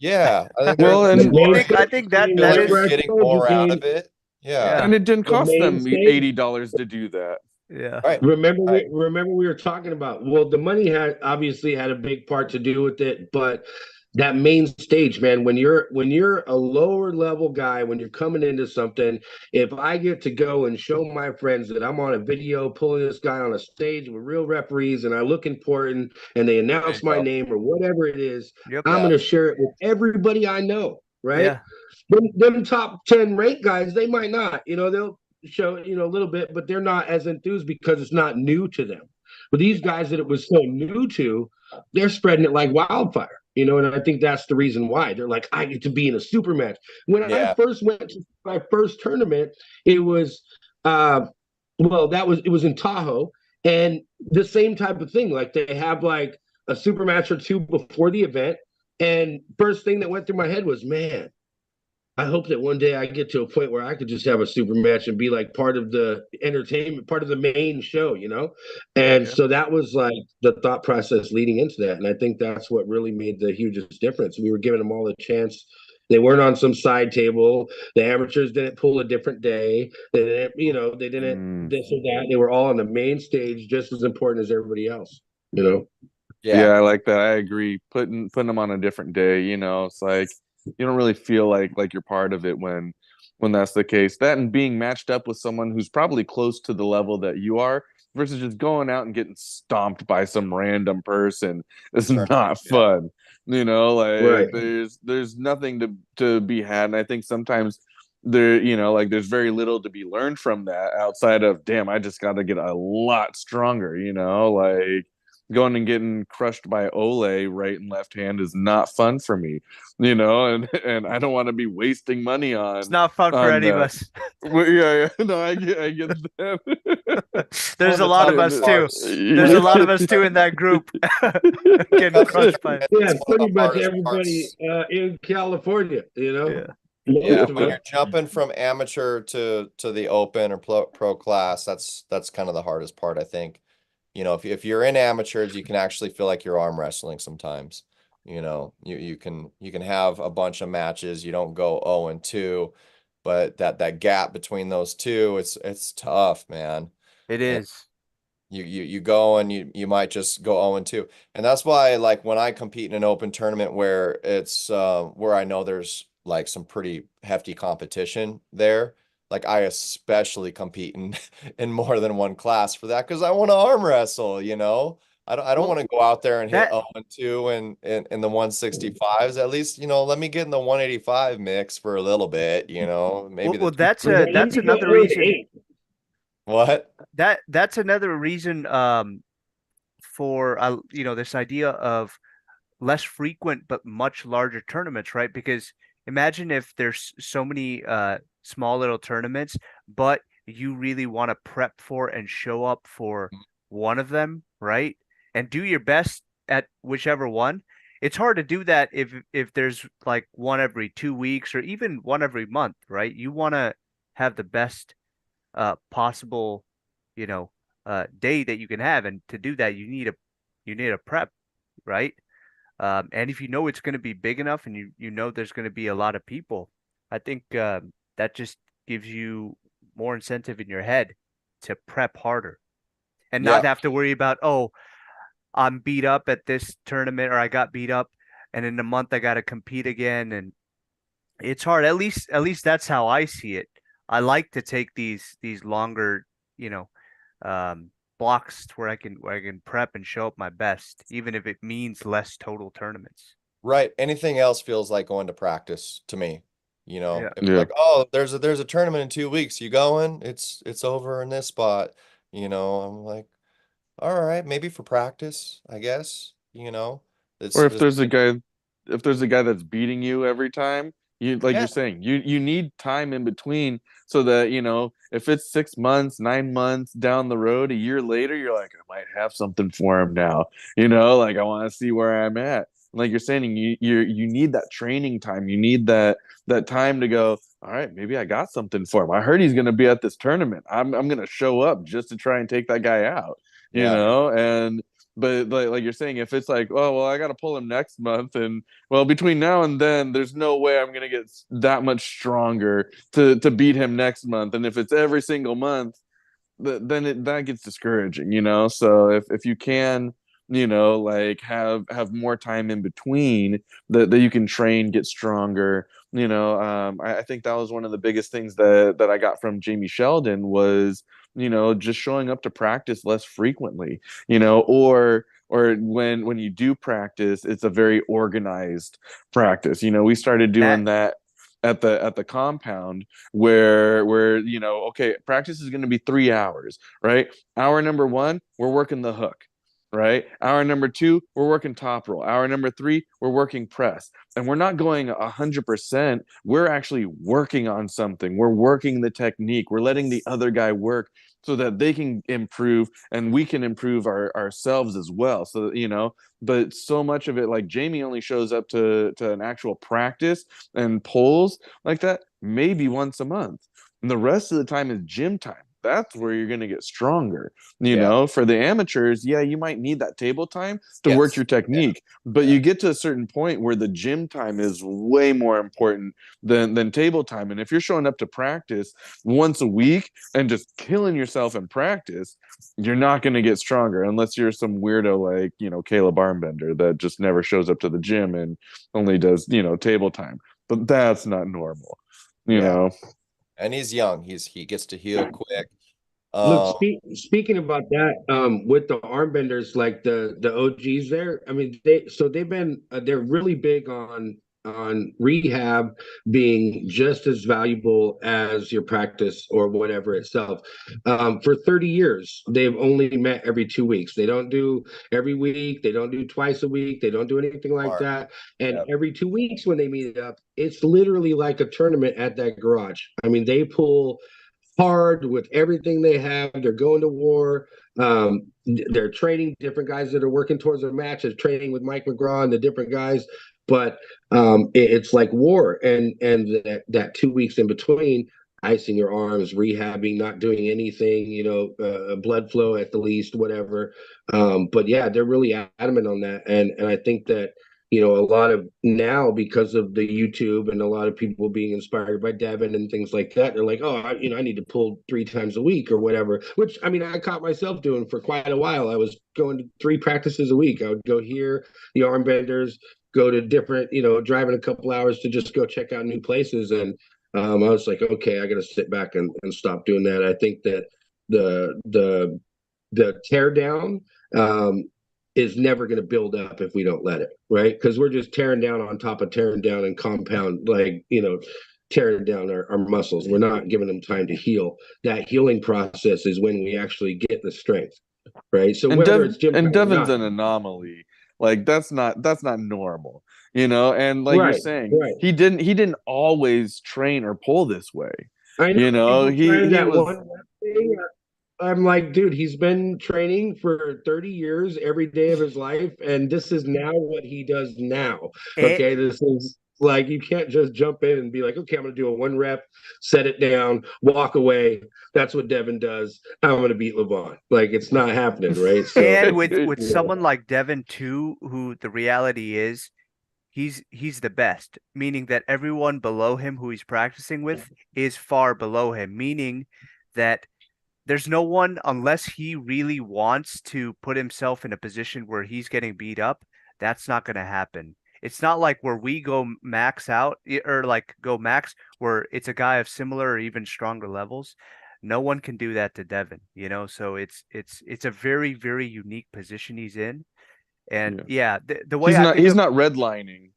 Yeah, I think I think that is getting more out of it. Yeah, and it didn't cost them $80 to do that. Yeah, right. Remember we were talking about, the money obviously had a big part to do with it, but that main stage, man, when you're a lower level guy, when you're coming into something, if I get to go and show my friends that I'm on a video pulling this guy on a stage with real referees and I look important and they announce my name or whatever it is, I'm going to share it with everybody I know, right? Yeah. Them top 10 ranked guys, they might not, they'll show, a little bit, but they're not as enthused because it's not new to them. But these guys that it was so new to, they're spreading it like wildfire. And I think that's the reason why they're like, I get to be in a super match. When I first went to my first tournament, it was, it was in Tahoe, and the same type of thing. Like, they have like a super match or two before the event, and first thing that went through my head was, man, I hope that one day I get to a point where I could just have a super match and be like part of the entertainment, part of the main show, And so that was like the thought process leading into that. And I think that's what really made the hugest difference. We were giving them all a chance. They weren't on some side table. The amateurs didn't pull a different day. They didn't, they didn't this or that. They were all on the main stage, just as important as everybody else, Yeah, I like that. I agree. Putting them on a different day, it's like, you don't really feel like you're part of it when when that's the case. That and being matched up with someone who's probably close to the level that you are versus just going out and getting stomped by some random person is not fun. You know, like Right. there's nothing to be had. And I think sometimes there, you know, like there's very little to be learned from that outside of, damn, I just got to get a lot stronger, you know, like going and getting crushed by Ole right and left hand is not fun for me, you know, and I don't want to be wasting money It's not fun for any of us. Well, yeah, no, I get that. There's a lot of us too. There's a lot of us too in that group getting crushed by. Yeah, pretty much everybody in California, you know. Yeah. Yeah, when you're jumping from amateur to the open or pro class, that's kind of the hardest part, I think. You know, if you're in amateurs, you can actually feel like you're arm wrestling sometimes. You know, you can have a bunch of matches. You don't go 0-2, but that gap between those two, it's tough, man. It is. You go and you might just go 0-2. And that's why, like, when I compete in an open tournament where it's where I know there's like some pretty hefty competition there, like I especially compete in more than one class for that because I want to arm wrestle, you know. I don't want to go out there and hit 0-2 in the 165s. At least, you know, let me get in the 185 mix for a little bit, you know. Maybe that's another reason. What? That's another reason for you know, this idea of less frequent but much larger tournaments, right? Because imagine if there's so many small little tournaments, but you really want to prep for and show up for one of them, right? And do your best at whichever one. It's hard to do that if there's like one every 2 weeks or even one every month, right? You want to have the best possible, you know, day that you can have, and to do that you need a prep, right? And if you know it's going to be big enough and you know there's going to be a lot of people, I think that just gives you more incentive in your head to prep harder and not have to worry about, oh, I'm beat up at this tournament, or I got beat up and in a month I got to compete again. And it's hard. At least that's how I see it. I like to take these longer, you know, blocks where I can prep and show up my best, even if it means less total tournaments. Right. Anything else feels like going to practice to me. You know, Yeah. if like, oh, there's a tournament in 2 weeks. You going? It's over in this spot. You know, I'm like, all right, maybe for practice, I guess. You know, Or if there's a guy that's beating you every time, you're saying, you need time in between so that, you know, if it's 6 months, 9 months down the road, a year later, you're like, I might have something for him now. You know, like I want to see where I'm at. Like you're saying, you need that training time. You need that time to go, all right, maybe I got something for him. I heard he's gonna be at this tournament. I'm gonna show up just to try and take that guy out, you know? And but like you're saying, if it's like, oh well, I gotta pull him next month, and well, between now and then, there's no way I'm gonna get that much stronger to beat him next month. And if it's every single month, then that gets discouraging, you know? So if you can, you know, like have more time in between that you can train, get stronger, you know. I think that was one of the biggest things that I got from Jamie Sheldon was, you know, just showing up to practice less frequently, you know, or when you do practice, it's a very organized practice. You know, we started doing that at the compound where you know, okay, practice is going to be 3 hours, right? Hour number 1, we're working the hook, right? Hour number 2, we're working top roll. Hour number 3, we're working press. And we're not going 100%. We're actually working on something. We're working the technique. We're letting the other guy work so that they can improve and we can improve ourselves as well. So, you know, but so much of it, like Jamie only shows up to an actual practice and pulls like that maybe once a month. And the rest of the time is gym time. That's where you're going to get stronger. You know, for the amateurs, you might need that table time to work your technique, but you get to a certain point where the gym time is way more important than table time. And if you're showing up to practice once a week and just killing yourself in practice, you're not going to get stronger unless you're some weirdo like, you know, Caleb Armbender that just never shows up to the gym and only does, you know, table time. But that's not normal, you know. and he's young. He gets to heal quick. Look, speaking about that, with the arm benders, like the OGs there, I mean, they've been they're really big on rehab being just as valuable as your practice or whatever itself. For 30 years, they've only met every 2 weeks. They don't do every week. They don't do twice a week. They don't do anything like that. And every 2 weeks when they meet up, it's literally like a tournament at that garage. I mean, they pull hard with everything they have. They're going to war. They're training different guys that are working towards their matches, training with Mike McGraw and the different guys. But it's like war, and that 2 weeks in between, icing your arms, rehabbing, not doing anything, blood flow at the least, whatever. But yeah, they're really adamant on that, and I think that a lot of now, because of the YouTube and a lot of people being inspired by Devin and things like that, they're like, oh, I need to pull 3 times a week or whatever, which, I mean, I caught myself doing for quite a while. I was going to 3 practices a week. I would go here, the arm benders, go to different, driving a couple hours to just go check out new places. And I was like, okay, I got to sit back and stop doing that. I think that the tear down, is never going to build up if we don't let it, right? Because we're just tearing down on top of tearing down and compound, like, tearing down our muscles. We're not giving them time to heal. That healing process is when we actually get the strength, right? So whether it's gym and Devin's not, an anomaly. Like that's not normal, and like you're saying, he didn't always train or pull this way. I know, he was I'm like, dude, he's been training for 30 years every day of his life, and this is now what he does now. Okay, this is like, you can't just jump in and be like, okay, I'm gonna do a 1 rep, set it down, walk away. That's what Devin does. I'm gonna beat LeVon. Like, it's not happening, right? So, and with someone like Devin too, who the reality is, he's the best, meaning that everyone below him who he's practicing with is far below him, meaning that there's no one, unless he really wants to put himself in a position where he's getting beat up, that's not going to happen. It's not like where we go max out, or like go max where it's a guy of similar or even stronger levels. No one can do that to Devin, so it's a very, very unique position he's in. And the way he's not redlining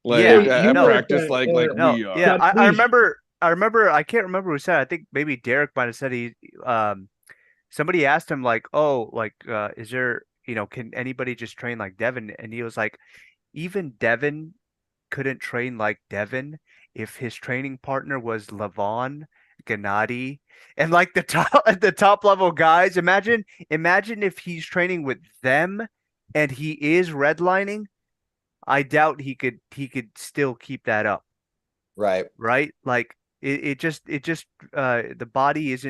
at practice like we are. Yeah, I remember, I can't remember who said it. I think maybe Derek might have said somebody asked him like, oh, like, is there, can anybody just train like Devin? And he was like, even Devin couldn't train like Devin if his training partner was LeVon, Gennady, and like the top level guys. Imagine if he's training with them and he is redlining. I doubt he could still keep that up. Right. Like it just the body is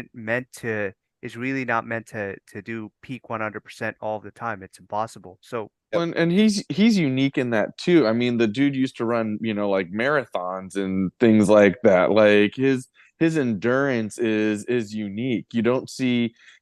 really not meant to do peak 100% all the time. It's impossible. So and he's unique in that too. I mean, the dude used to run, like marathons and things like that. Like his endurance is unique. You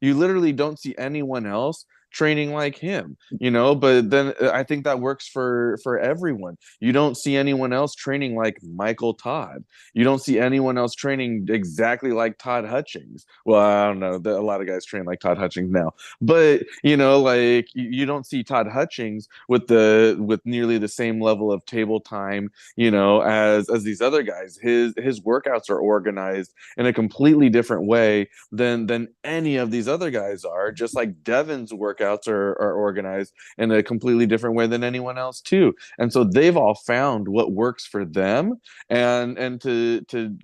literally don't see anyone else training like him, but then I think that works for everyone. You don't see anyone else training like Michael Todd. You don't see anyone else training exactly like Todd Hutchings. Well, I don't know, a lot of guys train like Todd Hutchings now, but like you don't see Todd Hutchings with nearly the same level of table time, as these other guys. His workouts are organized in a completely different way than any of these other guys are, just like Devin's workouts are organized in a completely different way than anyone else too. And so they've all found what works for them, and to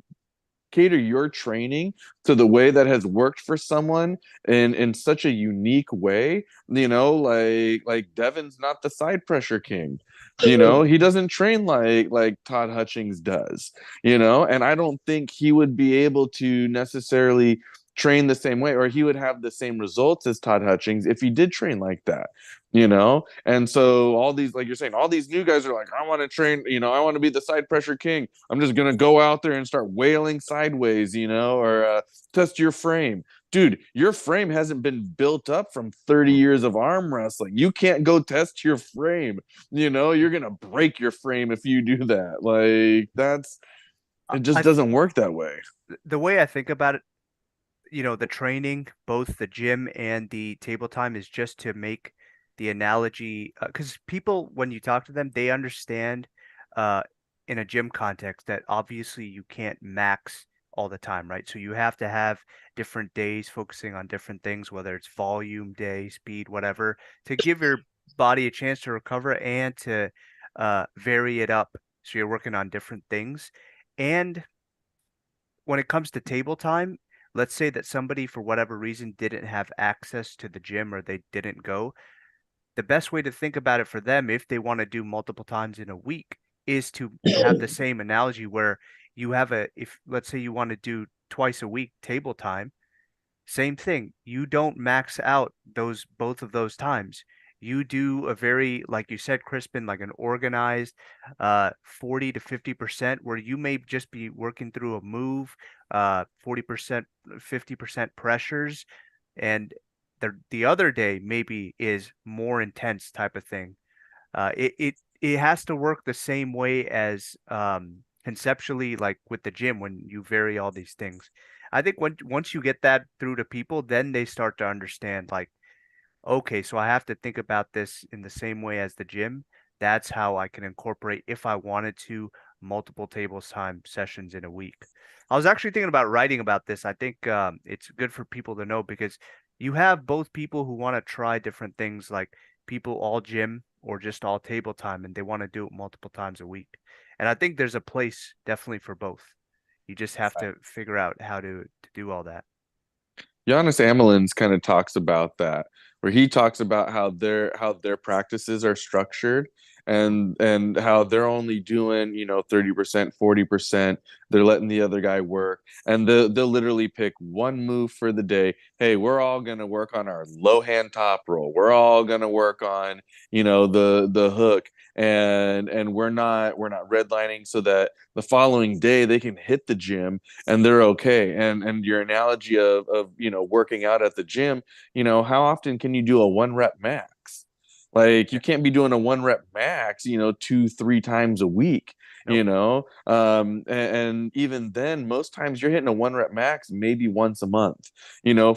cater your training to the way that has worked for someone in such a unique way. Like Devin's not the side pressure king. He doesn't train like Todd Hutchings does, and I don't think he would be able to necessarily train the same way, or he would have the same results as Todd Hutchings if he did train like that, and so all these, like you're saying, all these new guys are like, I want to train, I want to be the side pressure king. I'm just gonna go out there and start wailing sideways, or test your frame. Dude, your frame hasn't been built up from 30 years of arm wrestling. You can't go test your frame. You're gonna break your frame if you do that. Like, it just doesn't work that way. the way I think about it, the training, both the gym and the table time, is just to make the analogy, because people, when you talk to them, they understand uh, in a gym context that obviously you can't max all the time, right? So you have to have different days focusing on different things, whether it's volume, day, speed, whatever, to give your body a chance to recover and to vary it up. So you're working on different things. And when it comes to table time, let's say that somebody for whatever reason didn't have access to the gym or they didn't go. The best way to think about it for them, if they want to do multiple times in a week, is to have the same analogy where you have if let's say you want to do twice a week table time, same thing. You don't max out both of those times. You do a very, like you said, Crispin, like an organized 40 to 50% where you may just be working through a move, 40%, 50% pressures, and the other day maybe is more intense type of thing. It has to work the same way as conceptually, like with the gym when you vary all these things. I think once you get that through to people, then they start to understand, like, okay, so I have to think about this in the same way as the gym. That's how I can incorporate, if I wanted to, multiple tables time sessions in a week. I was actually thinking about writing about this. I think it's good for people to know because you have both people who want to try different things, like people all gym or just all table time, and they want to do it multiple times a week. And I think there's a place definitely for both. You just have to figure out how to do all that. Giannis Amelins kind of talks about that, where he talks about how their practices are structured and how they're only doing 30%, 40%. They're letting the other guy work, and they'll literally pick one move for the day. Hey, we're all gonna work on our low hand top roll. We're all gonna work on the hook, and we're not redlining so that the following day they can hit the gym and they're okay. And your analogy of working out at the gym, how often can you do a 1 rep max? Like, you can't be doing a 1 rep max 2-3 times a week. And even then, most times you're hitting a 1 rep max maybe once a month,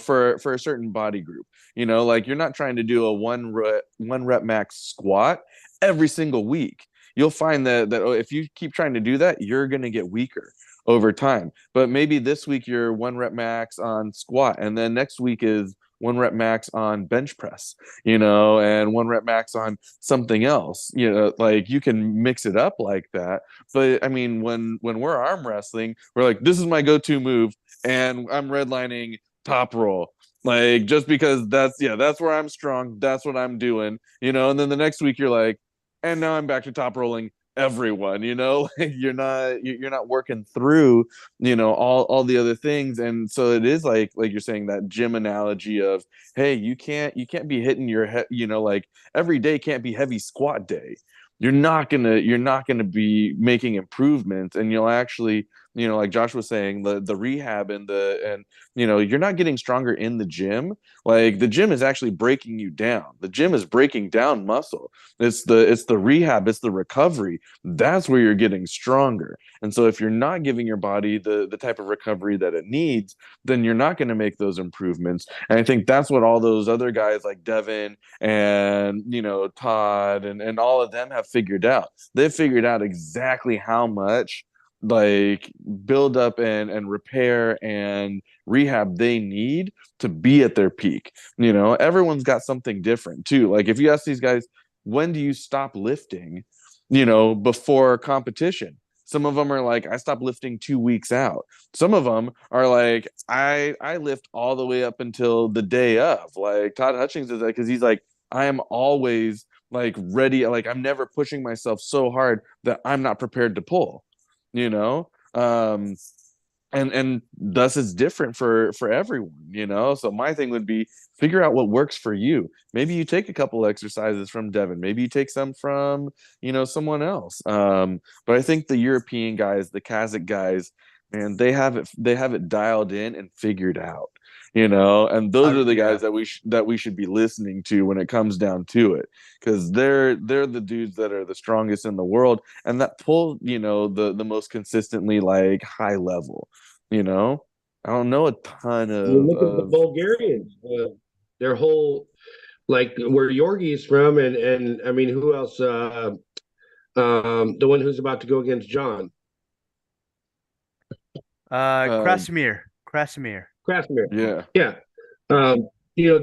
for a certain body group. Like, you're not trying to do a 1 rep max squat every single week. You'll find that if you keep trying to do that, you're going to get weaker over time. But maybe this week you're 1 rep max on squat, and then next week is 1 rep max on bench press, and 1 rep max on something else. Like, you can mix it up like that. But I mean, when we're arm wrestling, we're like, this is my go-to move, and I'm redlining top roll. Like, just because that's where I'm strong, that's what I'm doing, and then the next week you're like, and now I'm back to top rolling everyone. Like, you're not working through all the other things. And so it is like you're saying, that gym analogy of, hey, you can't be hitting your head, like, every day can't be heavy squat day. You're not gonna be making improvements, and you'll actually, like Josh was saying, the rehab and you're not getting stronger in the gym. Like, the gym is actually breaking you down. The gym is breaking down muscle. It's the rehab, it's the recovery. That's where you're getting stronger. And so if you're not giving your body the type of recovery that it needs, then you're not going to make those improvements. And I think that's what all those other guys like Devin and Todd and all of them have figured out. They've figured out exactly how much, like, build up and repair and rehab they need to be at their peak. Everyone's got something different too. Like, if you ask these guys, when do you stop lifting, before competition? Some of them are like, I stopped lifting 2 weeks out. Some of them are like, I lift all the way up until the day of. Like, Todd Hutchings is that, because he's like, I am always, like, ready. Like, I'm never pushing myself so hard that I'm not prepared to pull. you know and thus it's different for everyone. So my thing would be, figure out what works for you. Maybe you take a couple exercises from Devin, maybe you take some from someone else. But I think the European guys, the Kazakh guys, man, they have it dialed in and figured out. And those are the guys that we should be listening to when it comes down to it, because they're the dudes that are the strongest in the world and that pull the most consistently, like, high level. You know, I don't know a ton You of look at the Bulgarians, their whole like where Yorgi's from, and I mean, who else? The one who's about to go against John uh Krasimir. Krasmir. yeah. Yeah,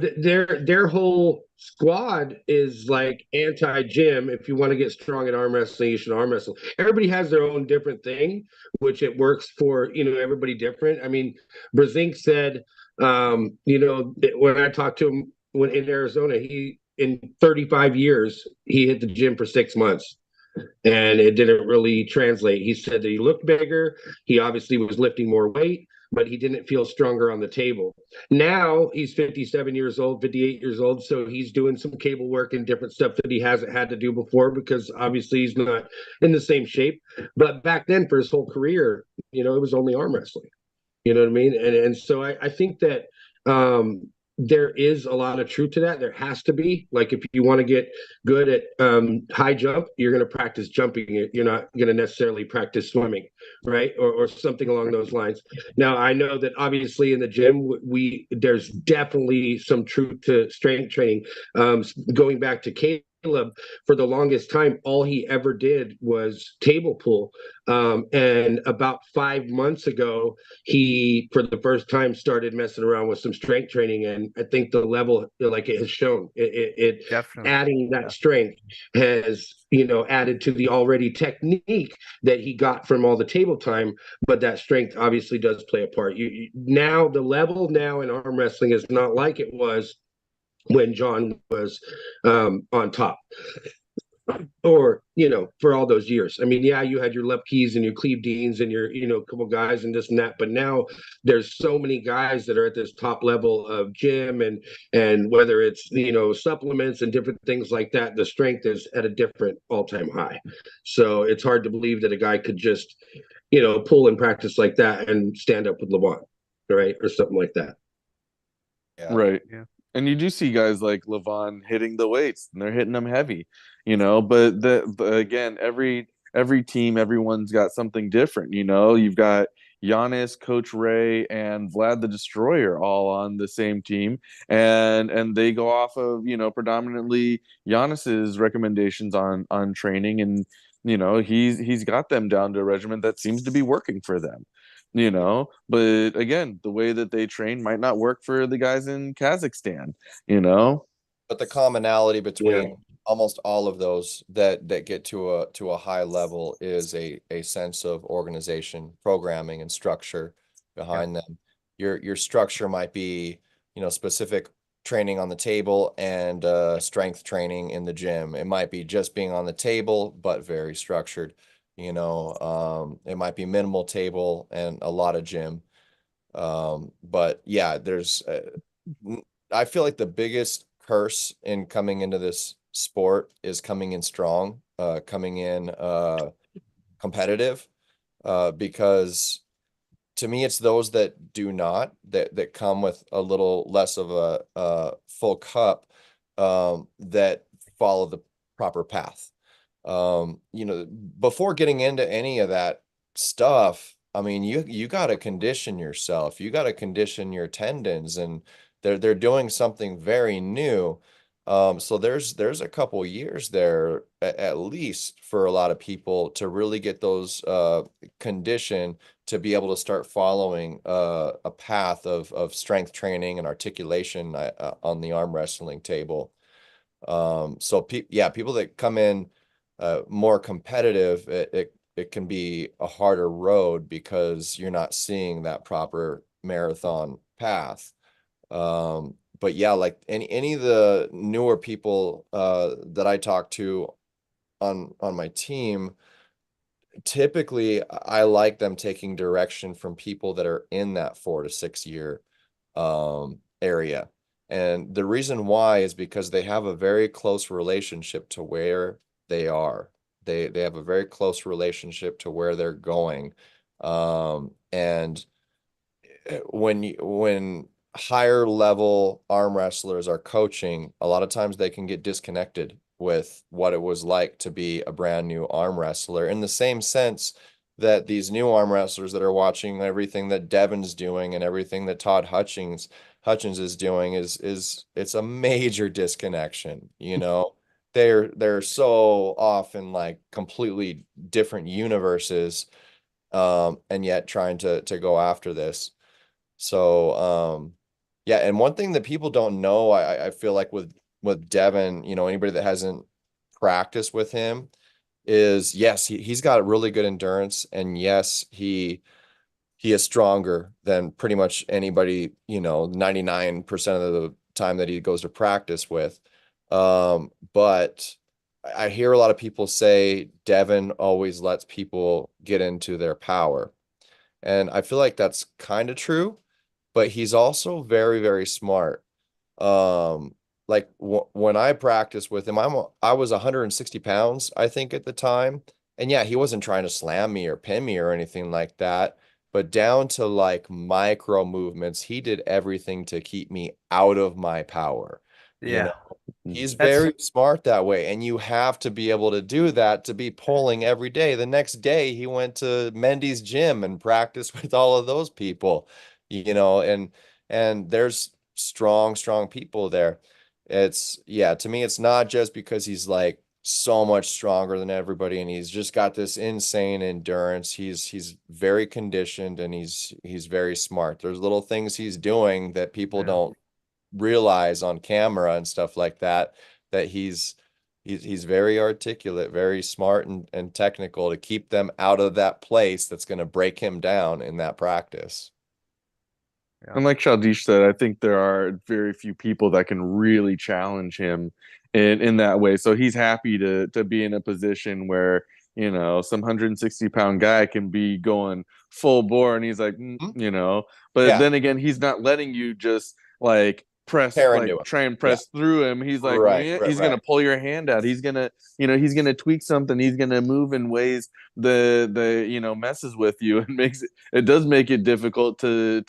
their whole squad is like anti-gym. If you want to get strong at arm wrestling, you should arm wrestle. Everybody has their own different thing, which it works for. Everybody different. I mean, Brezink said, when I talked to him when in Arizona, he in 35 years he hit the gym for 6 months. And it didn't really translate. He said that he looked bigger. He obviously was lifting more weight, but he didn't feel stronger on the table. Now he's 57 years old, 58 years old. So he's doing some cable work and different stuff that he hasn't had to do before because obviously he's not in the same shape. But back then, for his whole career, it was only arm wrestling. You know what I mean? And so I think that there is a lot of truth to that. There has to be. Like, if you want to get good at high jump, you're going to practice jumping. You're not going to necessarily practice swimming, right? Or something along those lines. Now, I know that obviously in the gym, there's definitely some truth to strength training. Going back to Caleb, for the longest time, all he ever did was table pull. And about 5 months ago, he, for the first time, started messing around with some strength training. And I think the level, like it has shown, it Definitely. adding that strength has, added to the already technique that he got from all the table time. But that strength obviously does play a part. Now, the level now in arm wrestling is not like it was when John was on top, or for all those years. I mean, yeah, you had your Lepkeys and your Cleve Deans and your couple guys and this and that, but now there's so many guys that are at this top level of gym, and whether it's supplements and different things like that, the strength is at a different all-time high. So it's hard to believe that a guy could just pull and practice like that and stand up with Levant, right, or something like that. Yeah. Right. Yeah. And you do see guys like Levon hitting the weights, and they're hitting them heavy, But again, every team, everyone's got something different. You've got Giannis, Coach Ray, and Vlad the Destroyer all on the same team, and they go off of predominantly Giannis's recommendations on training, and he's got them down to a regimen that seems to be working for them. But again, the way that they train might not work for the guys in Kazakhstan, But the commonality between Yeah. almost all of those that get to a high level is a sense of organization, programming, and structure behind them. Your structure might be, specific training on the table and strength training in the gym. It might be just being on the table, but very structured. It might be minimal table and a lot of gym. But yeah, I feel like the biggest curse in coming into this sport is coming in strong, coming in competitive, because to me it's those that do not, that come with a little less of a full cup, that follow the proper path. Before getting into any of that stuff, I mean, you got to condition yourself. You got to condition your tendons, and they're doing something very new. So there's a couple years there at least for a lot of people to really get those conditioned to be able to start following a path of strength training and articulation on the arm wrestling table. So people that come in more competitive, it can be a harder road because you're not seeing that proper marathon path. But yeah, like any of the newer people that I talk to on my team, typically I like them taking direction from people that are in that 4 to 6 year area. And the reason why is because they have a very close relationship to where they are. They have a very close relationship to where they're going. And when higher level arm wrestlers are coaching, a lot of times they can get disconnected with what it was like to be a brand new arm wrestler, in the same sense that these new arm wrestlers that are watching everything that Devin's doing and everything that Todd Hutchins is doing is it's a major disconnection, you know. They're so often like completely different universes, and yet trying to go after this. So yeah, and one thing that people don't know, I feel like with Devin, you know, anybody that hasn't practiced with him is yes, he's got really good endurance, and yes, he is stronger than pretty much anybody, you know, 99% of the time that he goes to practice with. But I hear a lot of people say Devin always lets people get into their power. And I feel like that's kind of true, but he's also very, very smart. Like when I practiced with him, I was 160 pounds, I think, at the time. And yeah, he wasn't trying to slam me or pin me or anything like that. But down to like micro movements, he did everything to keep me out of my power. You Yeah. know, he's That's very smart that way. And you have to be able to do that to be pulling every day. The next day, he went to Mendy's gym and practiced with all of those people, you know, and there's strong people there. It's yeah, to me, it's not just because he's like so much stronger than everybody and he's just got this insane endurance. He's very conditioned and he's very smart. There's little things he's doing that people yeah. don't realize on camera and stuff like that, that he's very articulate, very smart and technical to keep them out of that place that's going to break him down in that practice. Yeah. And like Shaildhish said, I think there are very few people that can really challenge him in that way. So he's happy to be in a position where, you know, some 160-pound guy can be going full bore and he's like, Mhm. you know, but Yeah, then again, he's not letting you just like press, tear like into him. try and Yeah, press through him. He's like, right, "Meh," right, he's gonna right. pull your hand out. He's gonna, you know, he's gonna tweak something. He's gonna move in ways the you know messes with you and makes it does make it difficult to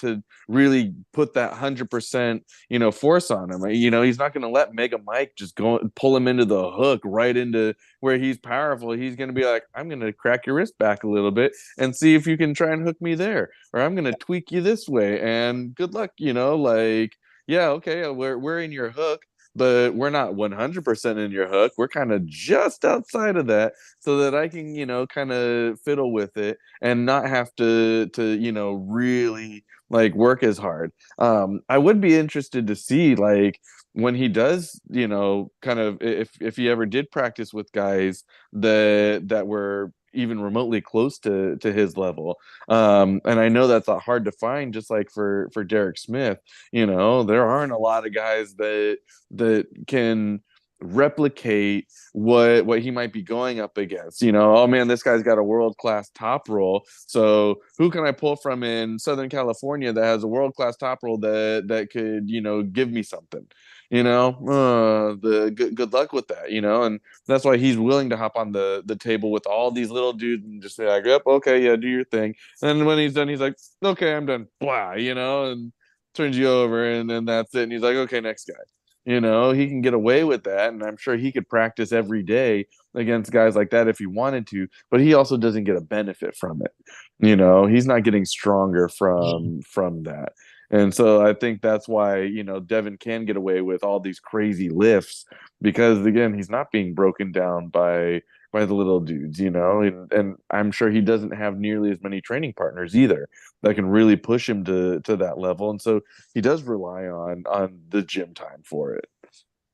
really put that 100% you know force on him. You know, he's not going to let Mega Mike just go pull him into the hook right into where he's powerful. He's going to be like, I'm going to crack your wrist back a little bit and see if you can try and hook me there, or I'm going to tweak you this way and good luck, you know, like yeah, okay, we're in your hook, but we're not 100% in your hook. We're kind of just outside of that so that I can, you know, kind of fiddle with it and not have to, you know, really like work as hard. I would be interested to see like when he does, you know, kind of if he ever did practice with guys that were even remotely close to his level. And I know that's hard to find, just like for Derek Smith. You know, there aren't a lot of guys that can replicate what he might be going up against. You know, oh man, this guy's got a world-class top roll, so who can I pull from in Southern California that has a world-class top roll that could, you know, give me something, you know. The good luck with that, you know. And that's why he's willing to hop on the table with all these little dudes and just say like, yep, okay, yeah, do your thing. And when he's done, he's like, okay, I'm done, blah, you know, and turns you over, and then that's it. And he's like, okay, next guy. You know, he can get away with that, and I'm sure he could practice every day against guys like that if he wanted to, but he also doesn't get a benefit from it. You know, he's not getting stronger from that. And so I think that's why, you know, Devin can get away with all these crazy lifts because again, he's not being broken down by the little dudes, you know, and I'm sure he doesn't have nearly as many training partners either that can really push him to that level. And so he does rely on the gym time for it.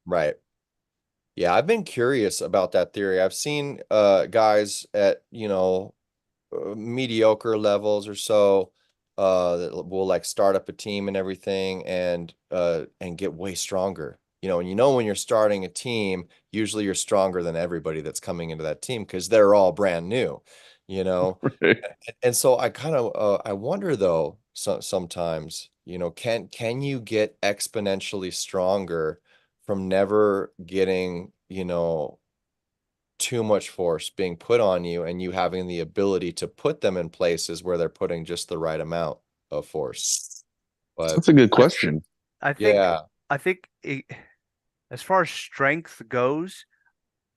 Right. Yeah, I've been curious about that theory. I've seen guys at, you know, mediocre levels or so that will like start up a team and everything and get way stronger. You know when you're starting a team, usually you're stronger than everybody that's coming into that team because they're all brand new, you know. Right. And so I kind of I wonder though, sometimes, you know, can you get exponentially stronger from never getting, you know, too much force being put on you and you having the ability to put them in places where they're putting just the right amount of force. But That's a good I question. I think yeah, I think it, as far as strength goes,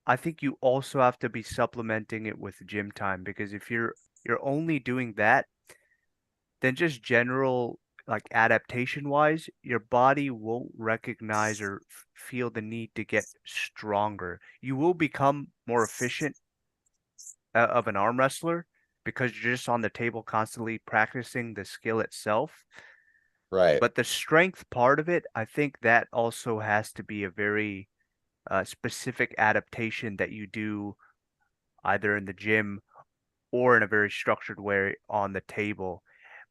I think you also have to be supplementing it with gym time because if you're you're only doing that, then just general like adaptation wise, your body won't recognize or feel the need to get stronger. You will become more efficient of an arm wrestler because you're just on the table constantly practicing the skill itself. Right. But the strength part of it, I think that also has to be a very specific adaptation that you do either in the gym or in a very structured way on the table.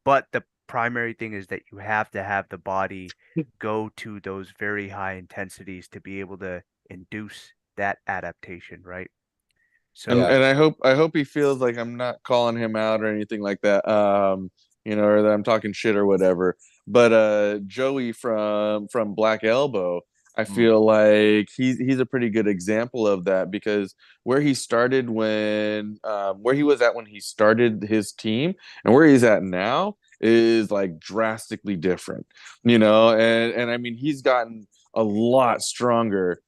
But the primary thing is that you have to have the body go to those very high intensities to be able to induce that adaptation, right? And So, and I hope he feels like I'm not calling him out or anything like that. Or that I'm talking shit or whatever. But Joey from Black Elbow, I feel like he's a pretty good example of that, because where he started where he was at when he started his team and where he's at now is like drastically different, and I mean he's gotten a lot stronger,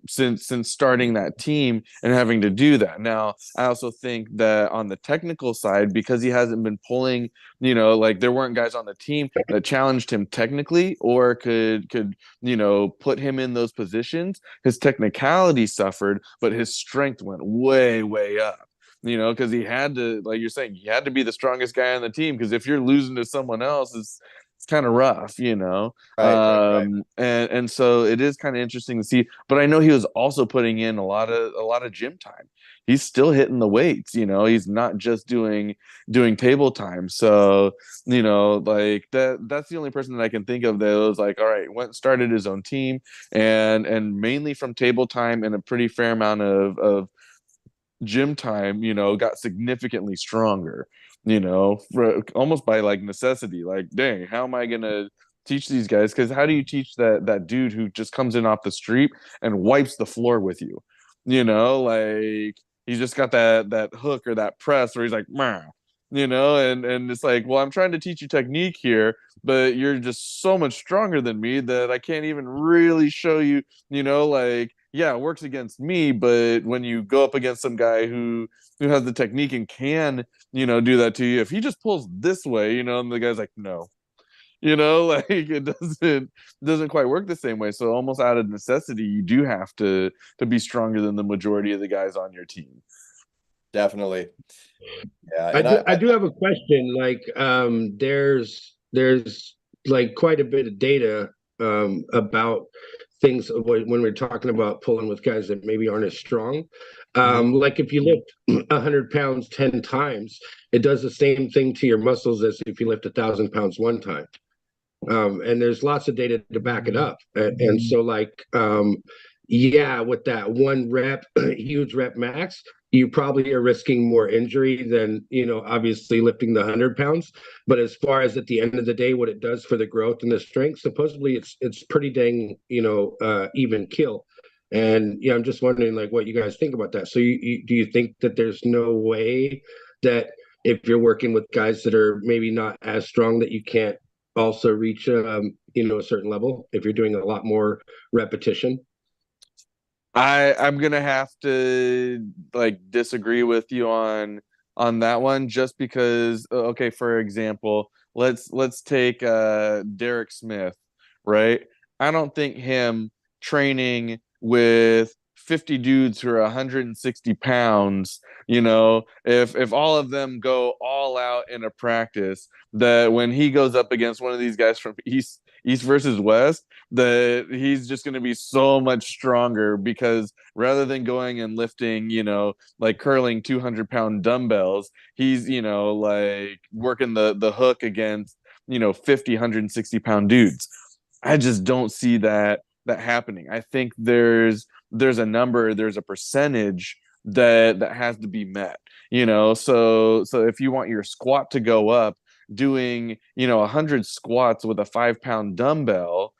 since starting that team and having to do that. Now, I also think that on the technical side, because he hasn't been pulling, like there weren't guys on the team that challenged him technically or could put him in those positions, his technicality suffered, but his strength went way, way up. Because he had to, like you're saying, he had to be the strongest guy on the team. Because if you're losing to someone else, it's kind of rough. Right. And so it is kind of interesting to see. But I know he was also putting in a lot of gym time. He's still hitting the weights. He's not just doing table time. So like that's the only person that I can think of that was like, all right, went started his own team and mainly from table time and a pretty fair amount of gym time, got significantly stronger, almost by like necessity. Like, dang, how am I gonna teach these guys? Because how do you teach that dude who just comes in off the street and wipes the floor with you? Like he's just got that hook or that press where he's like, meh, and it's like, well, I'm trying to teach you technique here, but you're just so much stronger than me that I can't even really show you, like, yeah, it works against me, but when you go up against some guy who has the technique and can, do that to you, if he just pulls this way, and the guy's like, no, like it doesn't quite work the same way. So almost out of necessity, you do have to be stronger than the majority of the guys on your team. Definitely. Yeah. I do have a question. Like, there's like quite a bit of data about things when we're talking about pulling with guys that maybe aren't as strong. Like if you lift 100 pounds 10 times, it does the same thing to your muscles as if you lift 1,000 pounds one time. And there's lots of data to back it up. And so like, yeah, with that one rep, huge rep max, you probably are risking more injury than, obviously lifting the 100 pounds. But as far as at the end of the day, what it does for the growth and the strength, supposedly it's pretty dang, even kill. And yeah, I'm just wondering like what you guys think about that. So do you think that there's no way that if you're working with guys that are maybe not as strong that you can't also reach a certain level if you're doing a lot more repetition? I'm gonna have to like disagree with you on that one, just because okay, for example, let's take Derek Smith, right? I don't think him training with 50 dudes who are 160 pounds, if all of them go all out in a practice, that when he goes up against one of these guys from East versus West, that he's just going to be so much stronger, because rather than going and lifting, like curling 200-pound dumbbells, he's, like working the hook against, 50, 160-pound dudes. I just don't see that happening. I think there's a percentage that has to be met, so if you want your squat to go up, doing 100 squats with a 5-pound dumbbell,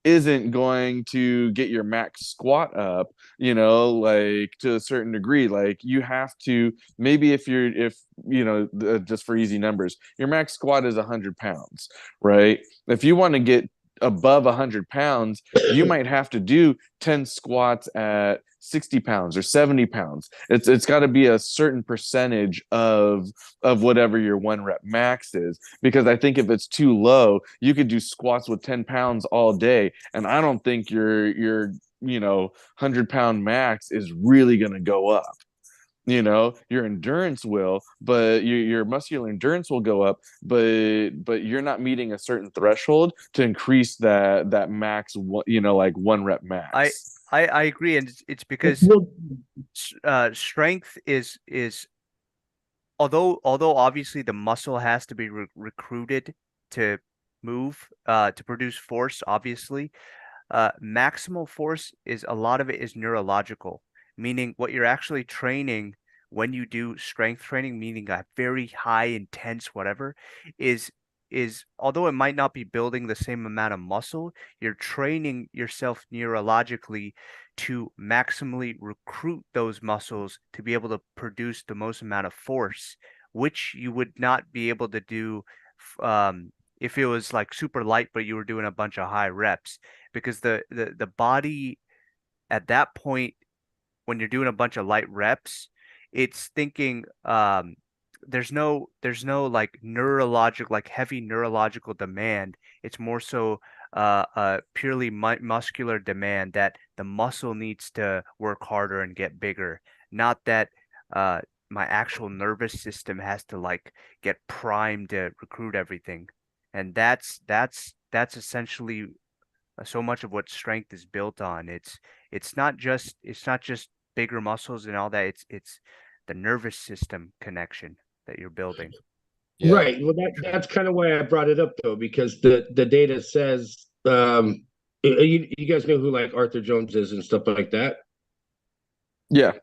isn't going to get your max squat up, like to a certain degree. Like you have to, maybe if just for easy numbers, your max squat is 100 pounds, right? If you want to get above 100 pounds, you might have to do 10 squats at 60 pounds or 70 pounds. It's got to be a certain percentage of whatever your 1 rep max is, because I think if it's too low, you could do squats with 10 pounds all day, and I don't think your 100-pound max is really going to go up. Your endurance will, but your muscular endurance will go up, but you're not meeting a certain threshold to increase that max, like 1 rep max. I agree, and it's because strength is although obviously the muscle has to be recruited to move, to produce force, obviously, maximal force is a lot of it is neurological, meaning what you're actually training when you do strength training, meaning a very high intense whatever, is although it might not be building the same amount of muscle, you're training yourself neurologically to maximally recruit those muscles to be able to produce the most amount of force, which you would not be able to do if it was like super light, but you were doing a bunch of high reps, because the body at that point, when you're doing a bunch of light reps, it's thinking there's no like neurological, like heavy neurological demand. It's more so purely muscular demand, that the muscle needs to work harder and get bigger, not that my actual nervous system has to like get primed to recruit everything. And that's essentially so much of what strength is built on. It's not just bigger muscles and all that. It's the nervous system connection that you're building. Yeah. Right. Well, that's kind of why I brought it up, though, because the data says, you guys know who like Arthur Jones is and stuff like that? Yeah,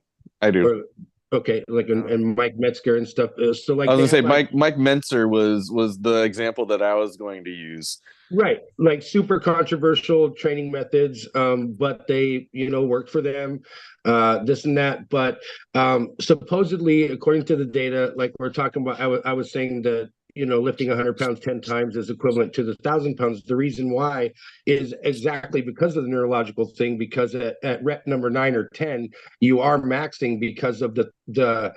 I do. Or, okay, like and Mike Metzger and stuff. So like I was gonna say like, Mike Mentzer was the example that I was going to use. right, like super controversial training methods, but they work for them, this and that. But supposedly, according to the data, like we're talking about, I was saying that lifting 100 pounds 10 times is equivalent to the 1,000 pounds. The reason why is exactly because of the neurological thing, because at rep number 9 or 10, you are maxing because of the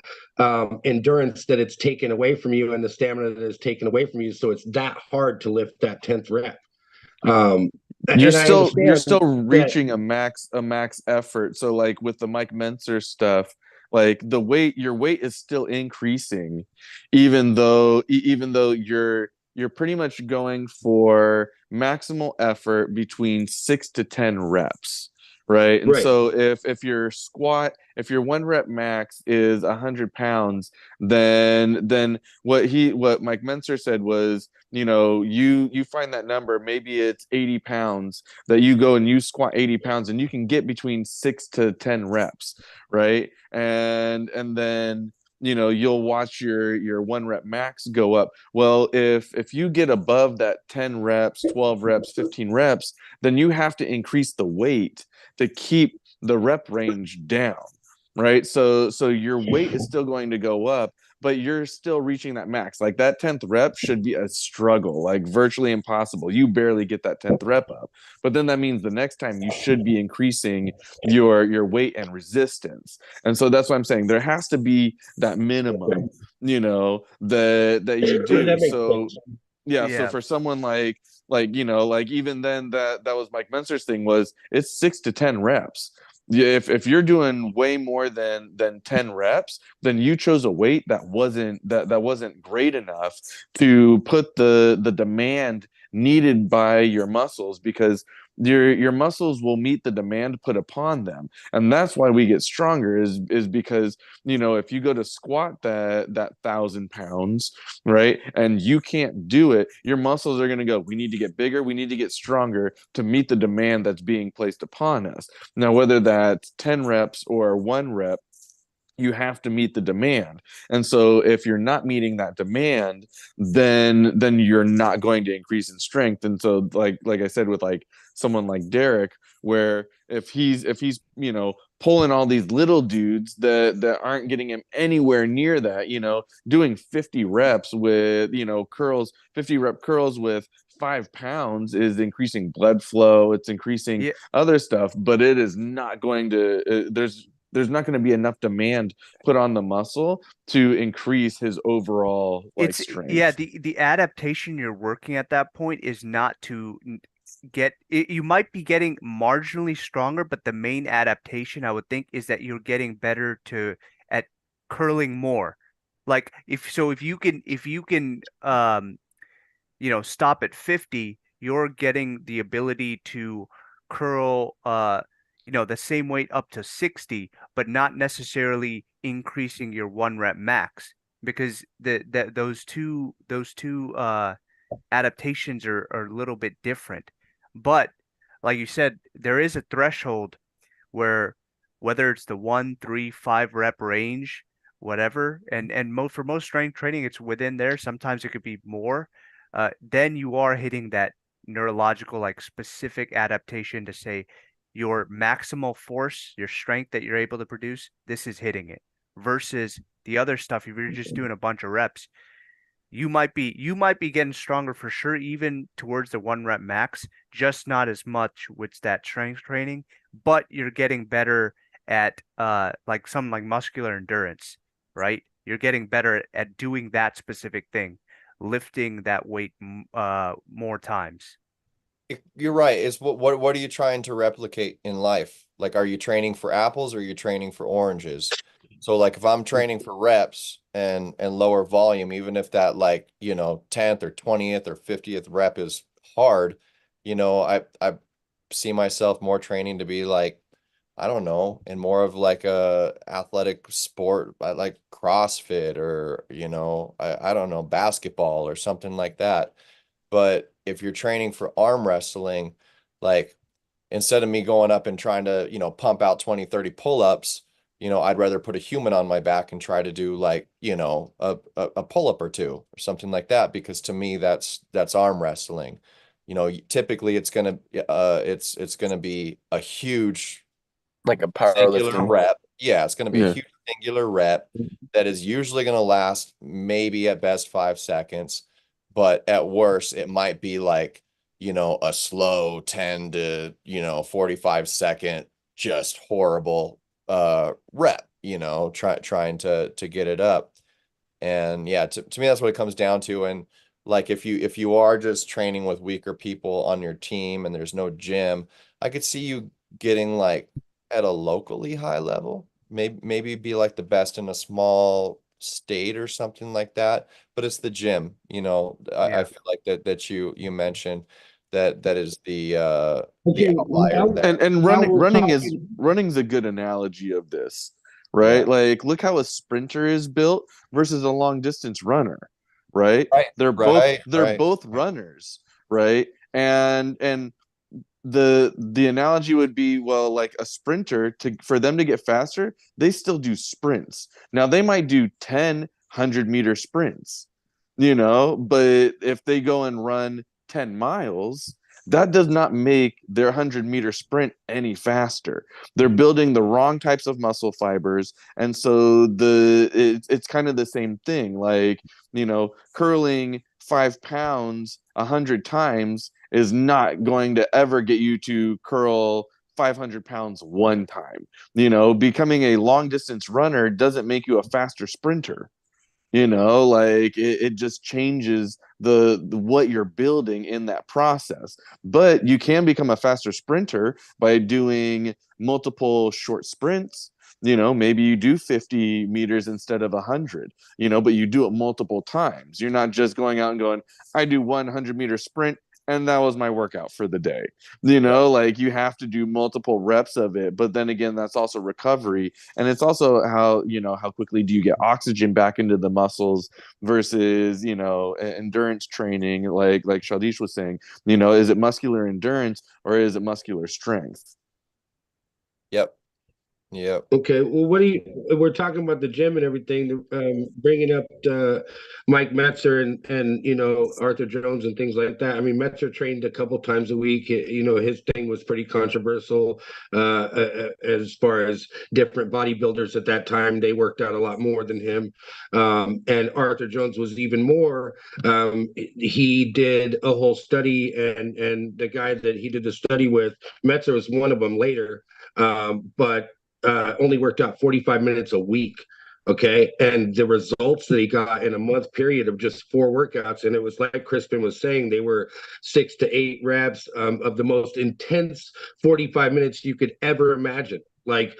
endurance that it's taken away from you and the stamina that is taken away from you. So it's that hard to lift that 10th rep. You're still that, reaching a max effort. So like with the Mike Mentzer stuff, like your weight is still increasing, even though you're pretty much going for maximal effort between 6 to 10 reps. Right. And right. so if your 1 rep max is 100 pounds, then what Mike Mentzer said was, you find that number, maybe it's 80 pounds, that you go and you squat 80 pounds and you can get between 6 to 10 reps. Right. And then you'll watch your 1 rep max go up. Well, if you get above that 10 reps, 12 reps, 15 reps, then you have to increase the weight to keep the rep range down, right? So your weight is still going to go up, but you're still reaching that max. Like that 10th rep should be a struggle, like virtually impossible. You barely get that 10th rep up. But then that means the next time you should be increasing your weight and resistance. And so that's why I'm saying there has to be that minimum, that you do. So yeah, so for someone like even then, that was Mike Mentzer's thing, was it's 6 to 10 reps. If you're doing way more than 10 reps, then you chose a weight that wasn't great enough to put the demand needed by your muscles, because your muscles will meet the demand put upon them. And that's why we get stronger, is because if you go to squat that 1,000 pounds, right, and you can't do it, your muscles are going to go, we need to get bigger, we need to get stronger to meet the demand that's being placed upon us. Now, whether that's 10 reps or 1 rep, you have to meet the demand. And so if you're not meeting that demand, then you're not going to increase in strength. And so like I said, with like someone like Derek, where if he's pulling all these little dudes that aren't getting him anywhere near that, doing 50 reps with curls, 50 rep curls with 5 pounds is increasing blood flow, it's increasing other stuff, but it is not going to there's not going to be enough demand put on the muscle to increase his overall like strength. Yeah, the adaptation you're working at that point is not to get it. You might be getting marginally stronger, but the main adaptation I would think is that you're getting better at curling more. Like if you can stop at 50, you're getting the ability to curl the same weight up to 60, but not necessarily increasing your 1 rep max, because those two adaptations are a little bit different. But like you said, there is a threshold where, whether it's the 1, 3, 5 rep range, whatever, and for most strength training, it's within there. Sometimes it could be more. Then you are hitting that neurological, like, specific adaptation to say your maximal force, your strength that you're able to produce, this is hitting it. Versus the other stuff, if you're just doing a bunch of reps, you might be getting stronger for sure, even towards the 1 rep max, just not as much with that strength training, but you're getting better at like something like muscular endurance, right? You're getting better at doing that specific thing, lifting that weight more times. You're right. It's what are you trying to replicate in life? Like, are you training for apples or are you training for oranges? So like if I'm training for reps and lower volume, even if that, like, 10th or 20th or 50th rep is hard, I see myself more training to be like, I don't know, in more of like a athletic sport, like CrossFit or, I don't know, basketball or something like that. But if you're training for arm wrestling, like, instead of me going up and trying to, pump out 20, 30 pull-ups, I'd rather put a human on my back and try to do, like, a pull-up or two or something like that, because to me that's arm wrestling. Typically it's gonna be a huge Like a singular powerlifting rep. Yeah, it's gonna be a Yeah. huge singular rep that is usually gonna last maybe at best 5 seconds, but at worst it might be like, a slow 10 to 45-second just horrible rep, trying to get it up. And yeah, to me that's what it comes down to. And like if you are just training with weaker people on your team and there's no gym, I could see you getting like at a locally high level, maybe be like the best in a small state or something like that. But it's the gym, I feel like that you mentioned that is the Okay, outlier there. And Now we're running's a good analogy of this, right? Yeah. Like look how a sprinter is built versus a long distance runner, right? Right, They're right, both runners, right? And the analogy would be, well, like a sprinter, for them to get faster, they still do sprints. Now they might do 10 100-meter sprints, but if they go and run 10 miles, that does not make their 100-meter sprint any faster. They're building the wrong types of muscle fibers. And so it's kind of the same thing. Like, curling 5 pounds 100 times is not going to ever get you to curl 500 pounds one time. Becoming a long distance runner doesn't make you a faster sprinter. Like it just changes the what you're building in that process. But you can become a faster sprinter by doing multiple short sprints. Maybe you do 50 meters instead of 100, but you do it multiple times. You're not just going out and going, I do 100-meter sprint and that was my workout for the day. Like you have to do multiple reps of it. But then again, that's also recovery. And it's also how quickly do you get oxygen back into the muscles versus, endurance training, like Shaildhish was saying, is it muscular endurance or is it muscular strength? Yep. Yep. Okay, well, we're talking about the gym and everything, bringing up Mike Metzer and Arthur Jones and things like that. I mean, Metzer trained a couple times a week. His thing was pretty controversial as far as different bodybuilders at that time. They worked out a lot more than him, and Arthur Jones was even more. He did a whole study, and the guy that he did the study with, Metzer was one of them later, but only worked out 45 minutes a week. Okay. And the results that he got in a month period of just 4 workouts, and it was like Crispin was saying, they were 6 to 8 reps of the most intense 45 minutes you could ever imagine. Like,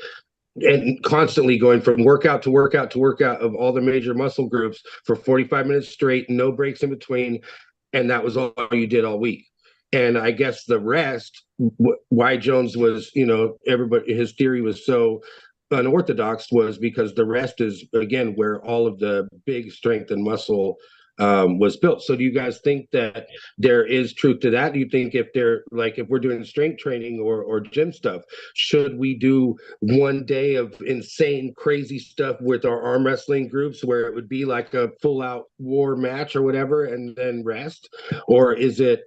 and constantly going from workout to workout to workout of all the major muscle groups for 45 minutes straight, no breaks in between. And that was all you did all week. And I guess the rest, why Jones was, everybody, his theory was so unorthodox was because the rest is, again, where all of the big strength and muscle was built. So do you guys think that there is truth to that? Do you think if we're doing strength training or gym stuff, should we do one day of insane, crazy stuff with our arm wrestling groups where it would be like a full out war match or whatever, and then rest? Or is it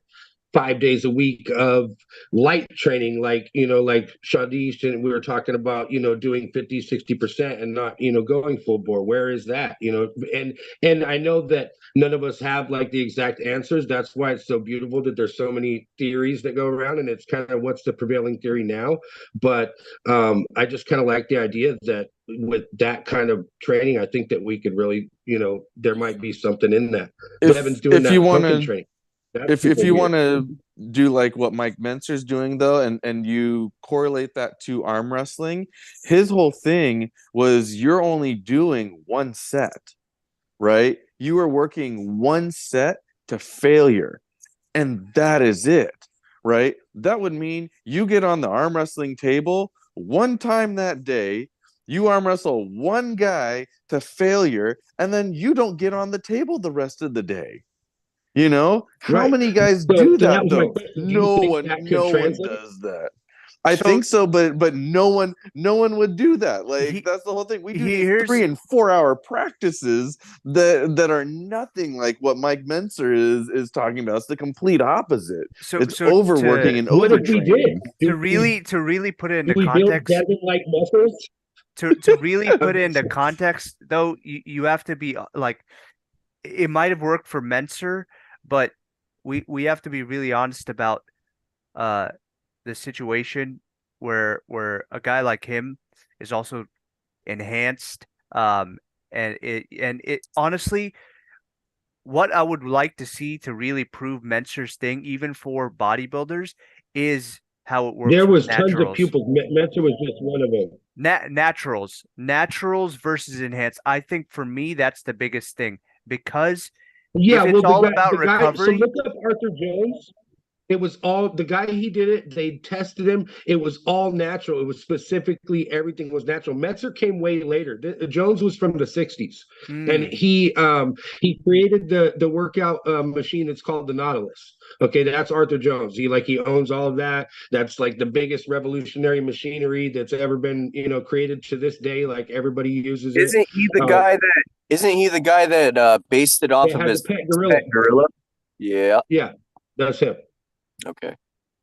5 days a week of light training, like Shaildhish, and we were talking about, doing 50-60% and not, going full bore? Where is that? And I know that none of us have like the exact answers. That's why it's so beautiful that there's so many theories that go around, and it's kind of what's the prevailing theory now. But I just kind of like the idea that with that kind of training, I think that we could really, there might be something in that. Evan's doing that pumping training. If you want to do like what Mike Mentzer's doing though, and you correlate that to arm wrestling, his whole thing was you're only doing one set, right? You are working one set to failure, and that is it, right? That would mean you get on the arm wrestling table one time that day, you arm wrestle one guy to failure, and then you don't get on the table the rest of the day. How many guys do that though? No one does that. I think so, but no one would do that. Like, that's the whole thing. We do these 3 and 4 hour practices that are nothing like what Mike Mentzer is talking about. It's the complete opposite. It's overworking and overtraining. To really put it into context, like muscles. To really put it into context, though, you have to be like, it might have worked for Mentzer, but we have to be really honest about the situation where a guy like him is also enhanced. And it honestly, what I would like to see to really prove Mentzer's thing, even for bodybuilders, is how it works. There was tons of pupils. Mentzer was just one of them. Naturals versus enhanced. I think for me that's the biggest thing, because it's all about recovery. So look up Arthur Jones. It was all the guy he did it. They tested him. It was all natural. It was specifically everything was natural. Metzer came way later. Jones was from the 60s, and he created the workout machine. It's called the Nautilus. Okay, that's Arthur Jones. He owns all of that. That's like the biggest revolutionary machinery that's ever been created to this day. Like, everybody uses it. Isn't he the guy that based it off of his pet gorilla? Yeah, that's him. Okay.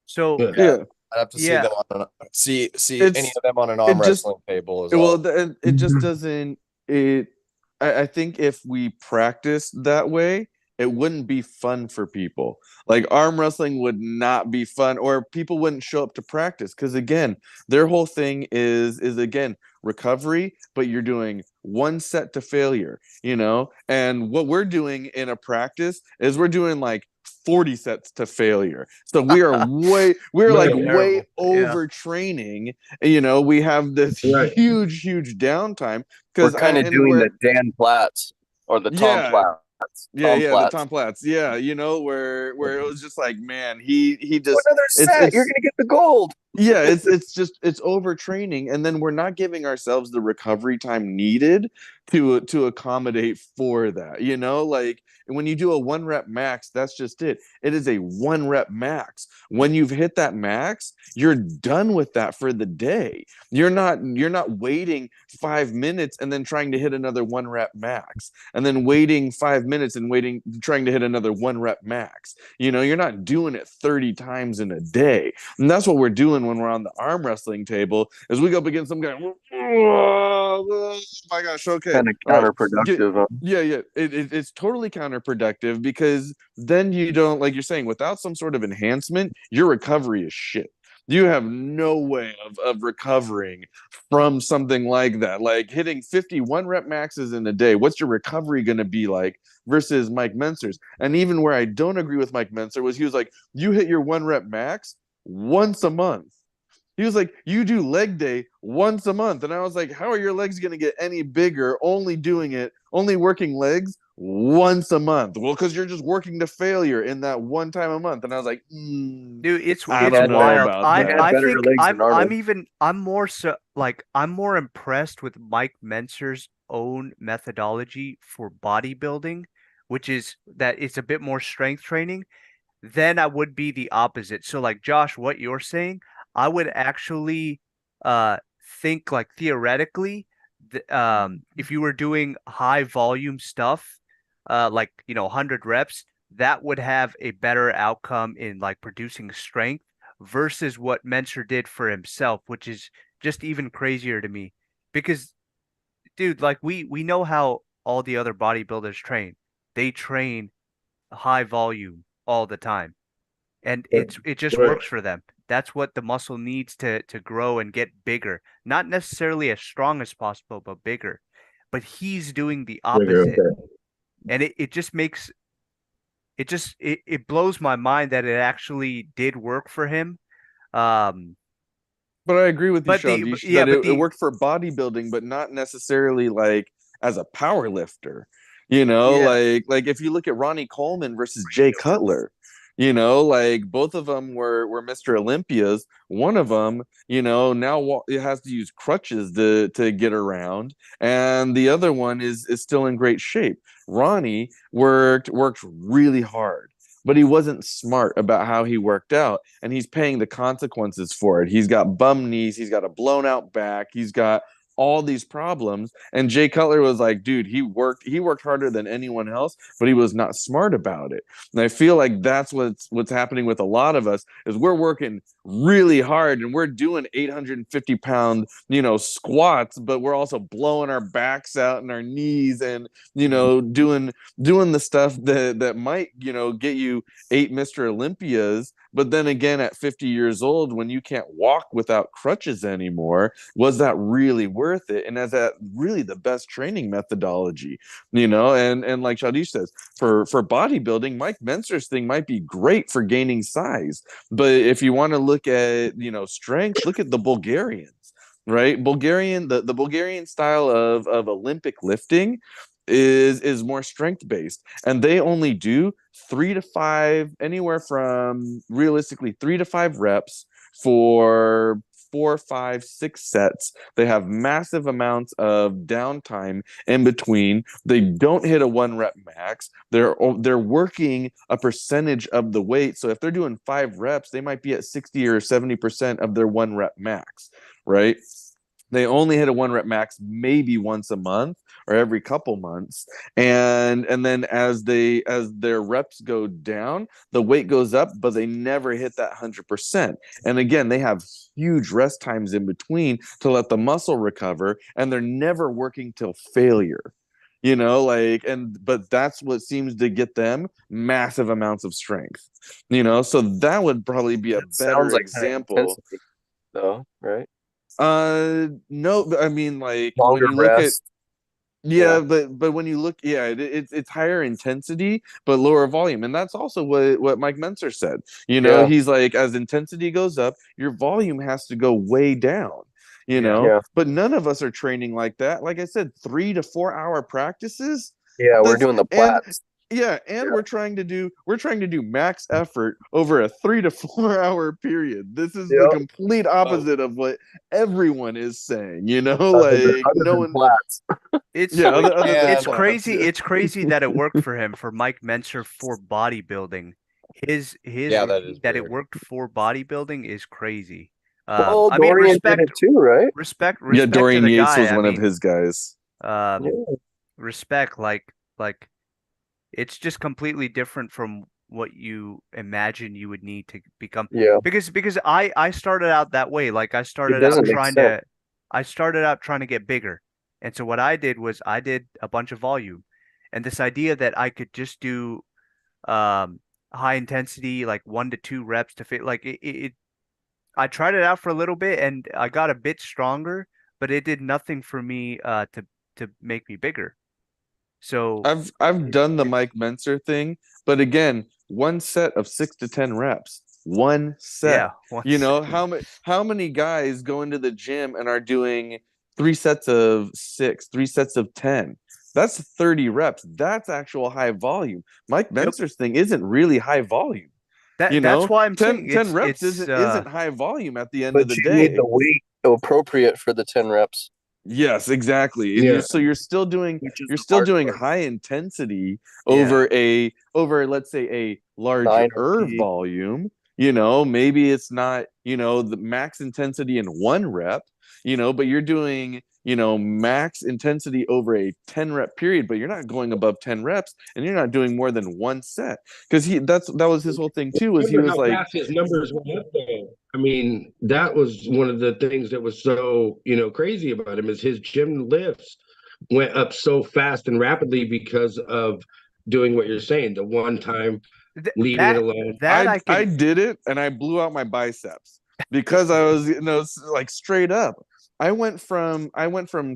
So I'd have to see them on see any of them on an arm wrestling table as well. Well, it just doesn't. I think if we practice that way, it wouldn't be fun for people. Like, arm wrestling would not be fun, or people wouldn't show up to practice, because again, their whole thing is again recovery, but you're doing one set to failure, and what we're doing in a practice is we're doing like 40 sets to failure. So we are way overtraining. We have this huge downtime, because we're kind of doing the Dan Platts or the Tom Platts. The Tom Platts. Yeah, where it was just like, man, he just another set. You're gonna get the gold. Yeah, it's overtraining, and then we're not giving ourselves the recovery time needed to accommodate for that. Like when you do a 1 rep max, that's just it. It is a 1 rep max. When you've hit that max, you're done with that for the day. You're not waiting 5 minutes and then trying to hit another 1 rep max, and then waiting 5 minutes and trying to hit another 1 rep max. You're not doing it 30 times in a day. And that's what we're doing when we're on the arm wrestling table, is we go up against some guy. Oh my gosh, okay. Kind of All right. counterproductive. Yeah. It's totally counterproductive, because then you don't, like you're saying, without some sort of enhancement, your recovery is shit. You have no way of recovering from something like that. Like hitting 51 rep maxes in a day, what's your recovery going to be like versus Mike Menser's? And even where I don't agree with Mike Menser was, he was like, you hit your 1 rep max once a month. He was like, you do leg day once a month. And I was like, how are your legs going to get any bigger only working legs once a month? Well, because you're just working to failure in that one time a month. And I was like, Dude, it's I don't know wild. about I that. I Better think legs than Arnold. I'm more impressed with Mike Menser's own methodology for bodybuilding, which is that it's a bit more strength training, than I would be the opposite. So like Josh, what you're saying, I would actually think like theoretically, if you were doing high volume stuff, like 100 reps, that would have a better outcome in like producing strength versus what Menser did for himself, which is just even crazier to me. Because, dude, like we know how all the other bodybuilders train. They train high volume all the time, and it just Right. works for them. That's what the muscle needs to grow and get bigger. Not necessarily as strong as possible, but bigger. But he's doing the opposite. Okay. And it just makes it blows my mind that it actually did work for him. Um, But I agree with you, but Shaildhish, yeah, that but it worked for bodybuilding, but not necessarily like as a power lifter. Yeah. Like if you look at Ronnie Coleman versus Jay Cutler, like both of them were Mr. Olympias. One of them, now it has to use crutches to get around, and the other one is still in great shape. Ronnie worked really hard, but he wasn't smart about how he worked out, and he's paying the consequences for it. He's got bum knees, he's got a blown out back, he's got all these problems. And Jay Cutler was like, dude, he worked harder than anyone else, but he was not smart about it. And I feel like that's what's happening with a lot of us, is we're working really hard and we're doing 850 pound squats, but we're also blowing our backs out and our knees, and doing the stuff that might get you 8 Mr. Olympias. But then again, at 50 years old, when you can't walk without crutches anymore, was that really worth it? And is that really the best training methodology? And like Shaildhish says, for bodybuilding, Mike Menser's thing might be great for gaining size, but if you want to look at strength, look at the Bulgarians. Right, the Bulgarian style of Olympic lifting is more strength based, and they only do 3 to 5, anywhere from realistically 3 to 5 reps for 4, 5, 6 sets. They have massive amounts of downtime in between. They don't hit a 1 rep max. They're working a percentage of the weight. So if they're doing 5 reps, they might be at 60 or 70% of their 1 rep max, right? They only hit a 1 rep max maybe once a month or every couple months, and then as their reps go down, the weight goes up, but they never hit that 100%. And again, they have huge rest times in between to let the muscle recover, and they're never working till failure. But that's what seems to get them massive amounts of strength. So that would probably be a That better sounds like example. intensity, though, right? No, I mean, like Longer when you look at, rest. yeah, but when you look, yeah, it's higher intensity but lower volume, and that's also what Mike Menser said. Yeah. He's like, as intensity goes up, your volume has to go way down. Yeah. But none of us are training like that. Like I said, 3 to 4 hour practices. Yeah, we're That's doing the and plats. Yeah, and we're trying to do max effort over a 3 to 4 hour period. This is the complete opposite of what everyone is saying, like no one. It's other it's than crazy. plats, It's crazy that it worked for him, for Mike Menser, for bodybuilding. His that is that it weird. worked for bodybuilding is crazy. Well, I mean, Dorian did it too, right? respect yeah, to Dorian the Yates guy. was I one of mean, his guys. um, respect, like it's just completely different from what you imagine you would need to become. Yeah. Because I started out that way. Like I It started out doesn't make trying sense. to get bigger. And so what I did was I did a bunch of volume. And this idea that I could just do high intensity, like 1 to 2 reps to fit, like it I tried it out for a little bit and I got a bit stronger, but it did nothing for me to make me bigger. So I've done the Mike Menser thing, but again, one set of 6 to 10 reps. One set. yeah, How many guys go into the gym and are doing 3 sets of 6, 3 sets of 10? That's 30 reps. That's actual high volume. Mike Yep. Menser's thing isn't really high volume. That's why I'm 10, saying 10 reps it's isn't high volume at the end But of the you need day. the weight appropriate for the 10 reps. Yes, exactly. And Yeah. you're still doing Which is you're the still hard doing part. high intensity Yeah. over let's say a 9 larger RP. volume. Maybe it's not, the max intensity in 1 rep, but you're doing, max intensity over a 10 rep period, but you're not going above 10 reps and you're not doing more than 1 set. Because that was his whole thing too, was he Remember was how like, fast his numbers went up though. I mean, that was one of the things that was so, crazy about him, is his gym lifts went up so fast and rapidly because of doing what you're saying, the one time Th- leaving it that alone. that I I can did it and I blew out my biceps because I was, like straight up. I went from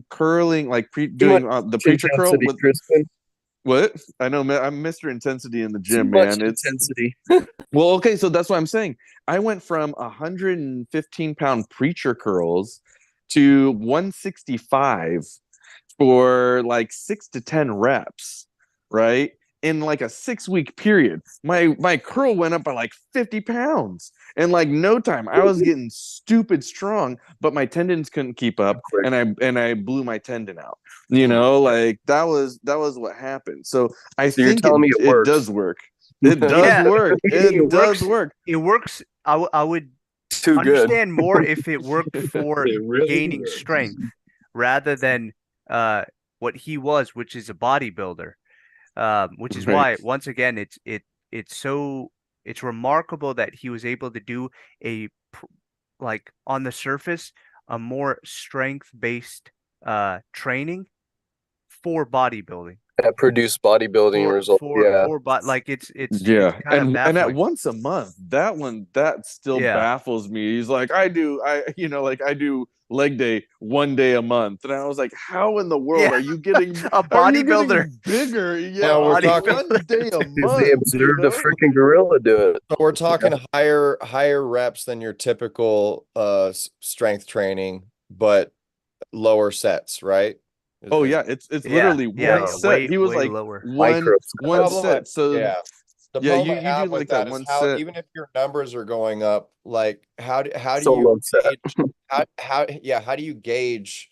curling, like doing the preacher curl Intensity, with Crispin. what? I know, man, I'm Mr. Intensity in the Too gym, much man. It's intensity. well, okay, so that's what I'm saying. I went from 115-pound preacher curls to 165 for like 6 to 10 reps, right? In like a 6-week period. My curl went up by like 50 pounds in like no time. I was getting stupid strong, but my tendons couldn't keep up, and I blew my tendon out. Like that was what happened. So I So you're think telling me it it works. does work. It does Yeah, work. It does work. It works. I would Too good. understand more if it worked for It really gaining works. strength rather than what he was, which is a bodybuilder. Which is Right. why, once again, it's remarkable that he was able to do like on the surface a more strength-based training for bodybuilding. That produced bodybuilding results. Yeah. But like it's Yeah, kind of and at baffling. once a month, that still Yeah. baffles me. He's like, I do leg day 1 day a month, and I was like, how in the world Yeah. are you getting A bodybuilder. bigger? Yeah, we're talking- 1 day a month. They observed a freaking gorilla do it. So we're talking higher reps than your typical strength training, but lower sets, right? Oh yeah, it's Yeah, literally yeah, one yeah, set. He was way like lower. Micro. one Problem set. So yeah. The yeah, problem you I do have like with that that is one how, set. even if your numbers are going up, like how do you Solo set. gauge, how do you gauge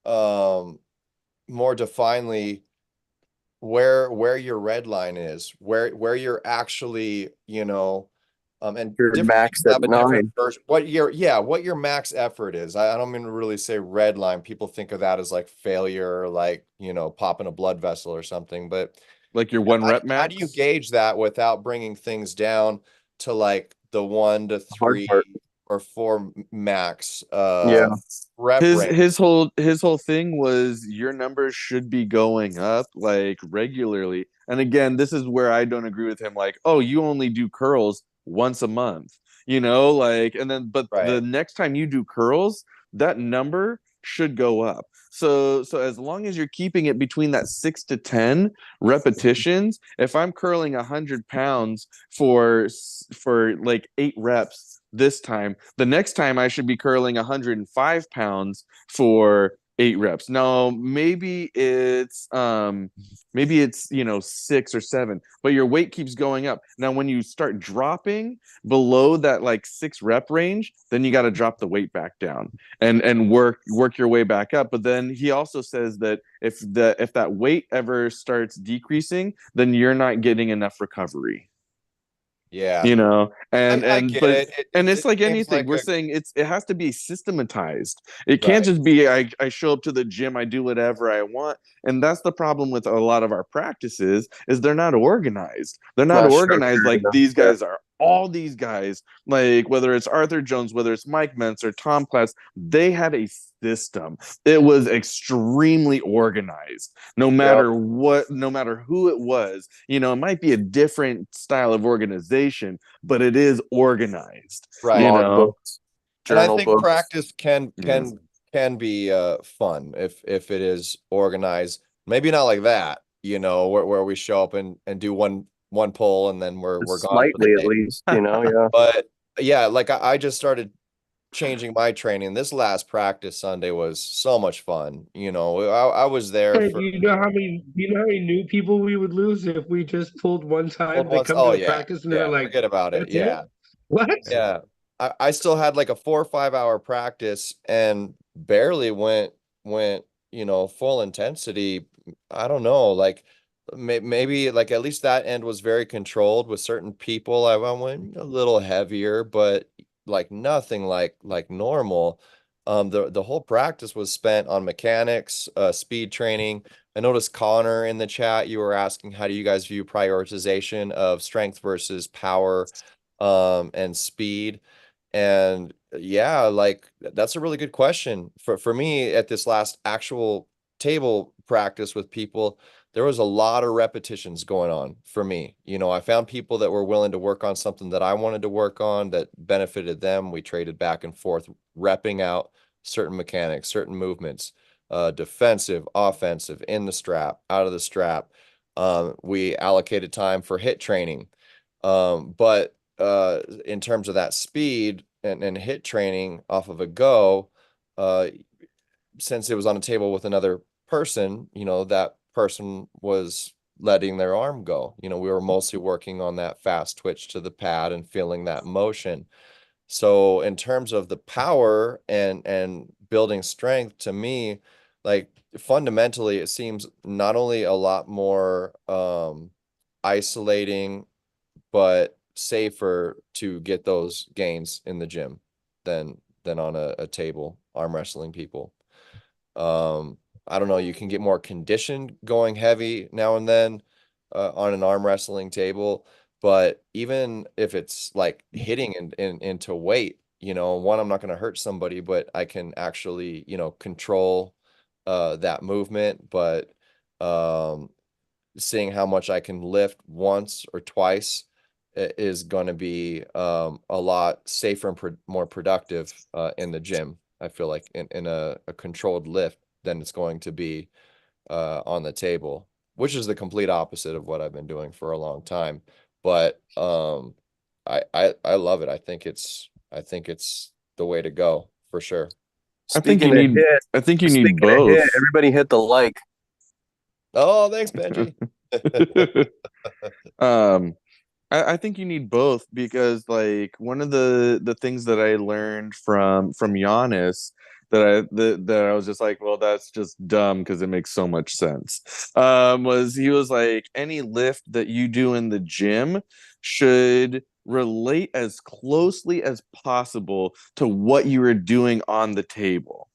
more definely where your red line is, where you're actually, and Your different max people at have a different 9. version. What your max effort is. I don't mean to really say red line. People think of that as like failure, or like, popping a blood vessel or something. But Like your 1 rep how do you max. gauge that without bringing things down to like the 1 to Hard 3 part. or 4 max Yeah. rep his range? his whole thing was your numbers should be going up like regularly. And again, this is where I don't agree with him. Like, oh, you only do curls once a month, like, and then but the Right. next time you do curls, that number should go up. So as long as you're keeping it between that 6 to 10 repetitions, if I'm curling 100 pounds for like 8 reps this time, the next time I should be curling 105 pounds for 8 reps. No, maybe it's 6 or 7, but your weight keeps going up. Now when you start dropping below that like 6 rep range, then you got to drop the weight back down and work your way back up. But then he also says that if that weight ever starts decreasing, then you're not getting enough recovery. Yeah. And get but it. and it's It like seems anything, like we're a saying it has to be systematized. It can't right. just be I show up to the gym, I do whatever I want. And that's the problem with a lot of our practices, is they're not organized. They're not Not organized structured like enough. these Yeah. guys are. All these guys, like whether it's Arthur Jones, whether it's Mike Mentz or Tom Platz, they had a system. It was extremely organized. No Yep. matter who it was, it might be a different style of organization, but it is organized. Right. Log books, And I journal think books. practice can Yeah. be fun if it is organized. Maybe not like that, where we show up and do one pull and then we're gone for the Slightly, at day. least, yeah. But yeah, like I just started changing my training. This last practice Sunday was so much fun. I was there Hey, for you know how many new people we would lose if we just pulled one time? They once. come Oh to a yeah, practice and they're yeah. like, Forget about it. "That's it? Yeah, What?" yeah. I still had like a 4 or 5 hour practice and barely went full intensity. I don't know, like maybe like at least that end was very controlled with certain people. I went a little heavier, but like nothing like normal. The whole practice was spent on mechanics, speed training. I noticed Connor in the chat, you were asking how do you guys view prioritization of strength versus power and speed. And yeah, like that's a really good question. For me at this last actual table practice with people, there was a lot of repetitions going on for me. I found people that were willing to work on something that I wanted to work on that benefited them. We traded back and forth, repping out certain mechanics, certain movements, defensive, offensive, in the strap, out of the strap. We allocated time for hit training. But in terms of that speed and hit training off of a go, uh, since it was on a table with another person, that person was letting their arm go. We were mostly working on that fast twitch to the pad and feeling that motion. So in terms of the power and building strength, to me, like fundamentally, it seems not only a lot more isolating but safer to get those gains in the gym than on a table arm wrestling people. I don't know, you can get more conditioned going heavy now and then on an arm wrestling table, but even if it's like hitting into weight, one, I'm not going to hurt somebody, but I can actually, control that movement. But seeing how much I can lift once or twice is going to be a lot safer and more productive in the gym. I feel like in a controlled lift than it's going to be on the table, which is the complete opposite of what I've been doing for a long time. But I love it. I think it's the way to go for sure. I think you Speaking of need hit, I think you need speaking of both. hit, everybody hit the like. Oh, thanks, Benji. I think you need both, because like one of the things that I learned from Giannis that I was just like, well, that's just dumb because it makes so much sense. Was he was like, any lift that you do in the gym should relate as closely as possible to what you are doing on the table,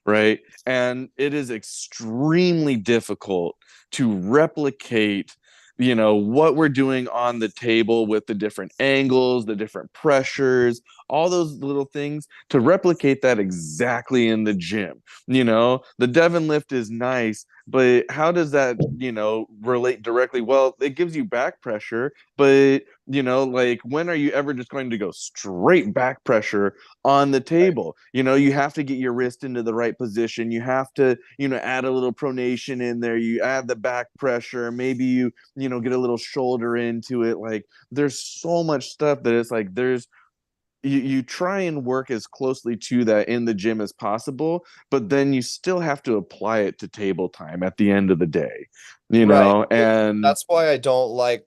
right? And it is extremely difficult to replicate what we're doing on the table with the different angles, the different pressures, all those little things, to replicate that exactly in the gym. The Devon lift is nice, but how does that relate directly? Well, it gives you back pressure, but like, when are you ever just going to go straight back pressure on the table? You have to get your wrist into the right position. You have to add a little pronation in there. You add the back pressure. Maybe you get a little shoulder into it. Like, there's so much stuff that it's like there's you try and work as closely to that in the gym as possible, but then you still have to apply it to table time at the end of the day, you know. And that's why I don't like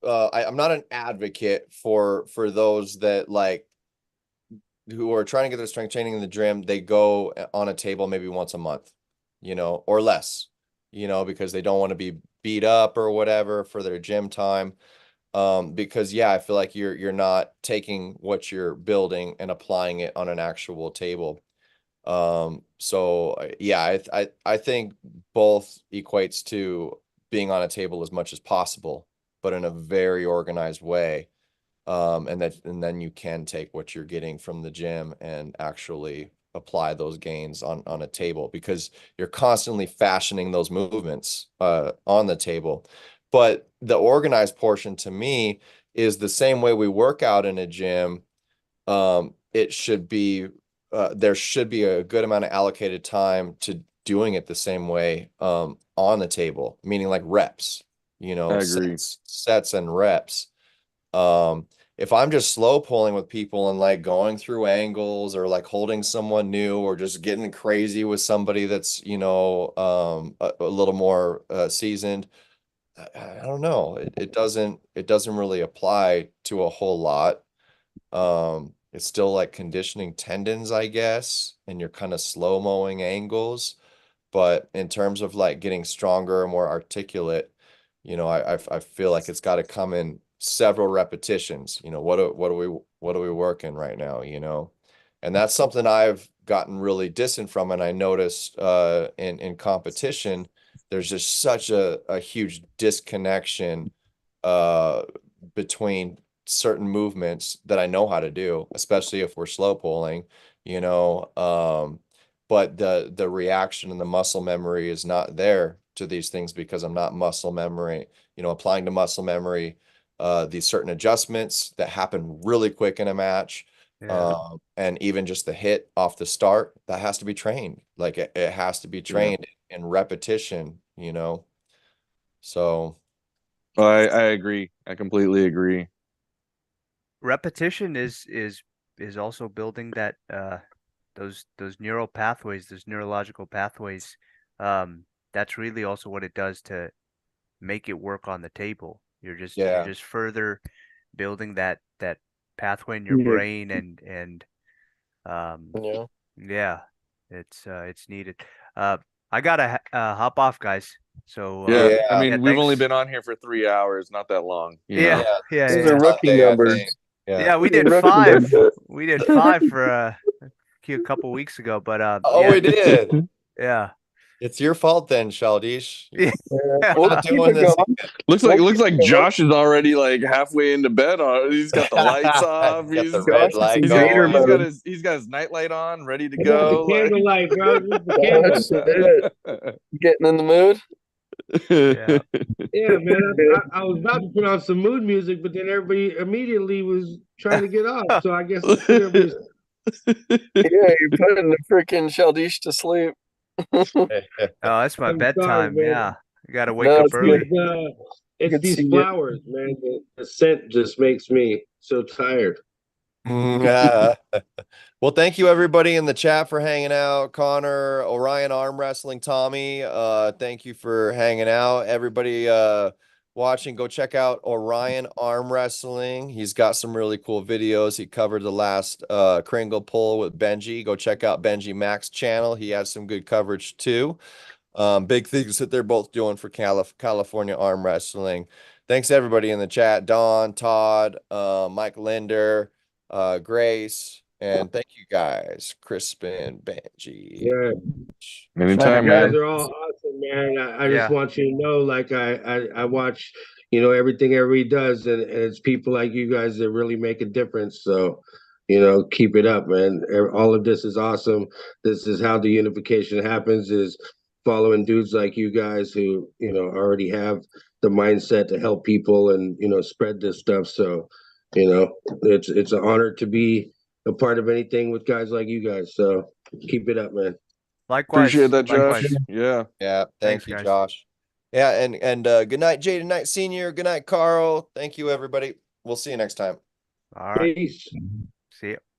I'm not an advocate for those that like who are trying to get their strength training in the gym. They go on a table maybe once a month, you know, or less, you know, because they don't want to be beat up or whatever for their gym time. Because yeah, I feel like you're not taking what you're building and applying it on an actual table. So yeah, I think both equates to being on a table as much as possible, but in a very organized way. And then you can take what you're getting from the gym and actually apply those gains on a table, because you're constantly fashioning those movements on the table. But the organized portion to me is the same way we work out in a gym. It should be there should be a good amount of allocated time to doing it the same way on the table, meaning like reps, you know, I agree. sets and reps. If I'm just slow pulling with people and like going through angles or like holding someone new or just getting crazy with somebody that's, you know, a little more seasoned, I don't know. It doesn't really apply to a whole lot. It's still like conditioning tendons, I guess, and you're kind of slow-mowing angles. But in terms of like getting stronger and more articulate, you know, I feel like it's got to come in several repetitions. You know, what are we working right now, you know? And that's something I've gotten really distant from. And I noticed in competition, there's just such a huge disconnection between certain movements that I know how to do, especially if we're slow pulling, you know. But the reaction and the muscle memory is not there to these things because I'm not muscle memory, you know, applying to muscle memory these certain adjustments that happen really quick in a match. Yeah. And even just the hit off the start, that has to be trained. Like it has to be trained in repetition, you know. So I agree. I completely agree. Repetition is also building that those neural pathways, those neurological pathways. That's really also what it does to make it work on the table. You're yeah. just further building that pathway in your brain, and Yeah. yeah, it's needed. I gotta hop off, guys. So Yeah, I Yeah. mean, yeah, we've only thanks. been on here for 3 hours, not that long, you Yeah, know. yeah, Those yeah. are rookie Sunday, I numbers. think. Yeah. Yeah, we Those are did rookie 5. numbers. We did 5 for a couple weeks ago, but Oh, we did. yeah. It's your fault then, Shaildhish. Yeah. Yeah. We're We'll not keep doing it this. going. Looks like Josh is already like halfway into bed. He's got the lights off. Got the He's red Josh is light in gator going. mode. he's got his nightlight on, ready to I got the go. candlelight, bro. Just the That's candle. it. Getting in the mood. Yeah. Yeah, man. Yeah, I was about to put on some mood music, but then everybody immediately was trying to get off. So I guess let's put everybody. you're putting the freaking Shaildhish to sleep. Oh, that's my I'm sorry, bedtime. man. Yeah. I gotta wake No, up it's early. good. It's Good these seeing you. flowers, man. The scent just makes me so tired. Yeah. Well, thank you everybody in the chat for hanging out. Connor, Orion Armwrestling, Tommy, thank you for hanging out. Everybody watching, go check out Orion Armwrestling. He's got some really cool videos. He covered the last Kringle pull with Benji. Go check out Benjimac's channel. He has some good coverage too. Big things that they're both doing for California arm wrestling. Thanks to everybody in the chat. Don, Todd, Mike Linder, Grace, and thank you guys, Crispin, Benji. Yeah, Anytime, you guys man. are all awesome, man. I Yeah. just want you to know, like I watch, you know, everything everybody does, and it's people like you guys that really make a difference. So, you know, keep it up, man. All of this is awesome. This is how the unification happens, is following dudes like you guys who, you know, already have the mindset to help people and, you know, spread this stuff. So, you know, it's an honor to be a part of anything with guys like you guys. So keep it up, man. Likewise. Appreciate that, Josh. Likewise. Yeah. Yeah, Thanks, thank you, guys. Josh. Yeah, and good night, Jaden Knight Senior. Good night, Carl. Thank you, everybody. We'll see you next time. All right. Peace. See ya.